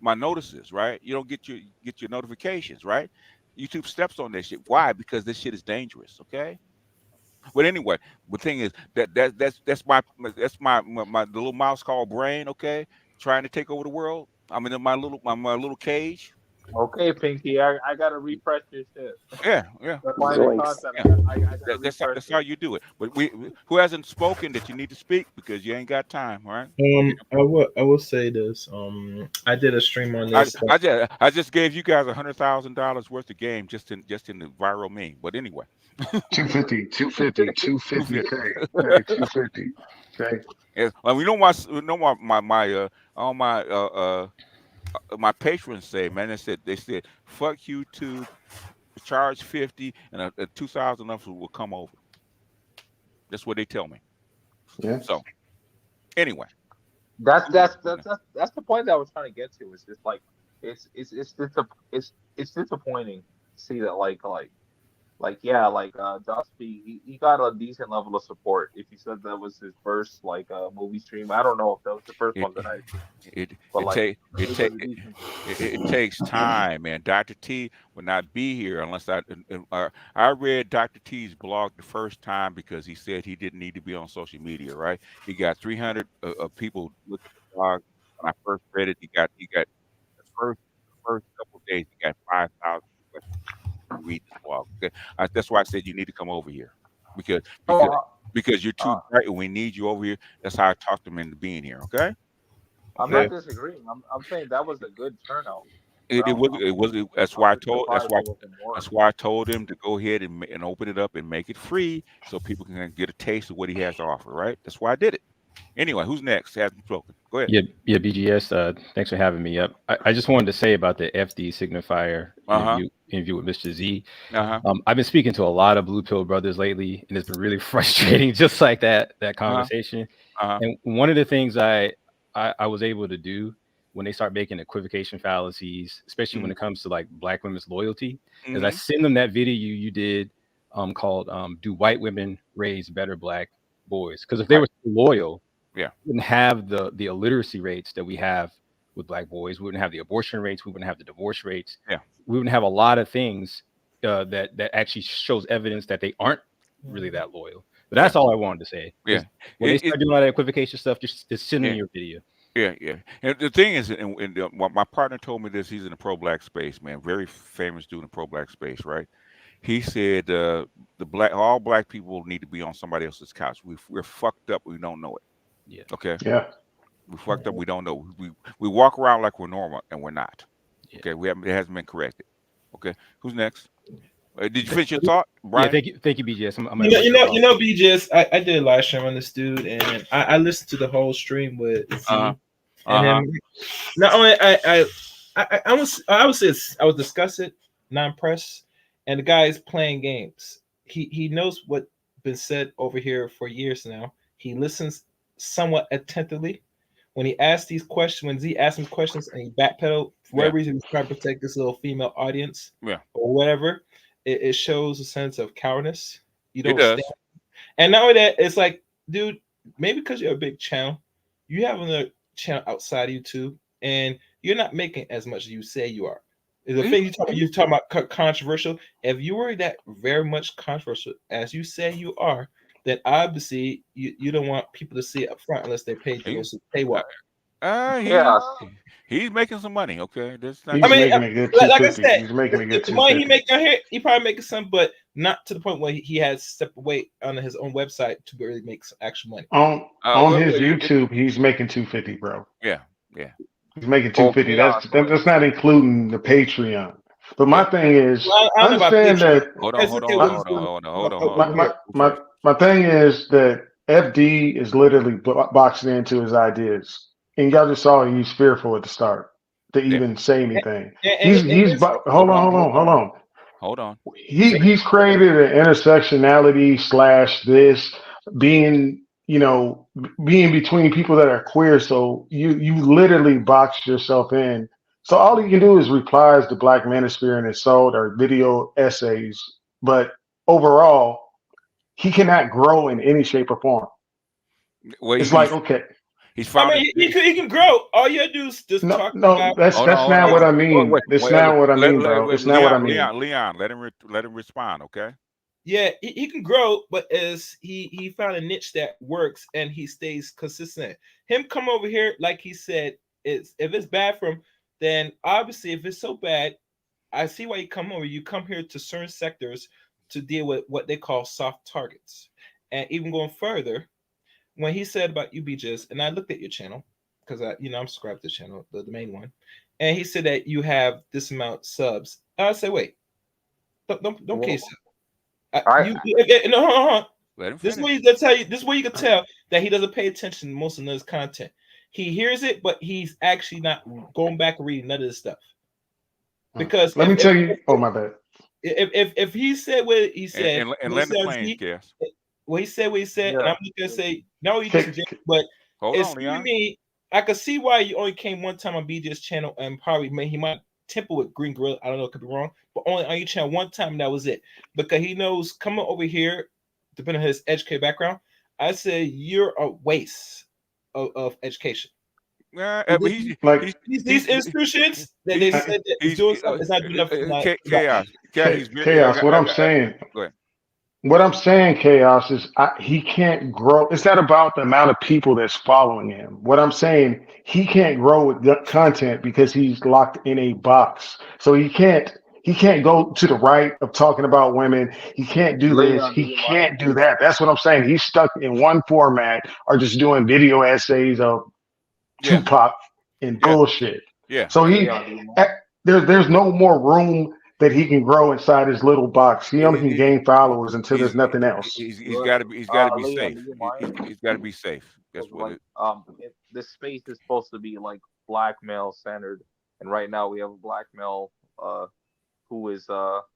my notices, right? You don't get your notifications, right? YouTube steps on that shit. Why? Because this shit is dangerous. Okay. But anyway, the thing is that's my the little mouse called brain. Okay, trying to take over the world. I'm in my little cage. Okay, Pinky, I gotta refresh this shit. Yeah. That's how you do it. But who hasn't spoken that you need to speak because you ain't got time, all right? I will say this. I did a stream on this. I just gave you guys $100,000 worth of game just in the viral meme. But anyway, 250K, 250. Okay. Yeah, well, my patrons say, man, they said fuck YouTube, charge 50 and a 2,000 of will come over. That's what they tell me. Yeah. So anyway, that's the point that I was trying to get to. Is just like it's disappointing to see that like like yeah, like Josh P, he got a decent level of support. If he said that was his first like movie stream, I don't know if that was the first It one that I seen, it but it like take it it take was a decent. it takes time, man. Dr. T would not be here unless I read Dr. T's blog the first time because he said he didn't need to be on social media, right? He got 300 people look at the blog. When I first read it, he got the first couple of days he got 5,000 read this blog. Okay? That's why I said you need to come over here because because Oh, because you're too bright and we need you over here. That's how I talked him into being here. Okay. I'm Okay. not disagreeing. I'm saying that was a good turnout. It, But it was it was it, that's I'm why I just told surprised there wasn't more. that's why I told him to go ahead and open it up and make it free so people can get a taste of what he has to offer. Right. That's why I did it. Anyway, who's next? Hasn't spoken. Go ahead. Yeah, BGS. Thanks for having me up. I just wanted to say about the F.D Signifier interview with Mr. Z. I've been speaking to a lot of Blue Pill brothers lately, and it's been really frustrating, just like that conversation. And one of the things I was able to do when they start making equivocation fallacies, especially when it comes to like Black women's loyalty, is I send them that video you did called "Do White Women Raise Better Black Boys?" Because if they were loyal, yeah, we wouldn't have the illiteracy rates that we have with Black boys. We wouldn't have the abortion rates. We wouldn't have the divorce rates. Yeah, we wouldn't have a lot of things that actually shows evidence that they aren't really that loyal. But that's all I wanted to say. Yeah, when they start doing all that equivocation stuff, just send them your video. Yeah, yeah. And the thing is, my partner told me this. He's in the pro-black space, man. Very famous dude in the pro-black space, right? He said all black people need to be on somebody else's couch. We're fucked up. We don't know it. Yeah. Okay. Yeah. We fucked up. We don't know. We walk around like we're normal and we're not. Yeah. Okay. It hasn't been corrected. Okay. Who's next? Did you finish your thought, Brian? Yeah, thank you, BGS. You know, BGS. I did a live stream on this dude, and I listened to the whole stream with Z and him. Not only I was disgusted, not impressed, and the guy's playing games. He knows what's been said over here for years now. He listens somewhat attentively. When he asks these questions, when Z asks him questions, and he backpedaled for whatever reason, he's trying to protect this little female audience, or whatever. It shows a sense of cowardice. You don't stand. And not only that, it's like, dude, maybe because you're a big channel, you have another channel outside of YouTube, and you're not making as much as you say you are. The thing you're talking about controversial. If you were that very much controversial as you say you are, then obviously you don't want people to see it up front unless they pay to go see paywall. He's making some money. Okay, he's making a good 250. Like I said, he's making a good 250. The money he making out here, he probably making some, but not to the point where he has stepped away on his own website to really make some actual money. On his YouTube, he's making 250, bro. Yeah. He's making 250. That's not including the Patreon. But my thing is, understand that. Hold on. My thing is that FD is literally boxing into his ideas, and y'all just saw he's fearful at the start to even say anything. Hold on. He's created an intersectionality / this being between people that are queer. So you literally box yourself in. So all you can do is replies to Black Manosphere and Assault or video essays. But overall, he cannot grow in any shape or form. Well, it's like, okay. He's found he can grow. All you do is just talk about. That's not what I mean. That's not what I mean, bro. It's not what I mean. Leon, let him respond, okay? Yeah, he can grow, but as he found a niche that works and he stays consistent. Him come over here, like he said, if it's bad for him, then obviously if it's so bad, I see why you come over. You come here to certain sectors to deal with what they call soft targets. And even going further, when he said about UBJs, and I looked at your channel because I'm subscribed to the channel, the main one, and he said that you have this amount of subs. I say, wait, don't case it. No. This way they tell you. This way you can tell that he doesn't pay attention to most of his content. He hears it, but he's actually not going back and reading none of this stuff. Because let me tell you. Oh, my bad. If he said what he said, and let the planes guess. Well, he said what he said, and I'm just gonna say no. You just but it's to me. I could see why you only came one time on BJ's channel, and probably he might Temple with Green Gorilla. I don't know, it could be wrong, but only on your channel one time, and that was it. Because he knows coming over here, depending on his educated background, I say you're a waste of education. These institutions that they said that is doing something is not good enough. Chaos. Chaos. What I'm saying. Go ahead. What I'm saying, Chaos, is he can't grow. It's not about the amount of people that's following him. What I'm saying, he can't grow with the content because he's locked in a box. So he can't go to the right of talking about women. He can't do this. He can't do that. That's what I'm saying. He's stuck in one format or just doing video essays of Tupac and bullshit. Yeah. So there's no more room that he can grow inside his little box. He only can gain followers until there's nothing else. He's got to be safe. He's got to be safe. That's what this space is supposed to be like black male centered, and right now we have a black male who is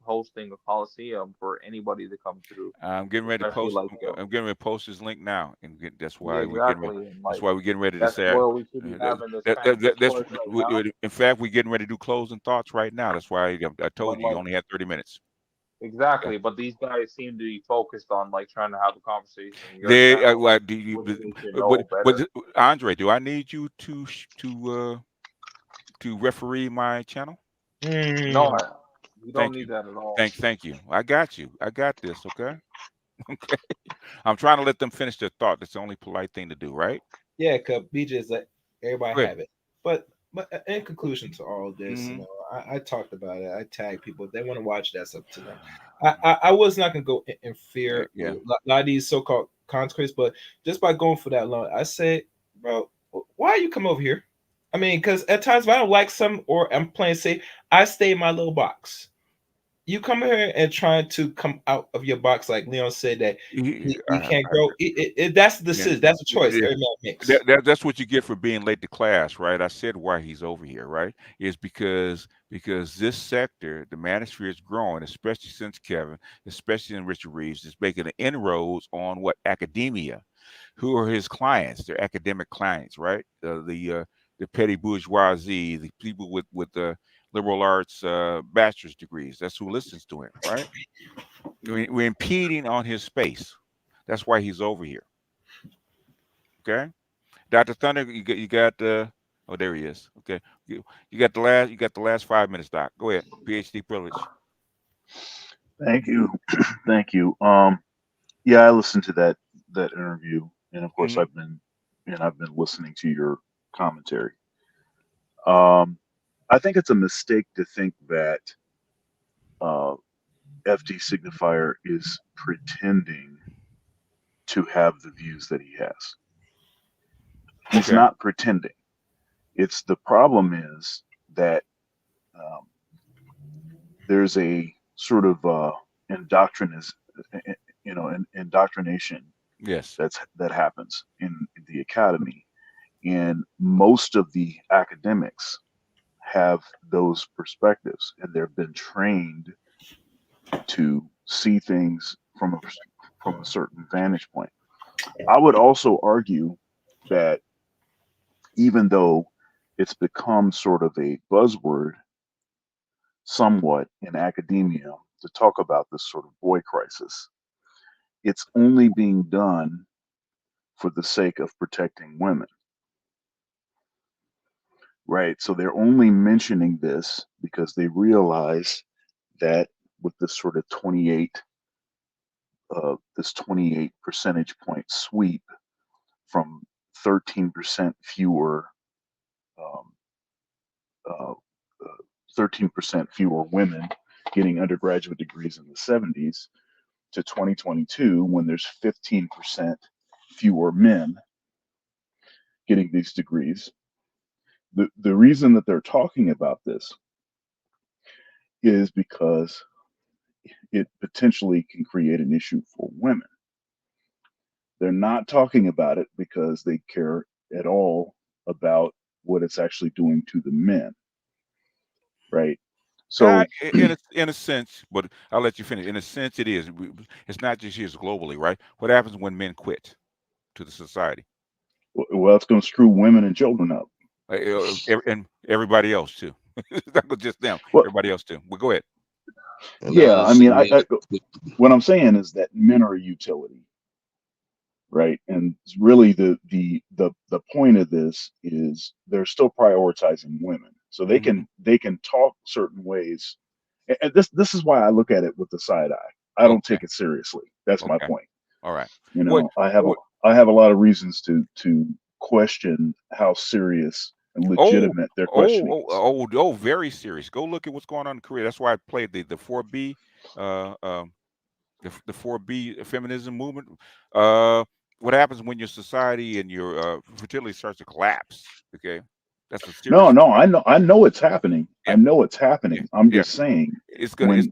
hosting a coliseum for anybody to come through. I'm getting ready to post. I'm getting ready to post his link now, and that's why we're getting ready to say. In fact, we're getting ready to do closing thoughts right now. That's why I told you only had 30 minutes. Exactly, but these guys seem to be focused on like trying to have a conversation. Andre, do I need you to referee my channel? No. You don't need that at all. Thank you. I got you. I got this. Okay. Okay. I'm trying to let them finish their thought. That's the only polite thing to do, right? Yeah, because BJ is like everybody have it. But in conclusion to all this, you know, I talked about it. I tagged people. If they want to watch, that's up to them. I was not gonna go in fear a lot of these so-called consequences, but just by going for that long, I say, bro, why you come over here? I mean, because at times if I don't like some or I'm playing safe, I stay in my little box. You come here and trying to come out of your box, like Leon said, that you can't grow. That's the decision. That's a choice. Every man makes. That's what you get for being late to class, right? I said why he's over here, right? Is because this sector, the manosphere is growing, especially since Kevin, especially in Richard Reeves, is making inroads on what academia, who are his clients, their academic clients, right? The petty bourgeoisie, the people with the liberal arts bachelor's degrees. That's who listens to him, right? We're impeding on his space. That's why he's over here. Okay, Dr. Thunder, you got oh, there he is. Okay, you got the last 5 minutes, Doc. Go ahead. PhD privilege. Thank you. Thank you. Yeah, I listened to that interview, and of course I've been listening to your commentary. I think it's a mistake to think that F.D Signifier is pretending to have the views that he has. He's not pretending. It's the problem is that there's a sort of indoctrination. Yes, that happens in the academy, and most of the academics have those perspectives, and they've been trained to see things from a certain vantage point. I would also argue that even though it's become sort of a buzzword somewhat in academia to talk about this sort of boy crisis, it's only being done for the sake of protecting women. Right. So they're only mentioning this because they realize that with this sort of 28 percentage point sweep from 13% fewer 13% fewer women getting undergraduate degrees in the 70s to 2022, when there's 15% fewer men getting these degrees. The reason that they're talking about this is because it potentially can create an issue for women. They're not talking about it because they care at all about what it's actually doing to the men, right? So in a sense, but I'll let you finish. In a sense, it is. It's not just here, it's globally, right? What happens when men quit to the society? Well, it's going to screw women and children up. And everybody else too. It's not just them. Well, Everybody else too. Well, go ahead. yeah, I mean, what I'm saying is that men are a utility, right? And really, the point of this is they're still prioritizing women, so they can talk certain ways. And this is why I look at it with the side eye. I don't take it seriously. That's my point. All right. You know, I have a lot of reasons to question how serious and legitimate their questioning is. Very serious. Go look at what's going on in Korea. That's why I played the 4B, the 4B feminism movement. What happens when your society and your fertility starts to collapse? Okay, that's a serious. No, I know it's happening. I know it's happening. I'm just saying it's gonna.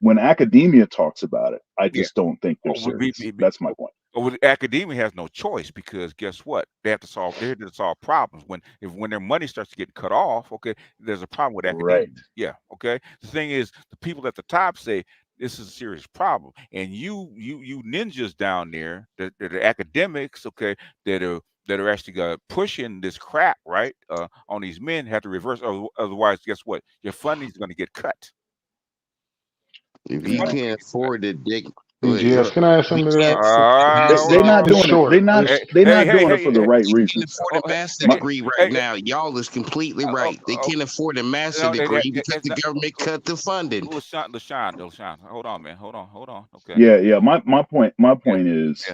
When academia talks about it, I just don't think they're serious. That's my point. Well, academia has no choice because guess what? They have to solve. They're here to solve problems. When their money starts to get cut off, okay, there's a problem with academia. Right. Yeah. Okay. The thing is, the people at the top say this is a serious problem, and you ninjas down there, the academics, okay, that are actually pushing this crap right on these men have to reverse. Otherwise, guess what? Your funding is going to get cut. If you can't afford it, dick. BGS, can I add something to that? They're not doing it. They're not doing it for the right reasons. They can't afford a master's degree right now. Y'all is completely right. They can't afford a master's degree because the government cut the funding. LaShawn, hold on, man. Hold on. Okay. Yeah. My point is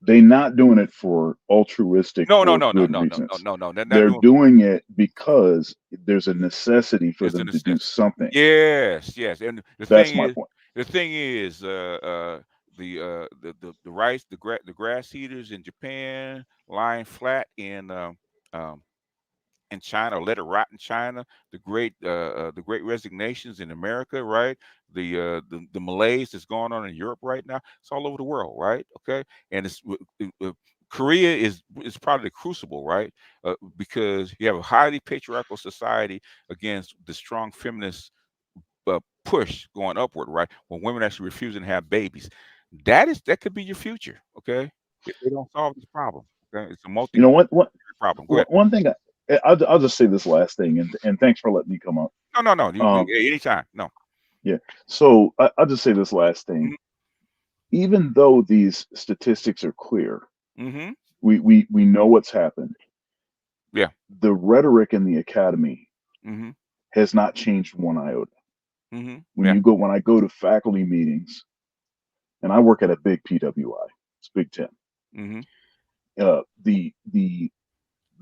they're not doing it for altruistic good reasons. No. They're doing it because there's a necessity for them to do something. Yes. And that's my point. The thing is, the rice, the grass eaters in Japan lying flat in China, or let it rot in China. The great resignations in America, right? The malaise that's going on in Europe right now. It's all over the world, right? Okay, and it's Korea is probably the crucible, right? Because you have a highly patriarchal society against the strong feminist push going upward, right? When women actually refusing to have babies, that could be your future, okay? If they don't solve this problem, okay? It's a multi. You know what problem. Go ahead. One thing I'll just say this last thing, and thanks for letting me come up. No. Anytime. No. Yeah. So I'll just say this last thing. Even though these statistics are clear, we know what's happened. Yeah. The rhetoric in the academy has not changed one iota. When I go to faculty meetings, and I work at a big PWI, it's Big 10. The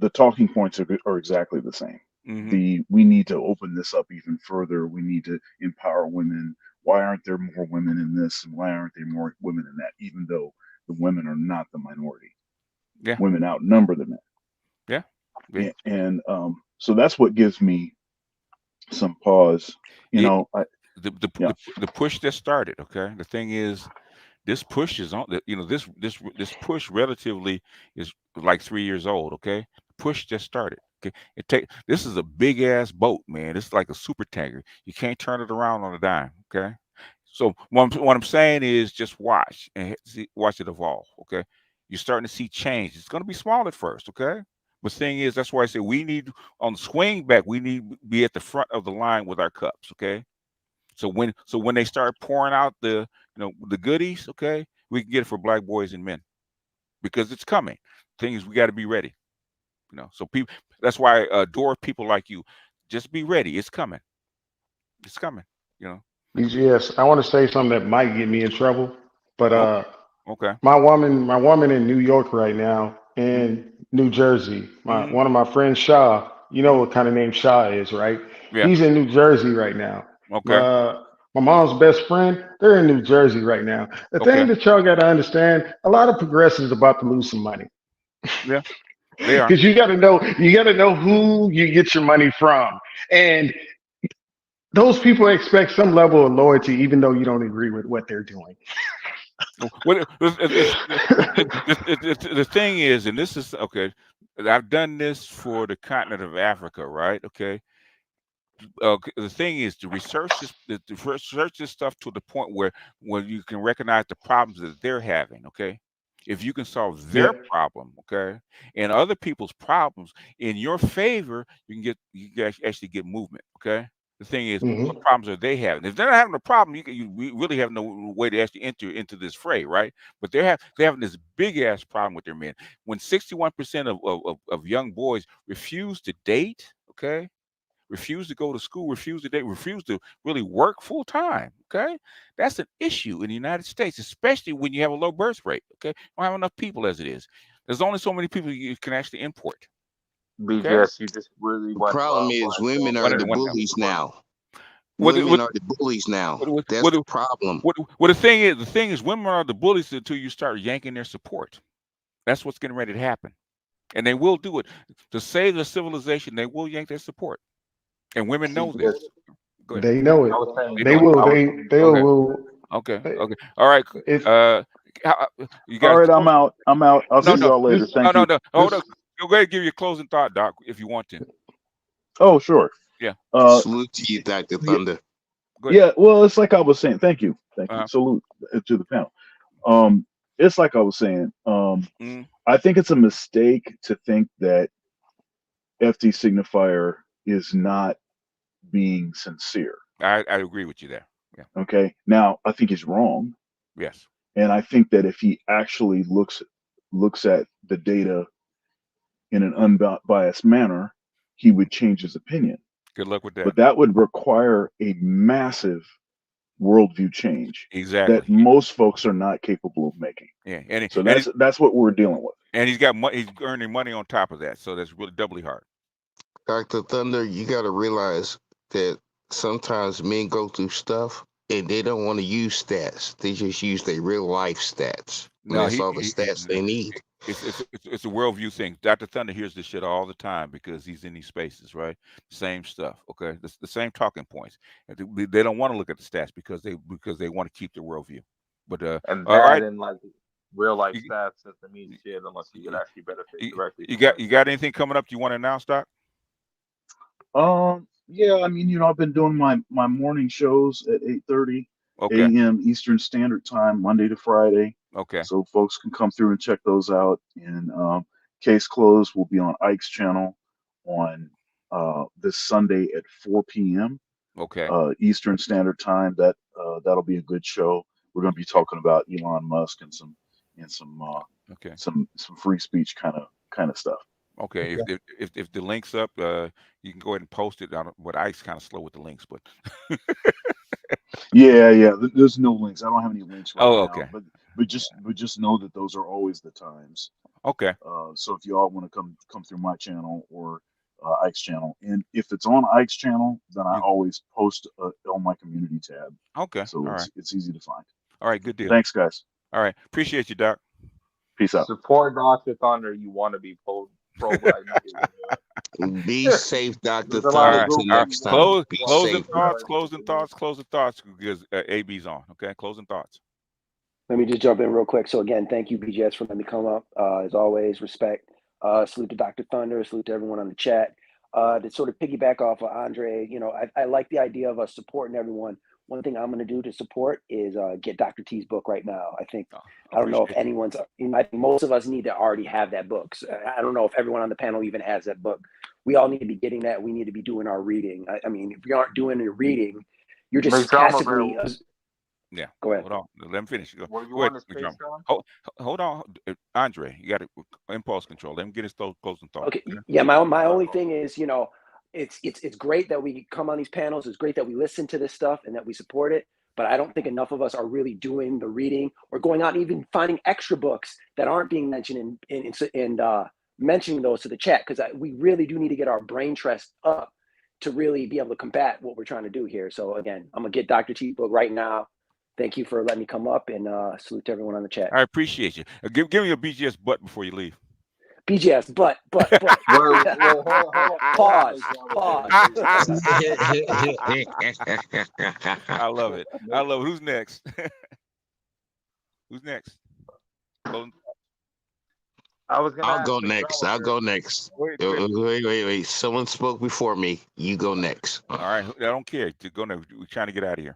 talking points are exactly the same. We need to open this up even further. We need to empower women. Why aren't there more women in this, and why aren't there more women in that? Even though the women are not the minority, women outnumber the men. And so that's what gives me some pause. The push that started. Okay, the thing is, this push is on. This push relatively is like 3 years old. Okay, push just started. Okay, this is a big ass boat, man. It's like a super tanker. You can't turn it around on a dime. Okay, so what I'm saying is just watch and watch it evolve. Okay, you're starting to see change. It's going to be small at first. Okay. But the thing is, that's why I say we need on the swing back. We need to be at the front of the line with our cups. Okay. So when they start pouring out the goodies, okay, we can get it for black boys and men because it's coming. The thing is, we got to be ready. So people. That's why I adore people like you. Just be ready. It's coming. It's coming. BGS, I want to say something that might get me in trouble, but okay. My woman in New York right now, in New Jersey. One of my friends, Shaw. You know what kind of name Shaw is, right? Yeah. He's in New Jersey right now. Okay. My mom's best friend, they're in New Jersey right now. The thing that y'all got to understand, a lot of progressives about to lose some money. Yeah, they are. Because you got to know who you get your money from, and those people expect some level of loyalty, even though you don't agree with what they're doing. The thing is, and this is okay. I've done this for the continent of Africa, right? Okay. The thing is to research this stuff to the point where you can recognize the problems that they're having. Okay, if you can solve their problem, okay, and other people's problems in your favor, you can actually get movement, okay. The thing is, what problems are they having? If they're not having a problem, we really have no way to actually enter into this fray, right? But they're having this big ass problem with their men. When 61% of young boys refuse to date, okay, refuse to go to school, refuse to date, refuse to really work full time, okay, that's an issue in the United States, especially when you have a low birth rate, okay. You don't have enough people as it is. There's only so many people you can actually import. BGS, you just really The went problem is women are the bullies now. Women are the bullies now. That's the problem. Well, the thing is, women are the bullies until you start yanking their support. That's what's getting ready to happen, and they will do it to save the civilization. They will yank their support, and women know this. Go ahead. They know it. They will. They will. Okay. All right. You guys. All right, I'm out. I'll see y'all later. Thank you. No. Hold on. Go ahead and give your closing thought, Doc, if you want to. Oh, sure. Yeah. Salute to you, Dr. Thunder. Yeah, well, it's like I was saying. Thank you. Salute to the panel. It's like I was saying. I think it's a mistake to think that F.D Signifier is not being sincere. I agree with you there. Yeah. Okay. Now, I think he's wrong. Yes. And I think that if he actually looks at the data in an unbiased manner, he would change his opinion. Good luck with that. But that would require a massive worldview change that most folks are not capable of making. Yeah, so that's what we're dealing with. And he's got he's earning money on top of that, so that's really doubly hard. Dr. Thunder, you got to realize that sometimes men go through stuff and they don't want to use stats. They just use their real life stats. No, that's all the stats they need. It's a worldview thing. Dr. Thunder hears this shit all the time because he's in these spaces, right? Same stuff, okay? The same talking points. They don't want to look at the stats because they want to keep their worldview. But and that and like real life stats doesn't mean shit unless you could actually benefit directly. You got anything coming up you want to announce, Doc? Yeah, I mean, I've been doing my morning shows at 8:30 a.m. Eastern Standard Time, Monday to Friday. Okay. So folks can come through and check those out. And Case Closed will be on Ike's channel on this Sunday at 4 p.m. Okay. Eastern Standard Time. That'll be a good show. We're going to be talking about Elon Musk and some free speech kind of stuff. Okay, if the link's up, you can go ahead and post it. But Ike's kind of slow with the links, but yeah. There's no links. I don't have any links right now. Okay. But just know that those are always the times. Okay. So if you all want to come through my channel or Ike's channel, and if it's on Ike's channel, then I always post on my community tab. Okay. So it's easy to find. All right. Good deal. Thanks, guys. All right. Appreciate you, Doc. Peace out. Support Dr. Thunder. You want to be pro-black. Be safe, Dr. Thunder. Until next time. Closing thoughts, because AB's on. Okay, closing thoughts. Let me just jump in real quick. So again, thank you, BGS, for letting me come up. As always, respect. Salute to Dr. Thunder. Salute to everyone on the chat. To sort of piggyback off of Andre, I like the idea of us supporting everyone. One thing I'm going to do to support is get Dr. T's book right now. I think I don't know if anyone's. I think most of us need to already have that book. So I don't know if everyone on the panel even has that book. We all need to be getting that. We need to be doing our reading. I mean, if you aren't doing your reading, you're just passively. Yeah. Go ahead. Hold on. Let me finish. Go ahead. Hold on, Andre. You got impulse control. Let him get his closing thoughts. Okay. Yeah. My only thing is, it's great that we come on these panels. It's great that we listen to this stuff and that we support it. But I don't think enough of us are really doing the reading or going out and even finding extra books that aren't being mentioned and mentioning those to the chat, because we really do need to get our brain trust up to really be able to combat what we're trying to do here. So again, I'm gonna get Dr. T's book right now. Thank you for letting me come up, and salute to everyone on the chat. I appreciate you. Give me your BGS butt before you leave. BGS, but. Pause. I love it. Who's next? Who's next? I'll go next. Wait. Someone spoke before me. You go next. All right. I don't care. We're trying to get out of here.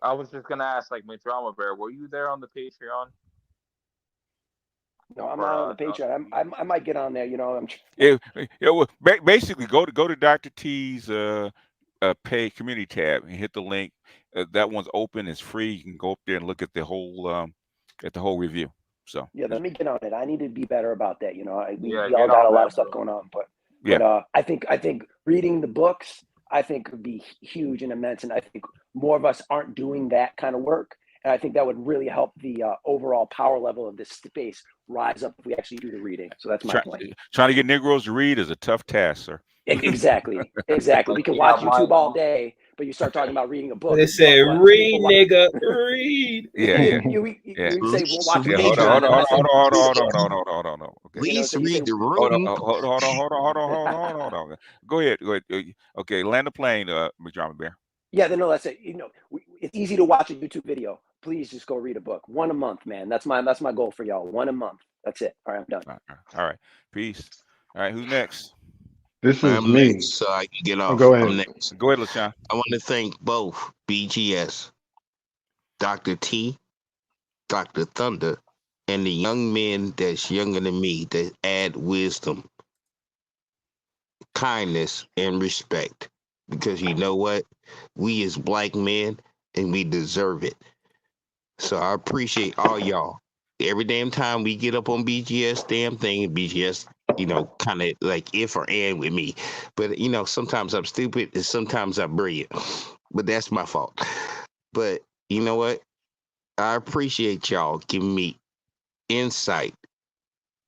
I was just gonna ask, like, my drama bear, were you there on the Patreon? No, I'm not on the Patreon. I might get on there. You know, Well, basically go to Dr. T's pay community tab and hit the link. That one's open. It's free. You can go up there and look at the whole review. So yeah, let me get on it. I need to be better about that. You know, we all get got on a lot that, of stuff bro. going on, but I think reading the books, I think would be huge and immense, and I think more of us aren't doing that kind of work, and I think that would really help the overall power level of this space rise up if we actually do the reading. So that's my point. Trying to get Negroes to read is a tough task, sir. Exactly. We can watch YouTube all day, but you start talking about reading a book. They say, "Read, nigga, read." Yeah. You say, "Well, watch Yeah, nature." hold on. Okay. Please read the Hold room. on. Go ahead. Okay, land the plane, McDermott Bear. Yeah, no, that's it. You know, it's easy to watch a YouTube video. Please just go read a book. One a month, man. That's my goal for y'all. One a month. That's it. All right, I'm done. All right. Peace. All right, who's next? This is I'm me. next, so I can get off. Go ahead. I'm next. Go ahead, LaShawn. I want to thank both BGS, Dr. T, Dr. Thunder, and the young men that's younger than me that add wisdom, kindness, and respect. Because you know what? We as black men, and we deserve it. So I appreciate all y'all. Every damn time we get up on BGS damn thing, BGS, kind of like if or and with me. But, sometimes I'm stupid and sometimes I'm brilliant. But that's my fault. But you know what? I appreciate y'all giving me insight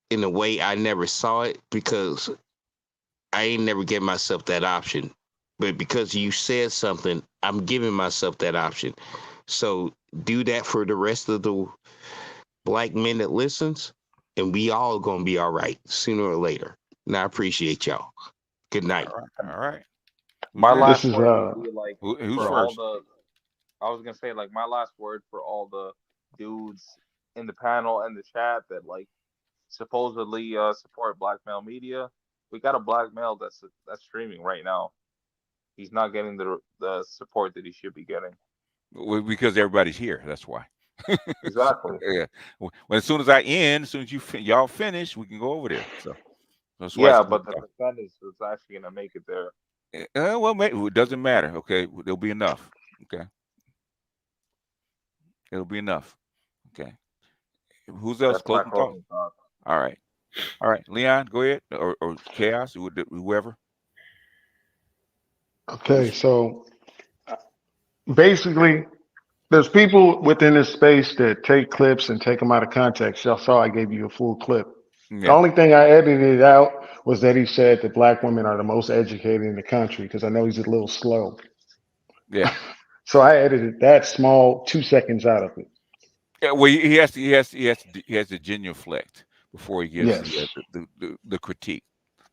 in a way I never saw it, because I ain't never give myself that option. But because you said something, I'm giving myself that option. So do that for the rest of the black men that listens, and we all gonna be all right sooner or later. And I appreciate y'all. Good night. All right. My last This is word would be like who's for first? all the. I was gonna say like my last word for all the dudes in the panel and the chat that like supposedly support black male media. We got a black male that's streaming right now. He's not getting the support that he should be getting. Because everybody's here. That's why. Exactly. Yeah. Well, as soon as I end, as soon as y'all finish, we can go over there. So that's why. Yeah, but the percentage is actually gonna make it there. Well, maybe it doesn't matter. Okay, there'll be enough. Okay, it'll be enough. Okay. Who's else? That's my Closing thought. closing thought. All right. Leon, go ahead, or Chaos, whoever. Okay, so basically, there's people within this space that take clips and take them out of context. Y'all saw I gave you a full clip. Yeah. The only thing I edited out was that he said that black women are the most educated in the country, because I know he's a little slow. Yeah. So I edited that small 2 seconds out of it. Yeah. Well, he has to genuflect before he gives the critique.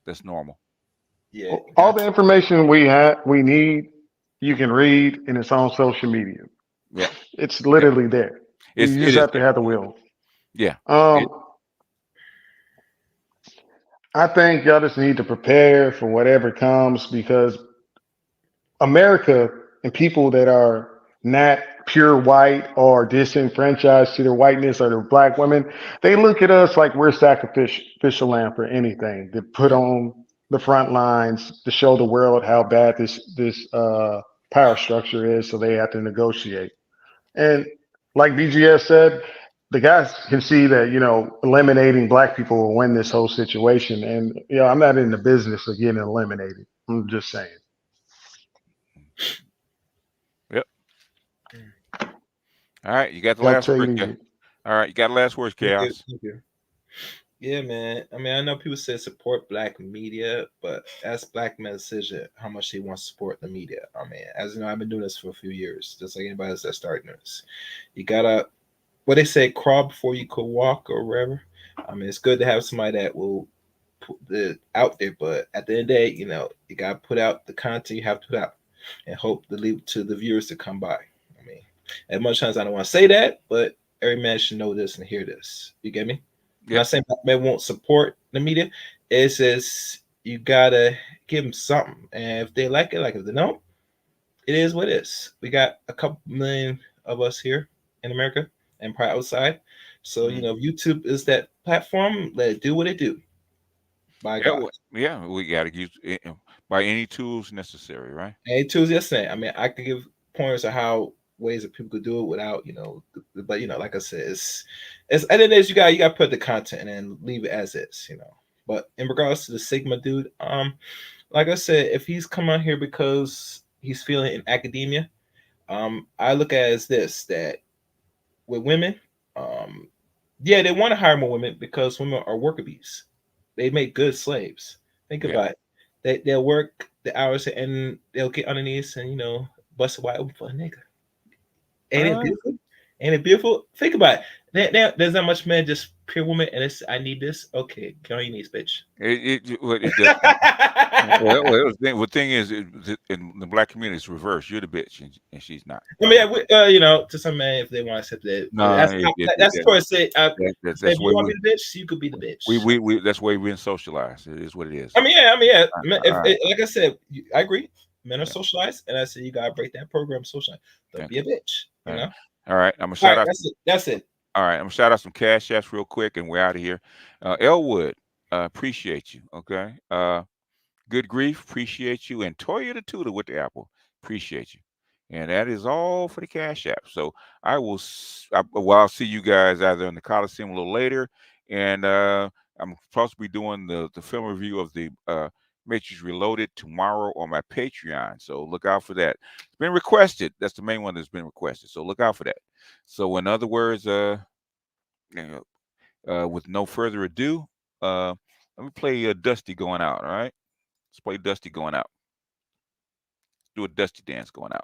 That's normal. Yeah. All the information we need, you can read, and it's on social media. Yeah. It's literally there. You just have to have the will. Yeah. I think y'all just need to prepare for whatever comes, because America and people that are not pure white or disenfranchised to their whiteness or their black women, they look at us like we're sacrificial lamb for anything, to put on the front lines to show the world how bad this power structure is, so they have to negotiate. And like BGS said, the guys can see that, eliminating black people will win this whole situation. And, I'm not in the business of getting eliminated. I'm just saying. Yep. All right. You got the last word. All right. You got the last words, Chaos. Thank you. Yeah, man. I mean, I know people say support black media, but that's black men's decision how much they want to support the media. I mean, as you know, I've been doing this for a few years, just like anybody else that's starting this. You gotta, what they say, crawl before you could walk or whatever. I mean, it's good to have somebody that will put it out there, but at the end of the day, you gotta put out the content you have to put out and hope to leave to the viewers to come by. I mean, as much times I don't want to say that, but every man should know this and hear this. You get me? I'm not saying black men won't support the media. It says you gotta give them something, and if they like it, if they don't, it is what it is. We got a couple million of us here in America and probably outside, So you know, YouTube is that platform. Let it do what it do. By God. We got to use it by any tools necessary, right? Any tools necessary. I mean, I could give pointers of how ways that people could do it without, you know, but you know, like I said, it's and then there's you got to put the content and leave it as is, you know. But in regards to the Sigma dude, like I said, if he's come out here because he's feeling in academia, I look at it as this, that with women, yeah, they want to hire more women because women are worker bees. They make good slaves. Think about it. They'll work the hours and they'll get underneath and, you know, bust a wide open for a nigga. Ain't it beautiful? Ain't it beautiful? Think about it. There's not much man, just pure woman, and it's I need this. Okay, get on your knees, bitch. It does. The thing is, in the black community, it's reversed. You're the bitch, and she's not. I mean, you know, to some men, if they want to accept it, that's what I say. If you want to be the bitch, you could be the bitch. We that's the way we're socialized. It is what it is. I mean, yeah. Like I said, I agree. Men are socialized, and I said you gotta break that program socialized. Don't be a bitch. You know. All right, I'm gonna shout out. That's it. All right, I'm gonna shout out some cash apps real quick, and we're out of here. Elwood, appreciate you. Okay. Good Grief, appreciate you, and Toya the Tutor with the Apple, appreciate you. And that is all for the Cash App. So I'll see you guys either in the Coliseum a little later, and I'm supposed to be doing the film review of the Matrix Reloaded tomorrow on my Patreon. So look out for that. It's been requested. That's the main one that's been requested. So look out for that. So in other words, with no further ado, let me play Dusty Going Out. All right, let's play Dusty Going Out. Do a Dusty dance going out.